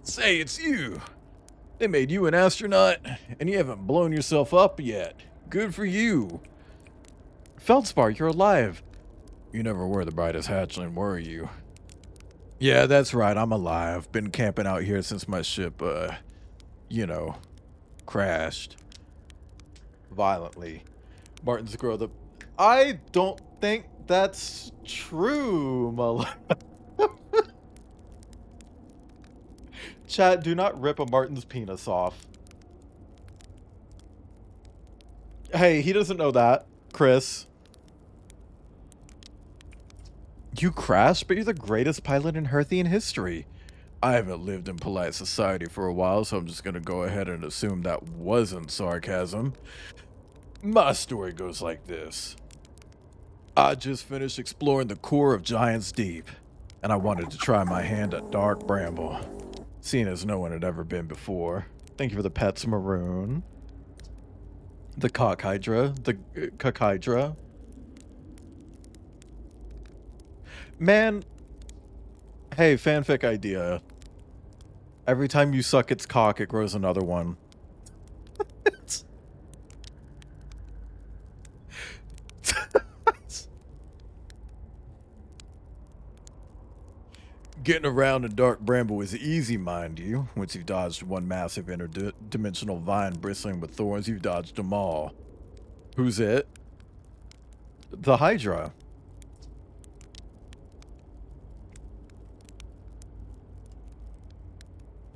Say, it's you. They made you an astronaut, and you haven't blown yourself up yet. Good for you. Feldspar, you're alive. You never were the brightest hatchling, were you? Yeah, that's right, I'm alive. Been camping out here since my ship, you know, crashed. Violently. Martin's grow the... I don't think that's true, Mal. Chat, do not rip a Martin's penis off. Hey, he doesn't know that, Chris. You crashed, but you're the greatest pilot in Hearthian history. I haven't lived in polite society for a while, so I'm just gonna go ahead and assume that wasn't sarcasm. My story goes like this. I just finished exploring the core of Giant's Deep, and I wanted to try my hand at Dark Bramble, seeing as no one had ever been before. Thank you for the pets, Maroon. The Cock Hydra. The Cock Hydra. Man, hey, fanfic idea. Every time you suck its cock, it grows another one. Getting around in Dark Bramble is easy, mind you. Once you've dodged one massive interdimensional vine bristling with thorns, you've dodged them all. Who's it? The Hydra.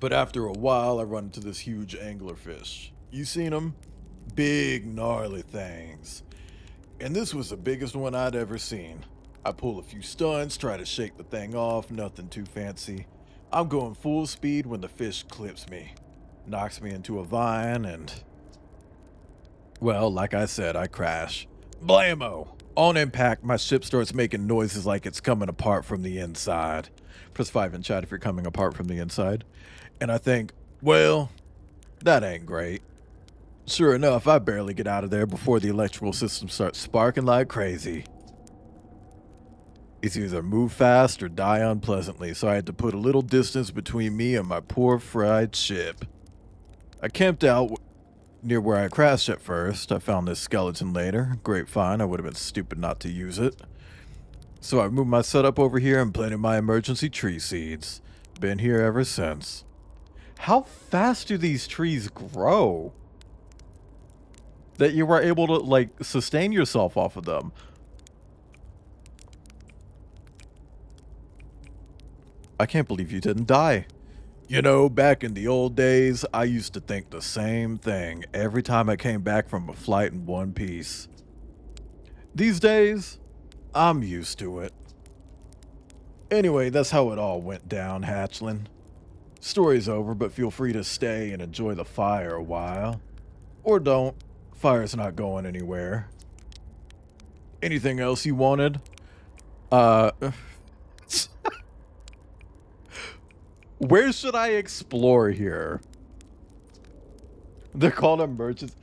But after a while, I run into this huge anglerfish. You seen them? Big, gnarly things. And this was the biggest one I'd ever seen. I pull a few stunts, try to shake the thing off, nothing too fancy. I'm going full speed when the fish clips me. Knocks me into a vine and... well, like I said, I crash. Blammo! On impact, my ship starts making noises like it's coming apart from the inside. Press 5 in chat if you're coming apart from the inside. And I think, well, that ain't great. Sure enough, I barely get out of there before the electrical system starts sparking like crazy. It's either move fast or die unpleasantly, so I had to put a little distance between me and my poor fried ship. I camped out near where I crashed at first. I found this skeleton later. Great find, I would have been stupid not to use it. So I moved my setup over here and planted my emergency tree seeds. Been here ever since. How fast do these trees grow? That you were able to, like, sustain yourself off of them. I can't believe you didn't die. You know, back in the old days, I used to think the same thing every time I came back from a flight in one piece. These days, I'm used to it. Anyway, that's how it all went down, Hatchling. Story's over, but feel free to stay and enjoy the fire a while. Or don't. Fire's not going anywhere. Anything else you wanted? Where should I explore here? They're called emergence.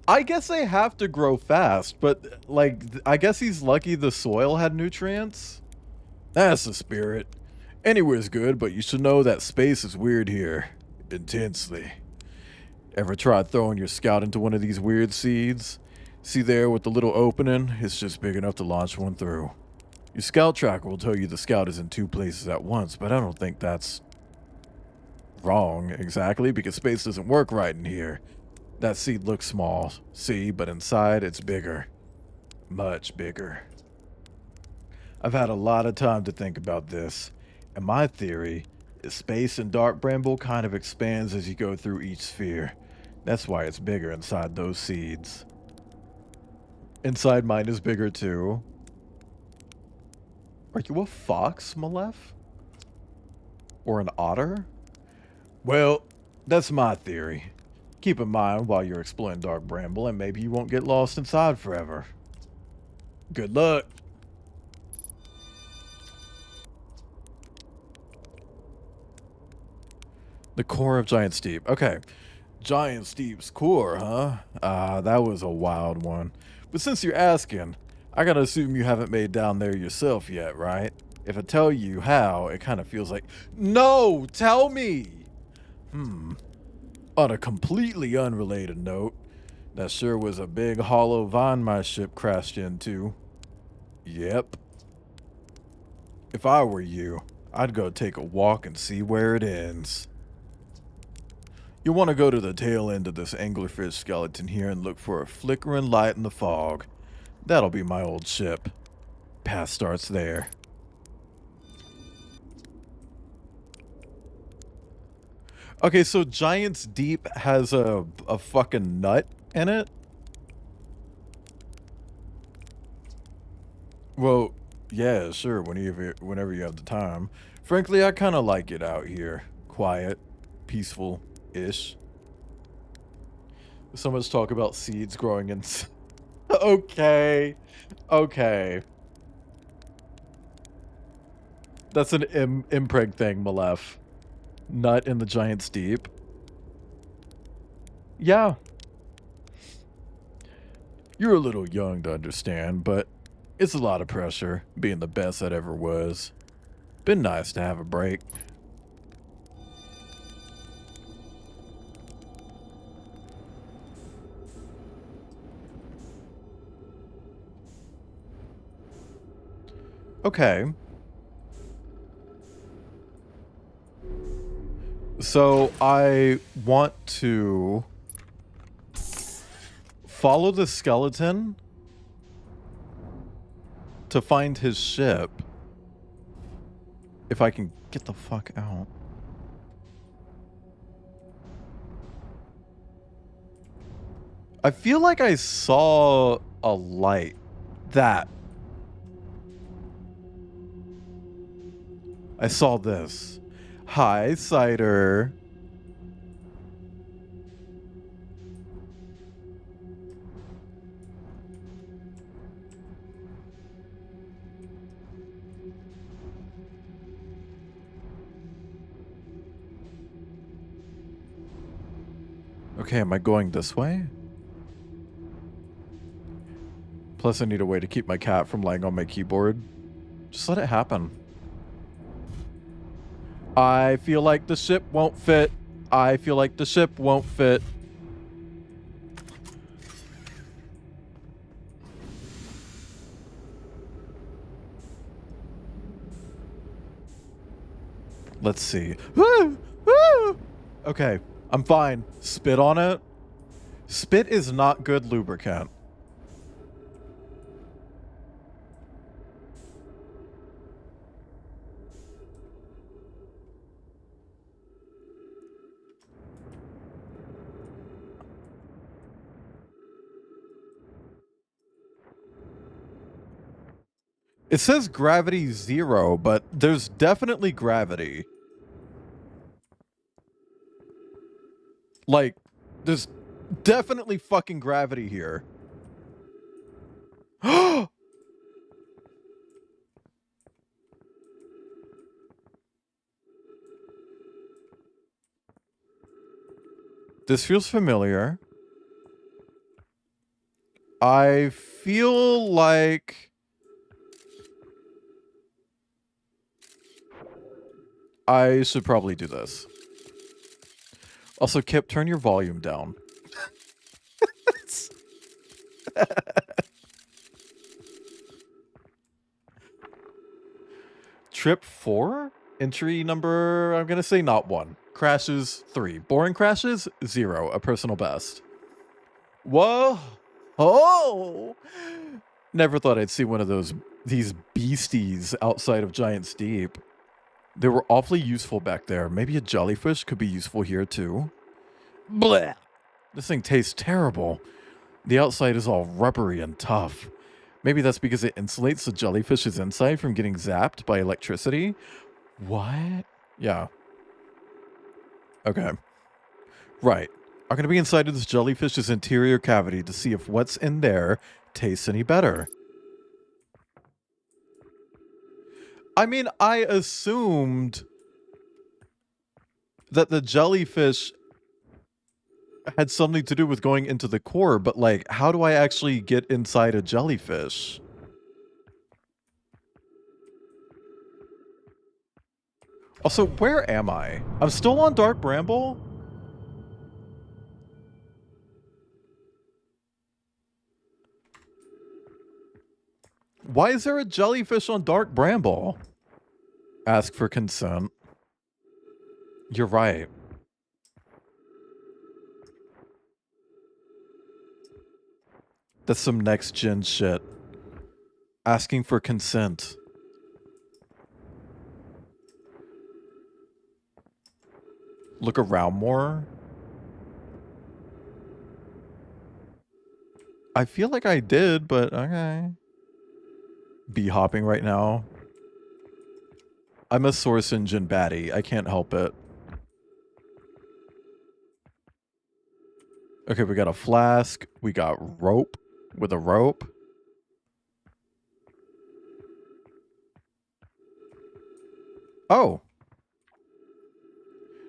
I guess they have to grow fast, but, like, I guess he's lucky the soil had nutrients? That's the spirit. Anywhere's good, but you should know that space is weird here. Intensely. Ever tried throwing your scout into one of these weird seeds? See there with the little opening? It's just big enough to launch one through. Your scout tracker will tell you the scout is in two places at once, but I don't think that's wrong exactly, because space doesn't work right in here. That seed looks small, see, but inside it's bigger. Much bigger. I've had a lot of time to think about this, and my theory is space in Dark Bramble kind of expands as you go through each sphere. That's why it's bigger inside those seeds. Inside mine is bigger too. Are you a fox, Malef? Or an otter? Well, that's my theory. Keep in mind while you're exploring Dark Bramble, and maybe you won't get lost inside forever. Good luck. The core of Giant Steep. Okay. Giant Steep's core, huh? That was a wild one. But since you're asking, I gotta assume you haven't made down there yourself yet, right? If I tell you how, it kind of feels like, no, tell me! On a completely unrelated note, that sure was a big hollow vine my ship crashed into. Yep. If I were you, I'd go take a walk and see where it ends. You'll want to go to the tail end of this anglerfish skeleton here and look for a flickering light in the fog. That'll be my old ship. Path starts there. Okay, so Giant's Deep has a fucking nut in it? Well, yeah, sure, whenever you have the time. Frankly, I kind of like it out here. Quiet, peaceful-ish. So much talk about seeds growing in... Okay. Okay. That's an impreg thing, Malef. Nut in the Giant's Deep. Yeah. You're a little young to understand, but it's a lot of pressure, being the best that ever was. Been nice to have a break. Okay. So I want to follow the skeleton to find his ship. If I can get the fuck out. I feel like I saw a light. That. I saw this. Hi, Cider. Okay, am I going this way? Plus, I need a way to keep my cat from laying on my keyboard. Just let it happen. I feel like the ship won't fit. I feel like the ship won't fit. Let's see. Woo! Okay, I'm fine. Spit on it. Spit is not good lubricant. It says gravity 0, but there's definitely gravity. Like, there's definitely fucking gravity here. This feels familiar. I feel like I should probably do this. Also, Kip, turn your volume down. Trip 4? Entry number, I'm gonna say not 1. Crashes 3. Boring crashes 0. A personal best. Whoa! Oh! Never thought I'd see one of these beasties outside of Giant's Deep. They were awfully useful back there. Maybe a jellyfish could be useful here too. Blech! This thing tastes terrible. The outside is all rubbery and tough. Maybe that's because it insulates the jellyfish's inside from getting zapped by electricity. What? Yeah. Okay. Right. I'm going to be inside of this jellyfish's interior cavity to see if what's in there tastes any better. I mean, I assumed that the jellyfish had something to do with going into the core, but like, how do I actually get inside a jellyfish? Also, where am I? I'm still on Dark Bramble? Why is there a jellyfish on Dark Bramble? Ask for consent. You're right. That's some next gen shit. Asking for consent. Look around more. I feel like I did, but okay. Bee hopping right now. I'm a Source Engine baddie. I can't help it. Okay, we got a flask. We got rope with a rope. Oh.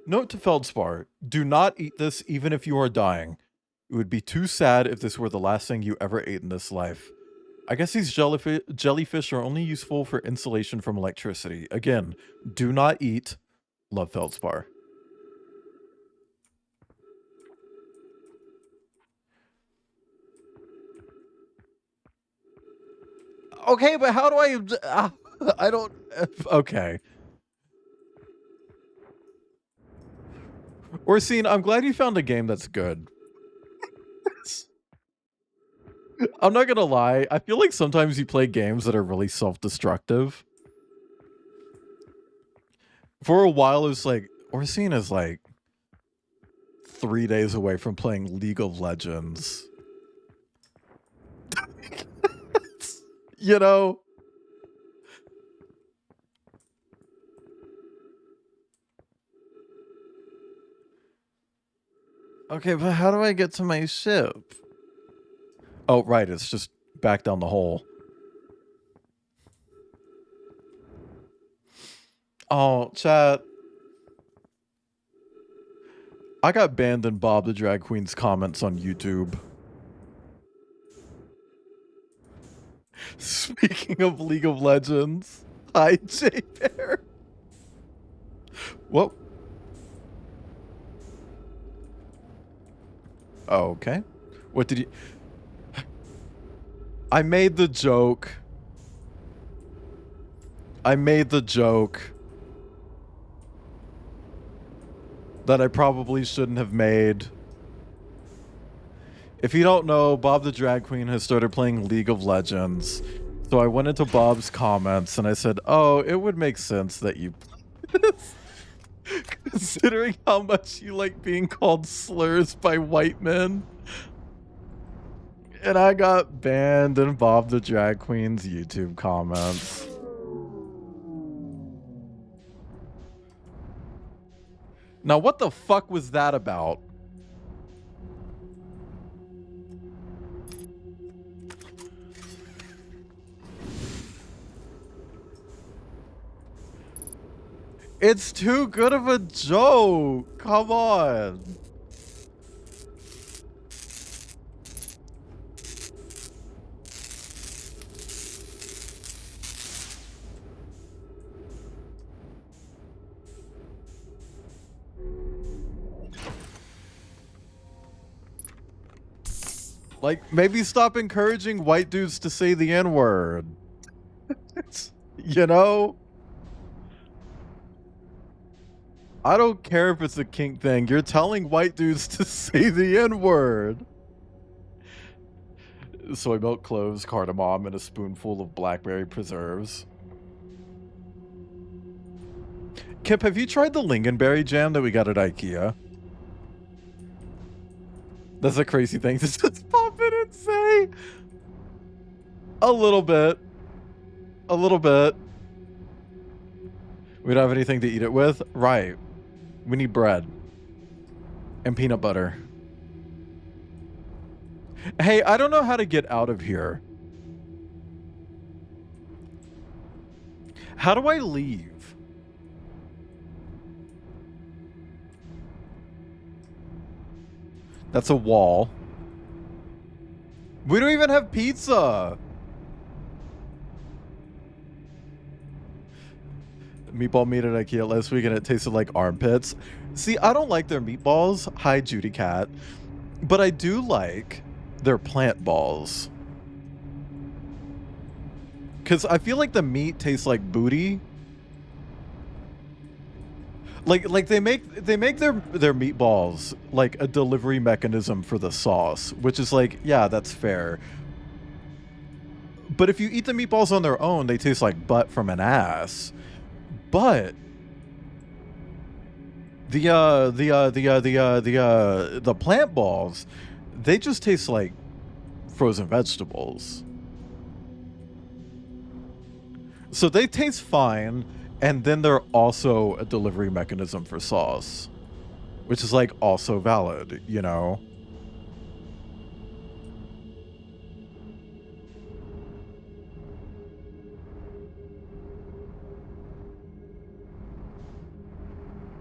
Note to Feldspar. Do not eat this even if you are dying. It would be too sad if this were the last thing you ever ate in this life. I guess these jellyfish are only useful for insulation from electricity. Again, do not eat. Love Feldspar. Okay, but how do I... I don't... Okay. Orsine, I'm glad you found a game that's good. I'm not gonna lie. I feel like sometimes you play games that are really self-destructive. For a while, it was like... Orsine is like 3 days away from playing League of Legends. You know? Okay, but how do I get to my ship? Oh, right, it's just back down the hole. Oh, chat. I got banned in Bob the Drag Queen's comments on YouTube. Speaking of League of Legends. Hi, J-Bear. Whoa. Okay. What did you... I made the joke. I made the joke. that I probably shouldn't have made. If you don't know, Bob the Drag Queen has started playing League of Legends. So I went into Bob's comments and I said, oh, it would make sense that you play this. Considering how much you like being called slurs by white men. And I got banned in Bob the Drag Queen's YouTube comments. Now, what the fuck was that about? It's too good of a joke. Come on. Like, maybe stop encouraging white dudes to say the N-word. You know? I don't care if it's a kink thing. You're telling white dudes to say the N-word. Soy milk, cloves, cardamom, and a spoonful of blackberry preserves. Kip, have you tried the lingonberry jam that we got at IKEA? That's a crazy thing to just pop in and say. A little bit. A little bit. We don't have anything to eat it with? Right. We need bread. And peanut butter. Hey, I don't know how to get out of here. How do I leave? That's a wall. We don't even have pizza. Meatball meat at IKEA last week and it tasted like armpits. See, I don't like their meatballs. Hi, Judy Cat. But I do like their plant balls. Because I feel like the meat tastes like booty. Like they make their meatballs like a delivery mechanism for the sauce, which is like, yeah, that's fair. But if you eat the meatballs on their own, they taste like butt from an ass. But the plant balls, they just taste like frozen vegetables. So they taste fine. And then they're also a delivery mechanism for sauce, which is like also valid, you know?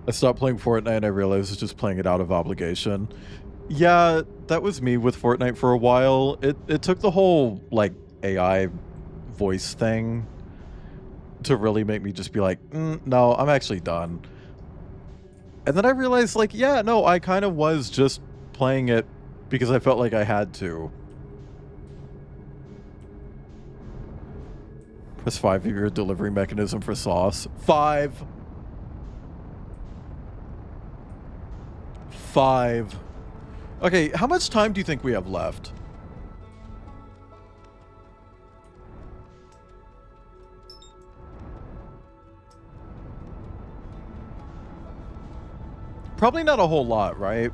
I stopped playing Fortnite and I realized I was just playing it out of obligation. Yeah, that was me with Fortnite for a while. It took the whole like AI voice thing to really make me just be like, no, I'm actually done. And then I realized, like, yeah, no, I kind of was just playing it because I felt like I had to. Press 5 of your delivery mechanism for sauce. 5. 5. Okay, how much time do you think we have left? Probably not a whole lot, right?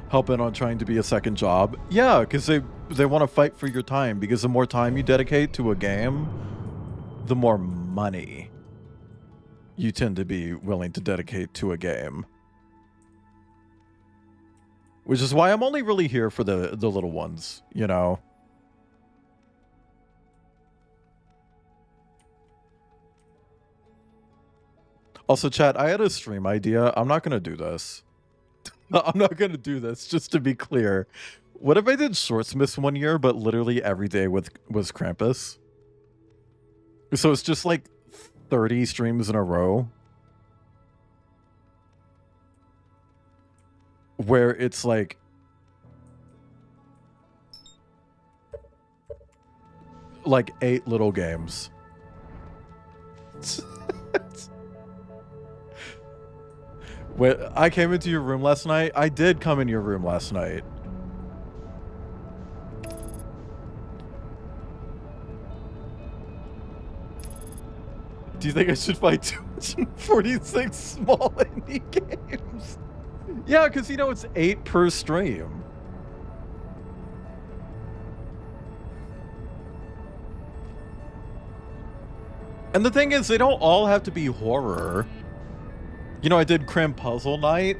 Helping on trying to be a second job. Yeah, because they want to fight for your time, because the more time you dedicate to a game, the more money you tend to be willing to dedicate to a game. Which is why I'm only really here for the little ones, you know? Also, chat, I had a stream idea. I'm not going to do this. I'm not going to do this, just to be clear. What if I did Shortsmiths one year, but literally every day was Krampus? So it's just like 30 streams in a row. Where it's like... like 8 little games. Wait, I came into your room last night? I did come in your room last night. Do you think I should fight 246 small indie games? Yeah, because you know it's 8 per stream. And the thing is, they don't all have to be horror. You know, I did Crim Puzzle Night.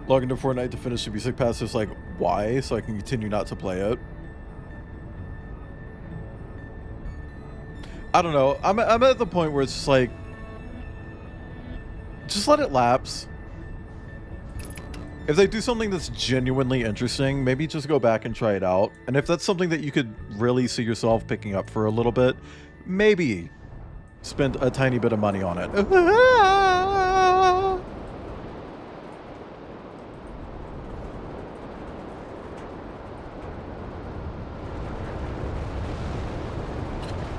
Log into Fortnite to finish the music pass. It's like, why? So I can continue not to play it. I don't know. I'm at the point where it's just like, just let it lapse. If they do something that's genuinely interesting, maybe just go back and try it out. And if that's something that you could really see yourself picking up for a little bit, maybe spend a tiny bit of money on it.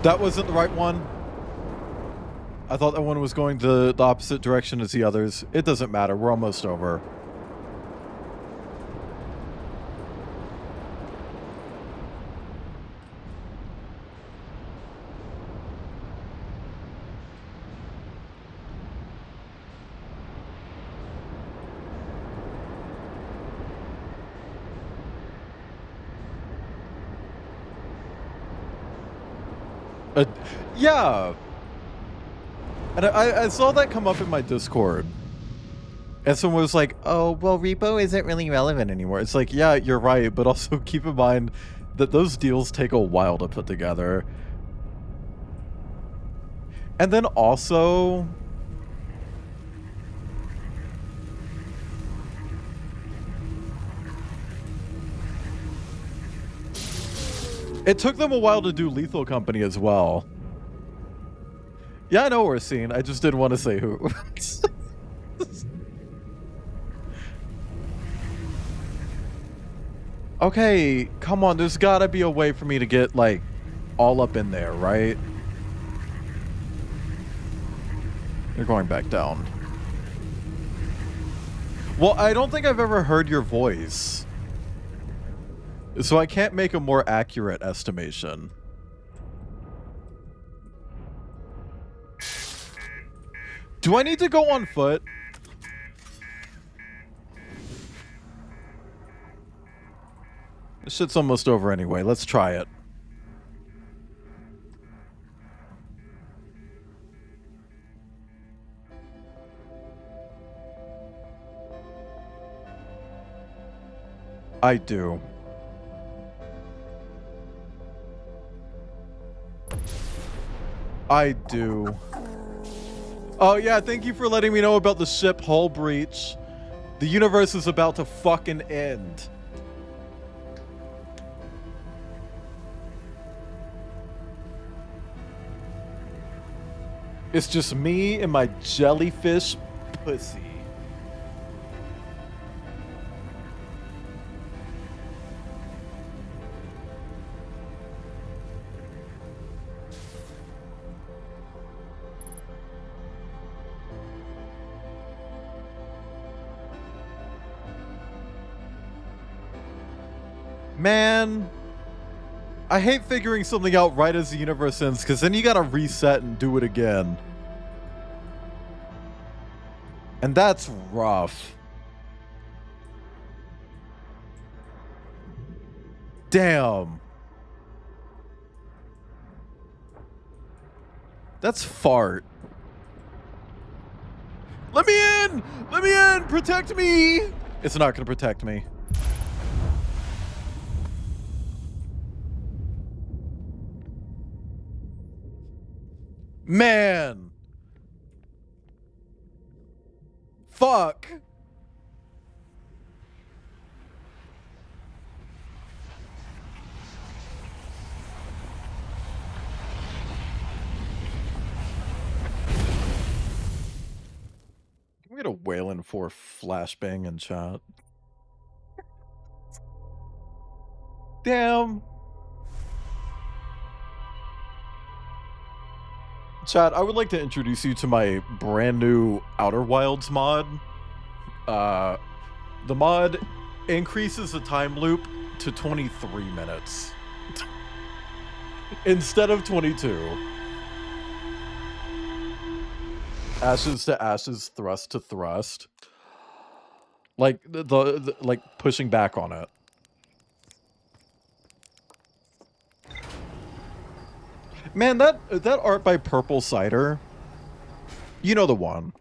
That wasn't the right one. I thought that one was going the opposite direction as the others. It doesn't matter. We're almost over. Yeah. And I saw that come up in my Discord. And someone was like, oh, well, repo isn't really relevant anymore. It's like, yeah, you're right. But also keep in mind that those deals take a while to put together. And then also... it took them a while to do Lethal Company as well. Yeah, I know we're seeing. I just didn't want to say who. Okay, come on. There's gotta be a way for me to get, like, all up in there, right? They're going back down. Well, I don't think I've ever heard your voice. So I can't make a more accurate estimation. Do I need to go on foot? This shit's almost over anyway. Let's try it. I do. I do. Oh yeah, thank you for letting me know about the ship hull breach. The universe is about to fucking end. It's just me and my jellyfish pussy. Man, I hate figuring something out right as the universe ends, because then you gotta reset and do it again. And that's rough. Damn. That's fart. Let me in! Let me in! Protect me! It's not gonna protect me. Man. Fuck. Can we get a Wayland 4 flashbang in chat? Damn. Chad, I would like to introduce you to my brand new Outer Wilds mod. The mod increases the time loop to 23 minutes instead of 22. Ashes to ashes, thrust to thrust. Like the like pushing back on it. Man, that art by Purple Cider, you know the one.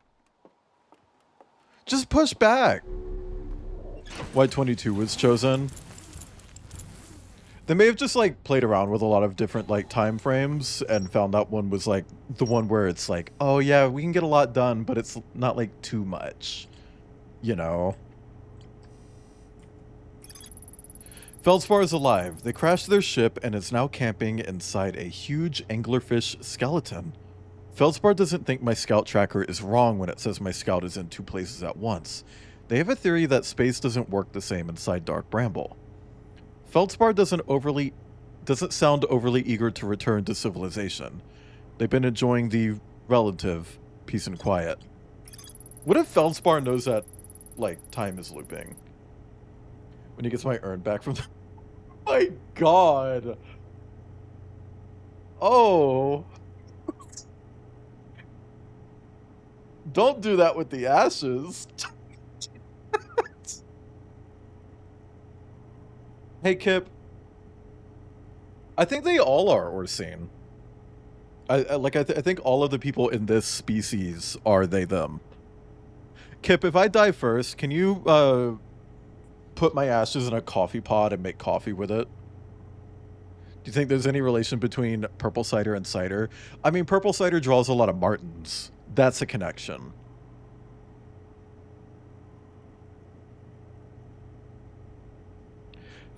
Just push back. Why 22 was chosen. They may have just like played around with a lot of different like time frames and found that one was like the one where it's like, oh yeah, we can get a lot done, but it's not like too much, you know. Feldspar is alive. They crashed their ship and is now camping inside a huge anglerfish skeleton. Feldspar doesn't think my scout tracker is wrong when it says my scout is in 2 places at once. They have a theory that space doesn't work the same inside Dark Bramble. Feldspar doesn't sound overly eager to return to civilization. They've been enjoying the relative peace and quiet. What if Feldspar knows that, like, time is looping? When he gets my urn back from the... My god! Oh! Don't do that with the ashes. Hey, Kip. I think they all are Orsine. I think all of the people in this species are they, them. Kip, if I die first, can you, put my ashes in a coffee pot and make coffee with it? Do you think there's any relation between Purple Cider and Cider? I mean, Purple Cider draws a lot of Martins. That's a connection.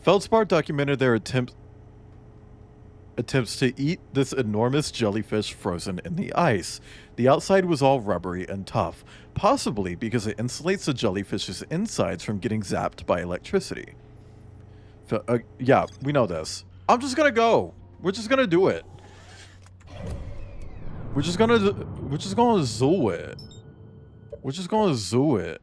Feldspar documented their attempts to eat this enormous jellyfish frozen in the ice. The outside was all rubbery and tough, possibly because it insulates the jellyfish's insides from getting zapped by electricity. Yeah, we know this. I'm just gonna go. We're just gonna do it. We're just gonna zoo it. We're just gonna zoo it.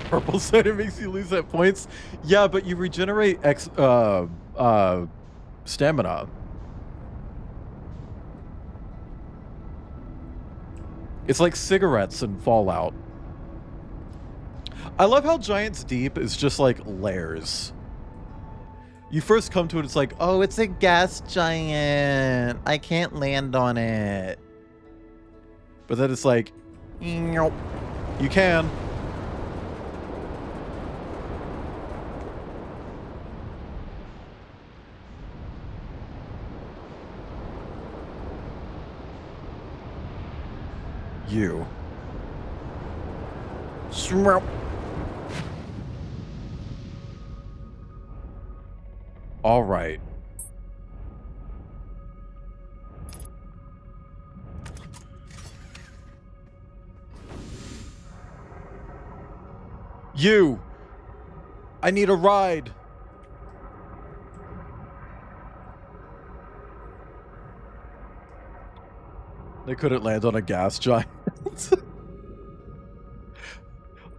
Purple cider makes you lose that points. Yeah, but you regenerate stamina. It's like cigarettes in Fallout. I love how Giant's Deep is just like layers. You first come to it, it's like, oh, it's a gas giant. I can't land on it. But then it's like, nope. You can. You. All right. You. I need a ride. They couldn't land on a gas giant.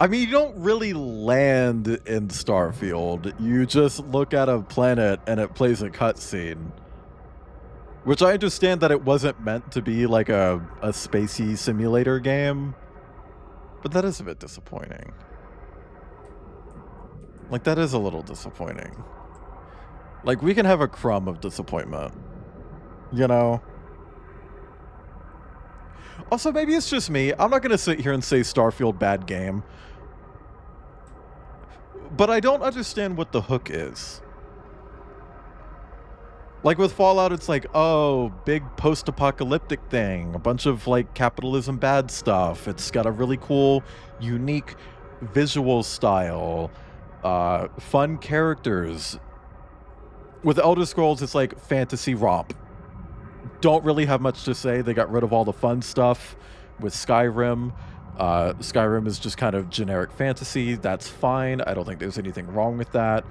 I mean, you don't really land in Starfield. You just look at a planet and it plays a cutscene. Which I understand that it wasn't meant to be like a spacey simulator game. But that is a bit disappointing. Like, that is a little disappointing. Like, we can have a crumb of disappointment. You know? Also, maybe it's just me. I'm not going to sit here and say Starfield bad game. But I don't understand what the hook is. Like with Fallout, it's like, oh, big post-apocalyptic thing. A bunch of, like, capitalism bad stuff. It's got a really cool, unique visual style. Fun characters. With Elder Scrolls, it's like fantasy romp. Don't really have much to say. They got rid of all the fun stuff with Skyrim. Skyrim is just kind of generic fantasy. That's fine. I don't think there's anything wrong with that.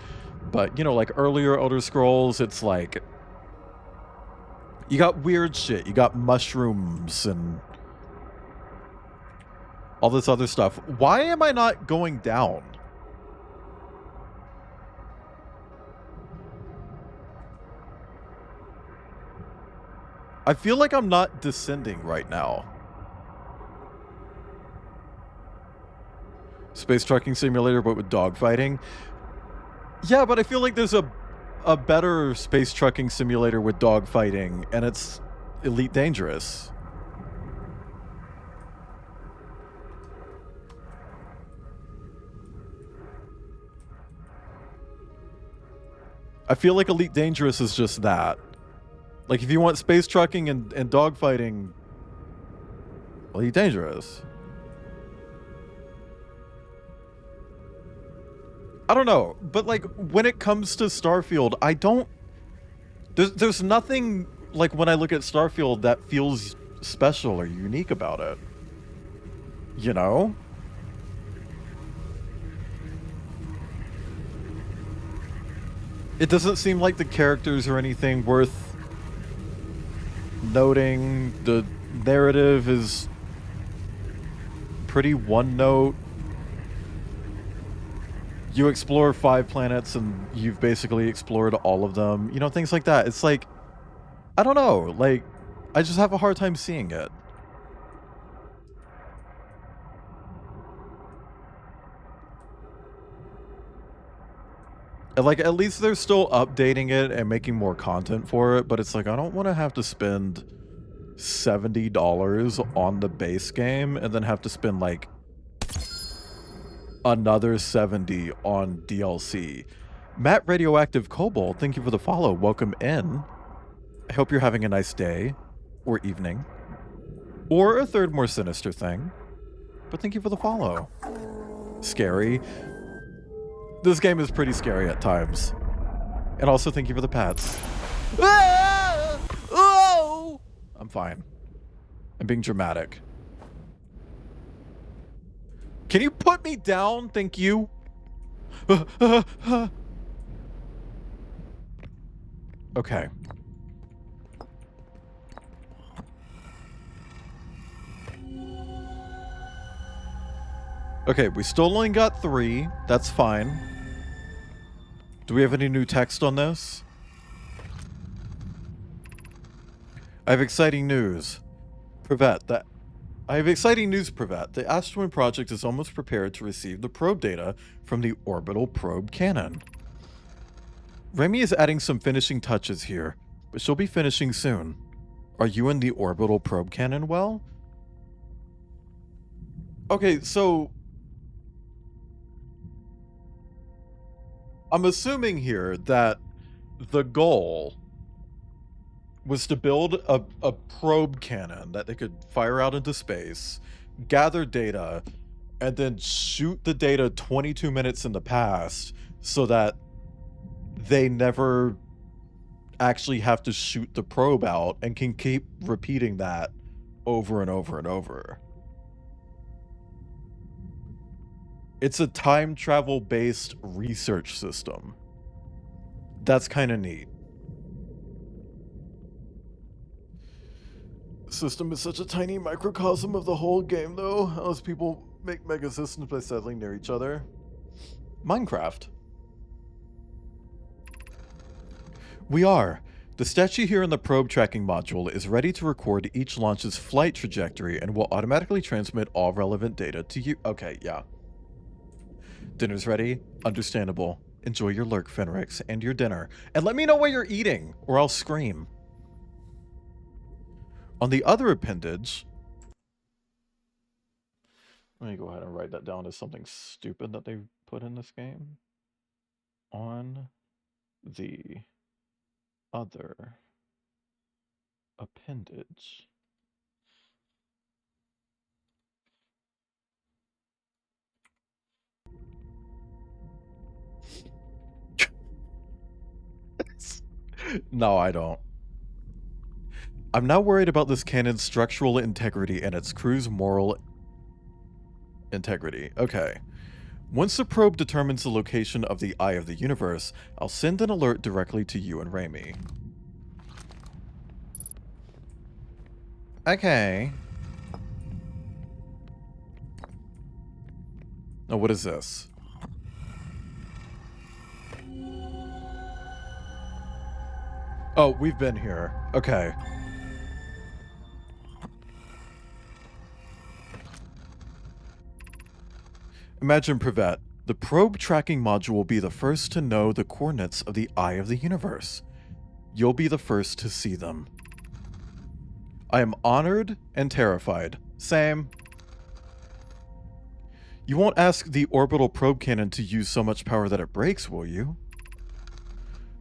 But, you know, like earlier Elder Scrolls, it's like You got weird shit. You got mushrooms and all this other stuff. Why am I not going down? I feel like I'm not descending right now. Space trucking simulator, but with dogfighting. Yeah, but I feel like there's a better space trucking simulator with dogfighting, and it's Elite Dangerous. I feel like Elite Dangerous is just that. Like, if you want space trucking and dogfighting, Elite Dangerous. I don't know, but like when it comes to Starfield, I don't. There's nothing like when I look at Starfield that feels special or unique about it. You know? It doesn't seem like the characters or anything worth noting. The narrative is pretty one note. You explore 5 planets and you've basically explored all of them. You know, things like that. It's like, I don't know. Like, I just have a hard time seeing it. And like, at least they're still updating it and making more content for it. But it's like, I don't want to have to spend $70 on the base game and then have to spend like another $70 on DLC. Matt Radioactive Cobalt, thank you for the follow. Welcome in. I hope you're having a nice day or evening or a third more sinister thing. But thank you for the follow. Scary. This game is pretty scary at times. And also thank you for the pats. Ah! Oh! I'm fine. I'm being dramatic. Can you put me down? Thank you. Okay. Okay, we still only got 3. That's fine. Do we have any new text on this? I have exciting news. Privet, I have exciting news, Privet. The Asteroid Project is almost prepared to receive the probe data from the orbital probe cannon. Remy is adding some finishing touches here, but she'll be finishing soon. Are you in the orbital probe cannon well? Okay, so I'm assuming here that the goal was to build a probe cannon that they could fire out into space, gather data, and then shoot the data 22 minutes in the past so that they never actually have to shoot the probe out and can keep repeating that over and over and over. It's a time travel based research system. That's kind of neat. System is such a tiny microcosm of the whole game, though, as people make mega systems by settling near each other. Minecraft. We are. The statue here in the probe tracking module is ready to record each launch's flight trajectory and will automatically transmit all relevant data to you. Okay, yeah. Dinner's ready? Understandable. Enjoy your lurk, Fenrix, and your dinner. And let me know what you're eating, or I'll scream. On the other appendage... Let me go ahead and write that down as something stupid that they put in this game. On the other appendage... No, I don't. I'm now worried about this cannon's structural integrity and its crew's moral integrity. Okay. Once the probe determines the location of the Eye of the Universe, I'll send an alert directly to you and Raimi. Okay. Oh, what is this? Oh, we've been here. Okay. Imagine Privet. The probe tracking module will be the first to know the coordinates of the eye of the universe. You'll be the first to see them. I am honored and terrified. Same. You won't ask the orbital probe cannon to use so much power that it breaks, will you?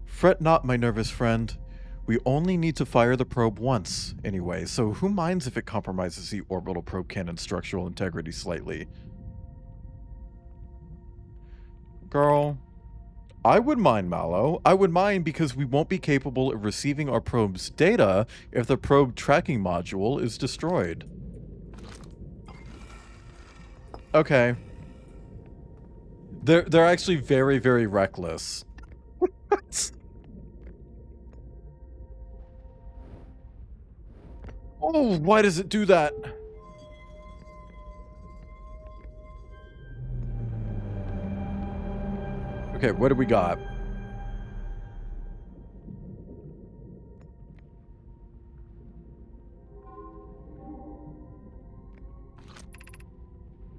Fret not, my nervous friend. We only need to fire the probe once, anyway, so who minds if it compromises the orbital probe cannon's structural integrity slightly? Girl, I would mind, Mallow. I would mind because we won't be capable of receiving our probe's data if the probe tracking module is destroyed. Okay. They're actually very, very reckless. Oh, why does it do that? Okay, what do we got?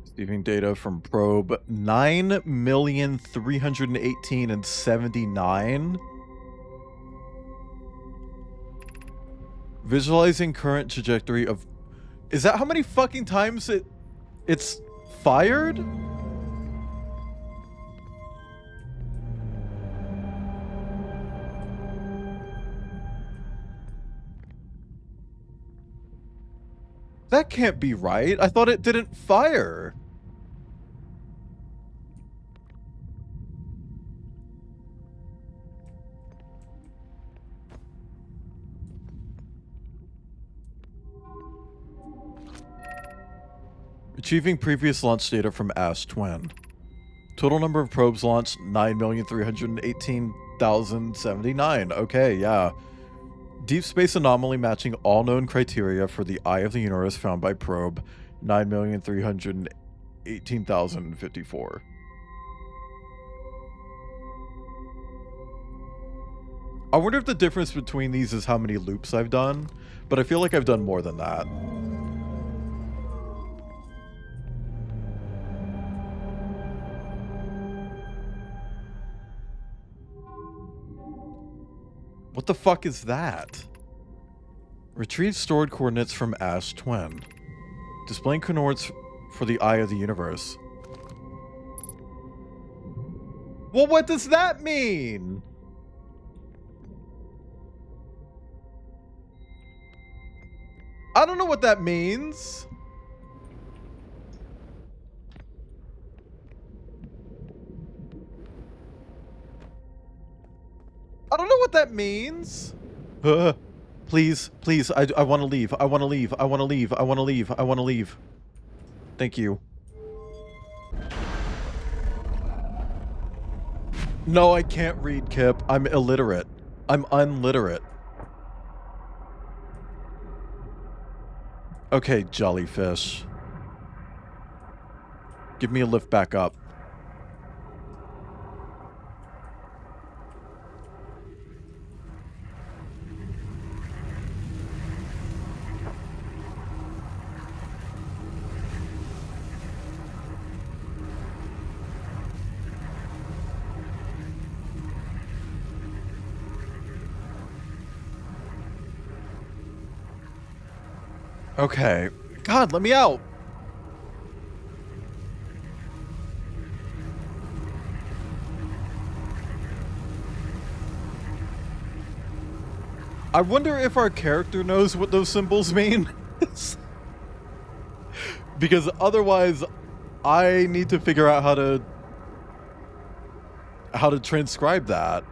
Receiving data from probe 9,318 and 79. Visualizing current trajectory of... Is that how many fucking times it's fired? That can't be right. I thought it didn't fire. Retrieving previous launch data from Ash Twin. Total number of probes launched, 9,318,079. Okay, yeah. Deep space anomaly matching all known criteria for the eye of the universe found by probe, 9,318,054. I wonder if the difference between these is how many loops I've done, but I feel like I've done more than that. What the fuck is that? Retrieve stored coordinates from Ash Twin. Displaying coordinates for the eye of the universe. Well, what does that mean? I don't know what that means. I don't know what that means. Please, please, I want to leave. I want to leave. I want to leave. I want to leave. I want to leave. Thank you. No, I can't read, Kip. I'm illiterate. I'm unliterate. Okay, jellyfish. Give me a lift back up. Okay. God, let me out. I wonder if our character knows what those symbols mean. Because otherwise, I need to figure out how to transcribe that.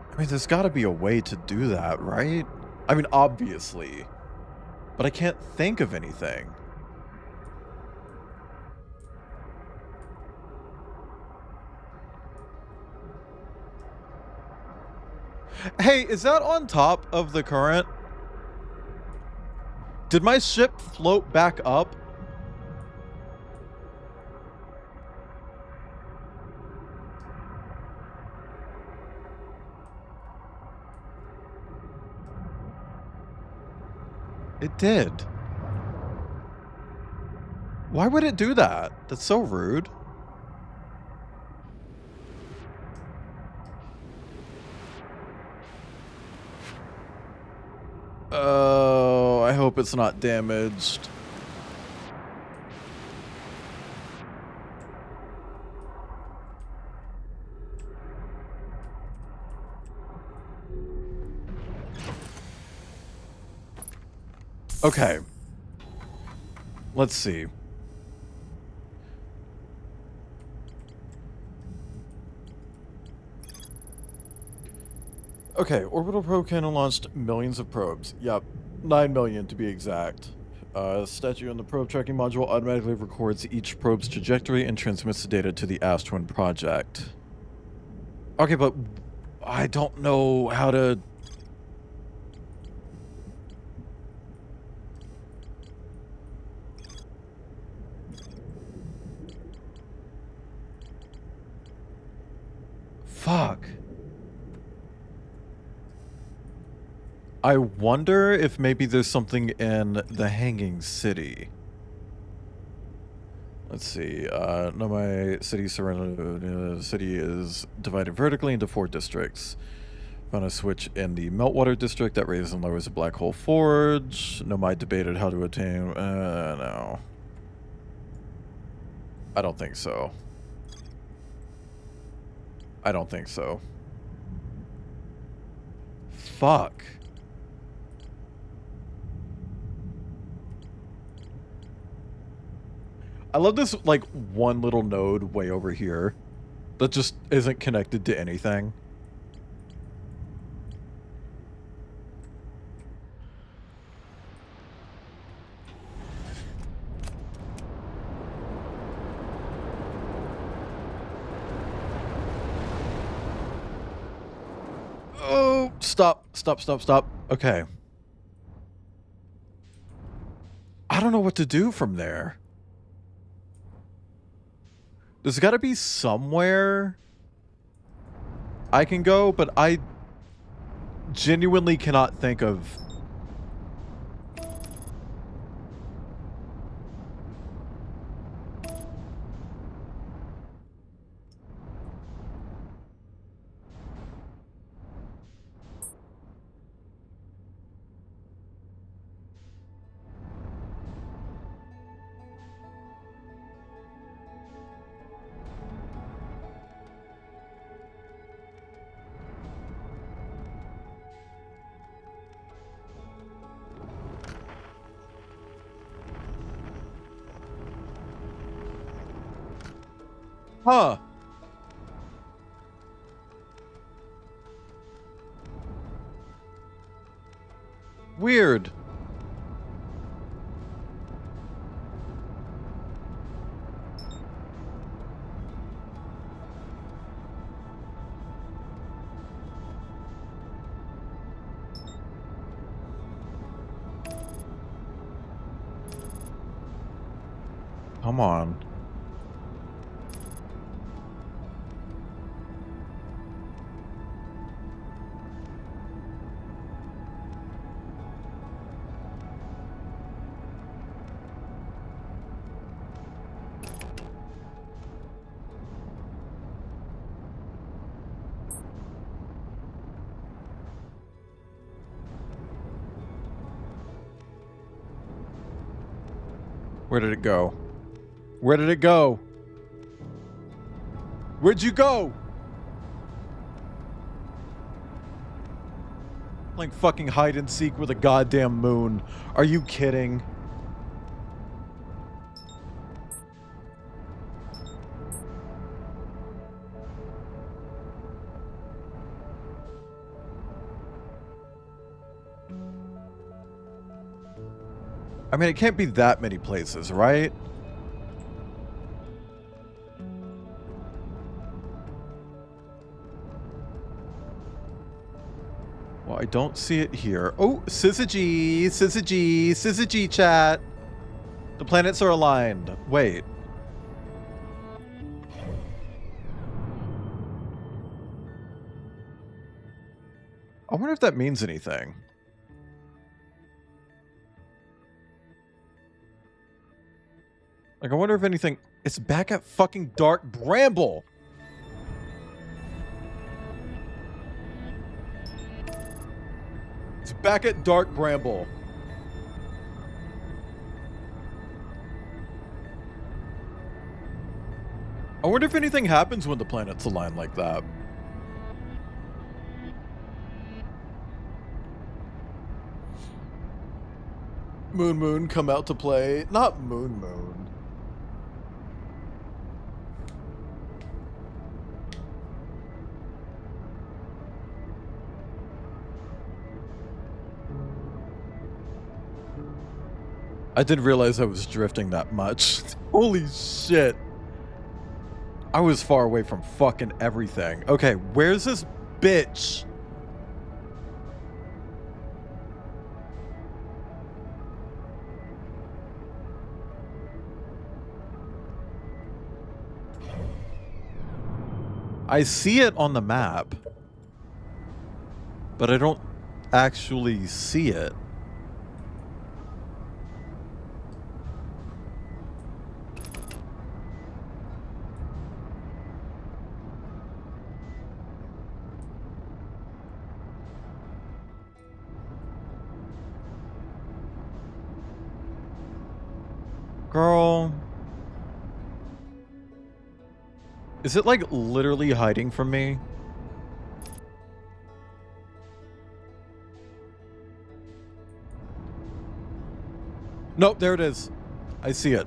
I mean, there's got to be a way to do that, right? I mean, obviously. But I can't think of anything. Hey, is that on top of the current? Did my ship float back up? It did. Why would it do that? That's so rude. Oh, I hope it's not damaged. Okay. Let's see. Okay, orbital probe cannon launched millions of probes. Yep, 9 million to be exact. Statue in the probe tracking module automatically records each probe's trajectory and transmits the data to the Astwin project. Okay, but I don't know how to... Fuck. I wonder if maybe there's something in the Hanging City. Let's see. Nomai City city is divided vertically into 4 districts. Found a switch in the Meltwater district that raises and lowers a black hole forge. Nomai debated how to attain. No. I don't think so. I don't think so. Fuck. I love this, like, one little node way over here that just isn't connected to anything. Oh, stop. Okay. I don't know what to do from there. There's got to be somewhere I can go, but I genuinely cannot think of... Huh. Weird. Come on. Where did it go? Where did it go? Where'd you go? Like fucking hide and seek with a goddamn moon. Are you kidding? I mean, it can't be that many places, right? I don't see it here. Oh, syzygy, syzygy, syzygy chat. The planets are aligned. Wait. I wonder if that means anything. Like, I wonder if anything... It's back at fucking Dark Bramble! It's back at Dark Bramble. I wonder if anything happens when the planets align like that. Moon Moon come out to play. Not Moon Moon. I didn't realize I was drifting that much. Holy shit. I was far away from fucking everything. Okay, where's this bitch? I see it on the map, but I don't actually see it. Girl. Is it like literally hiding from me? Nope, there it is. I see it.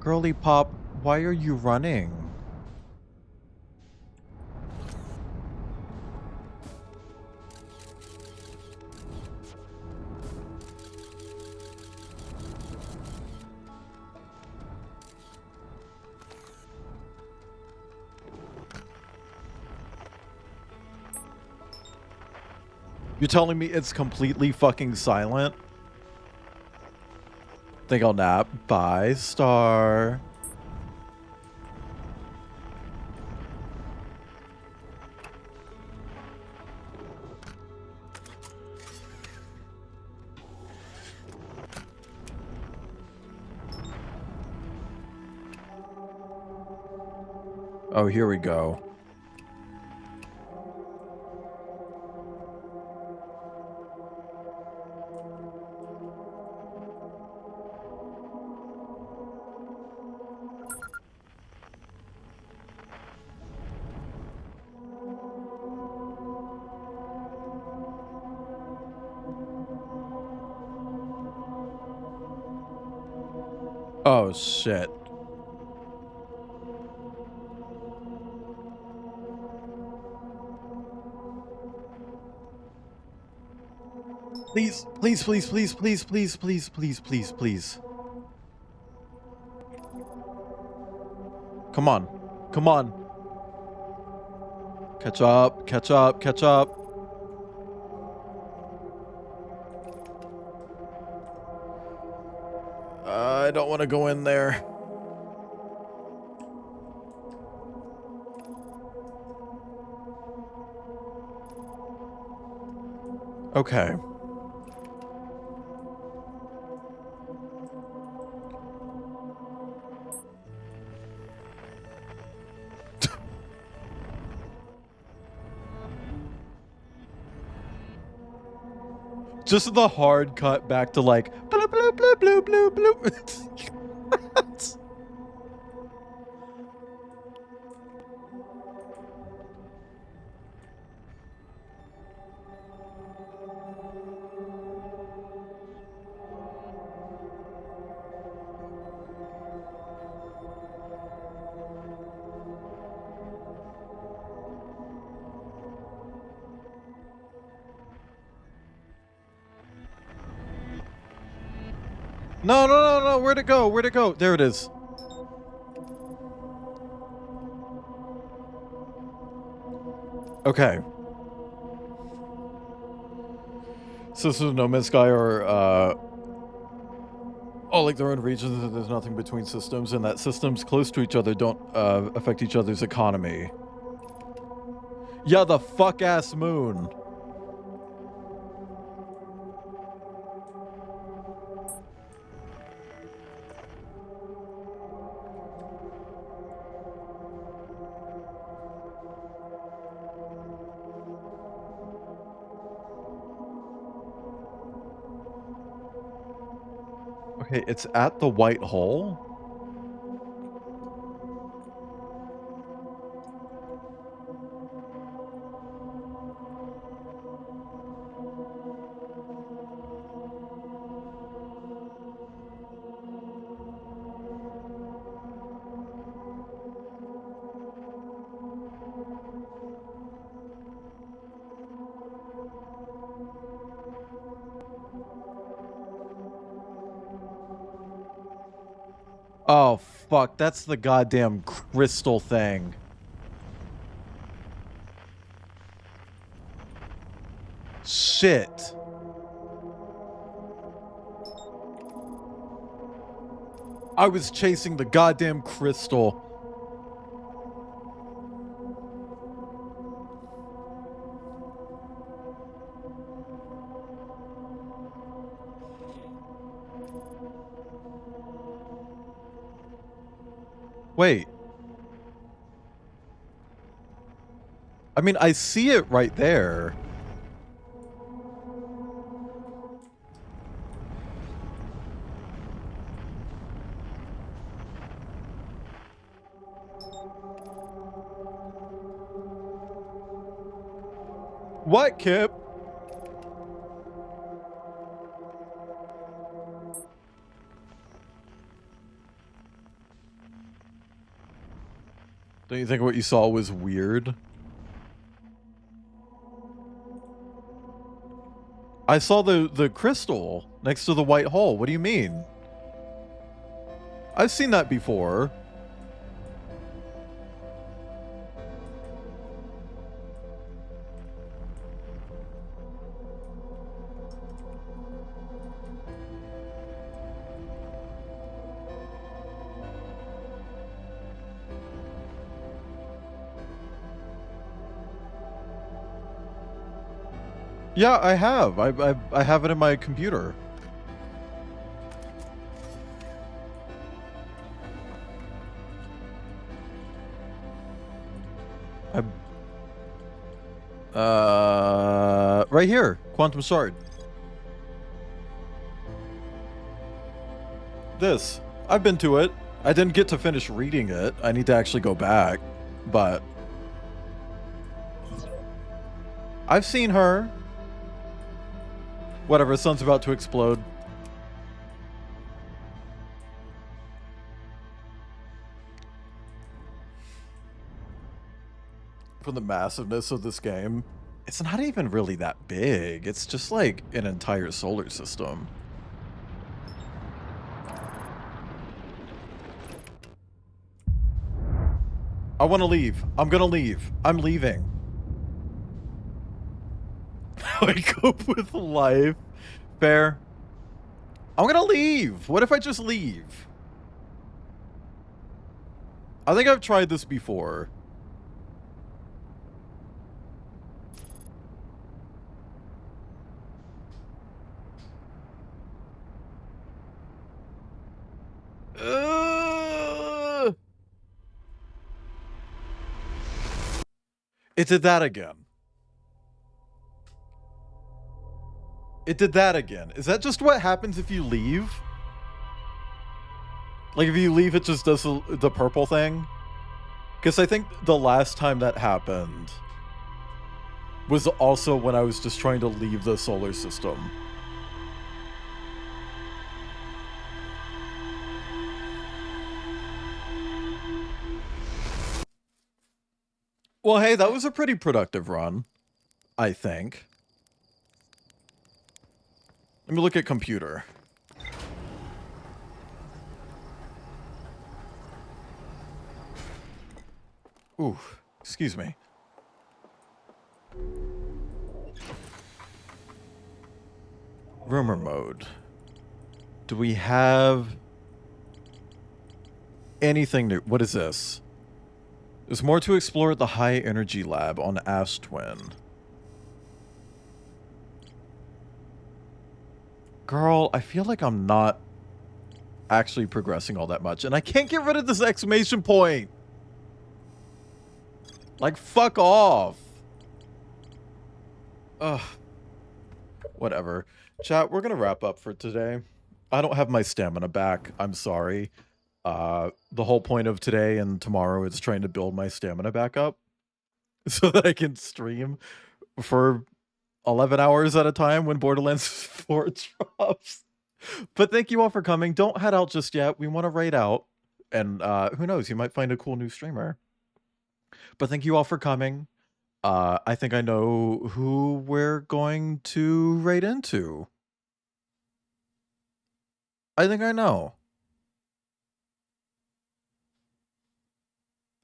Girly Pop, why are you running? You're telling me it's completely fucking silent? Think I'll nap. Bye, Star. Oh, here we go. Oh, shit. Please, please, please, please, please, please, please, please, please, please. Come on. Come on. Catch up, catch up, catch up. I don't want to go in there. Okay. Just the hard cut back to like bloop bloop bloop bloop bloop bloop. No, no, no, no. Where'd it go? Where'd it go? There it is. Okay. Systems of No Man's Sky are, all like their own regions, and there's nothing between systems, and that systems close to each other don't, affect each other's economy. Yeah, the fuck-ass moon. Okay, it's at the white hole? Oh, fuck. That's the goddamn crystal thing. Shit. I was chasing the goddamn crystal. Wait. I mean, I see it right there. What, Kip? Don't you think what you saw was weird? I saw the crystal next to the white hole. What do you mean? I've seen that before. Yeah, I have. I have it in my computer. Right here, Quantum Shard. This. I've been to it. I didn't get to finish reading it. I need to actually go back, but I've seen her. Whatever, sun's about to explode. From the massiveness of this game, it's not even really that big. It's just like an entire solar system. I want to leave. I'm gonna leave. I'm leaving. I cope with life. Fair. I'm gonna leave. What if I just leave? I think I've tried this before. It did that again. It did that again. Is that just what happens if you leave? Like, if you leave, it just does the purple thing? Because I think the last time that happened was also when I was just trying to leave the solar system. Well, hey, that was a pretty productive run, I think. Let me look at computer. Ooh, excuse me. Rumor mode. Do we have anything new? What is this? There's more to explore at the High Energy Lab on Ash Twin. Girl, I feel like I'm not actually progressing all that much, and I can't get rid of this exclamation point. Like, fuck off. Ugh. Whatever. Chat, we're gonna wrap up for today. I don't have my stamina back. I'm sorry. The whole point of today and tomorrow is trying to build my stamina back up so that I can stream for 11 hours at a time when Borderlands 4 drops. But thank you all for coming. Don't head out just yet. We want to raid out. And who knows, you might find a cool new streamer. But thank you all for coming. I think I know who we're going to raid into. I think I know.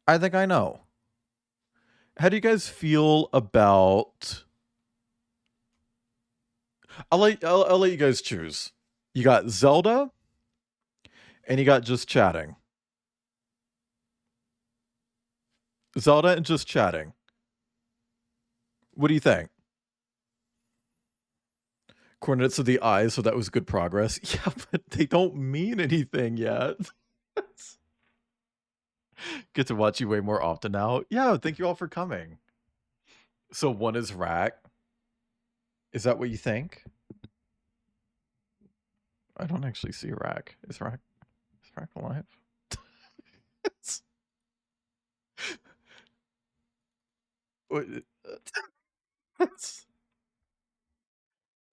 I think I know. How do you guys feel about... I'll let you guys choose. You got Zelda, and you got just chatting. Zelda and just chatting. What do you think? Coordinates of the eyes, so that was good progress. Yeah, but they don't mean anything yet. Get to watch you way more often now. Yeah, thank you all for coming. So one is Rack. Is that what you think? I don't actually see Rack. Is Rack alive?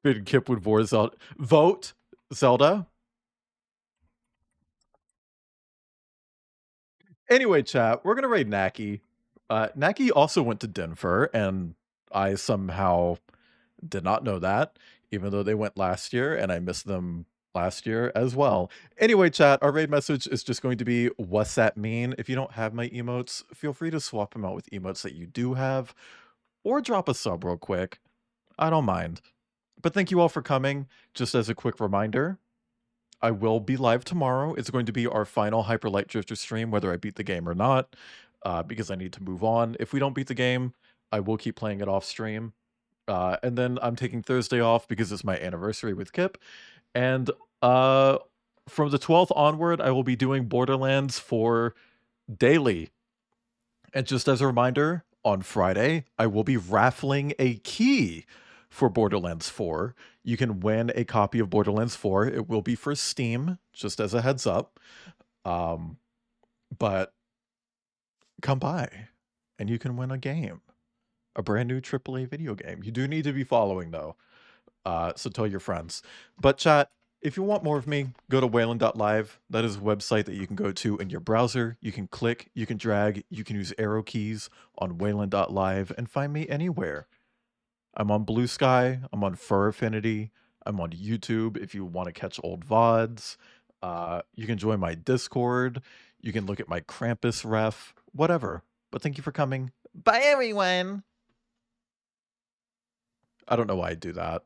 Good Kip would vote Zelda. Anyway, chat, we're gonna raid Naki. Naki also went to Denver, and I somehow did not know that, even though they went last year, and I missed them last year as well. Anyway, chat, our raid message is just going to be, what's that mean? If you don't have my emotes, feel free to swap them out with emotes that you do have, or drop a sub real quick. I don't mind. But thank you all for coming. Just as a quick reminder, I will be live tomorrow. It's going to be our final Hyper Light Drifter stream, whether I beat the game or not, because I need to move on. If we don't beat the game, I will keep playing it off stream. And then I'm taking Thursday off because it's my anniversary with Kip. And from the 12th onward, I will be doing Borderlands 4 daily. And just as a reminder, on Friday, I will be raffling a key for Borderlands 4. You can win a copy of Borderlands 4. It will be for Steam, just as a heads up. But come by, and you can win a game. A brand new AAA video game. You do need to be following, though. So tell your friends. But chat, if you want more of me, go to Wayland.live. That is a website that you can go to in your browser. You can click, you can drag, you can use arrow keys on Wayland.live and find me anywhere. I'm on Blue Sky. I'm on Fur Affinity. I'm on YouTube if you want to catch old VODs. You can join my Discord. You can look at my Krampus ref. Whatever. But thank you for coming. Bye, everyone. I don't know why I do that.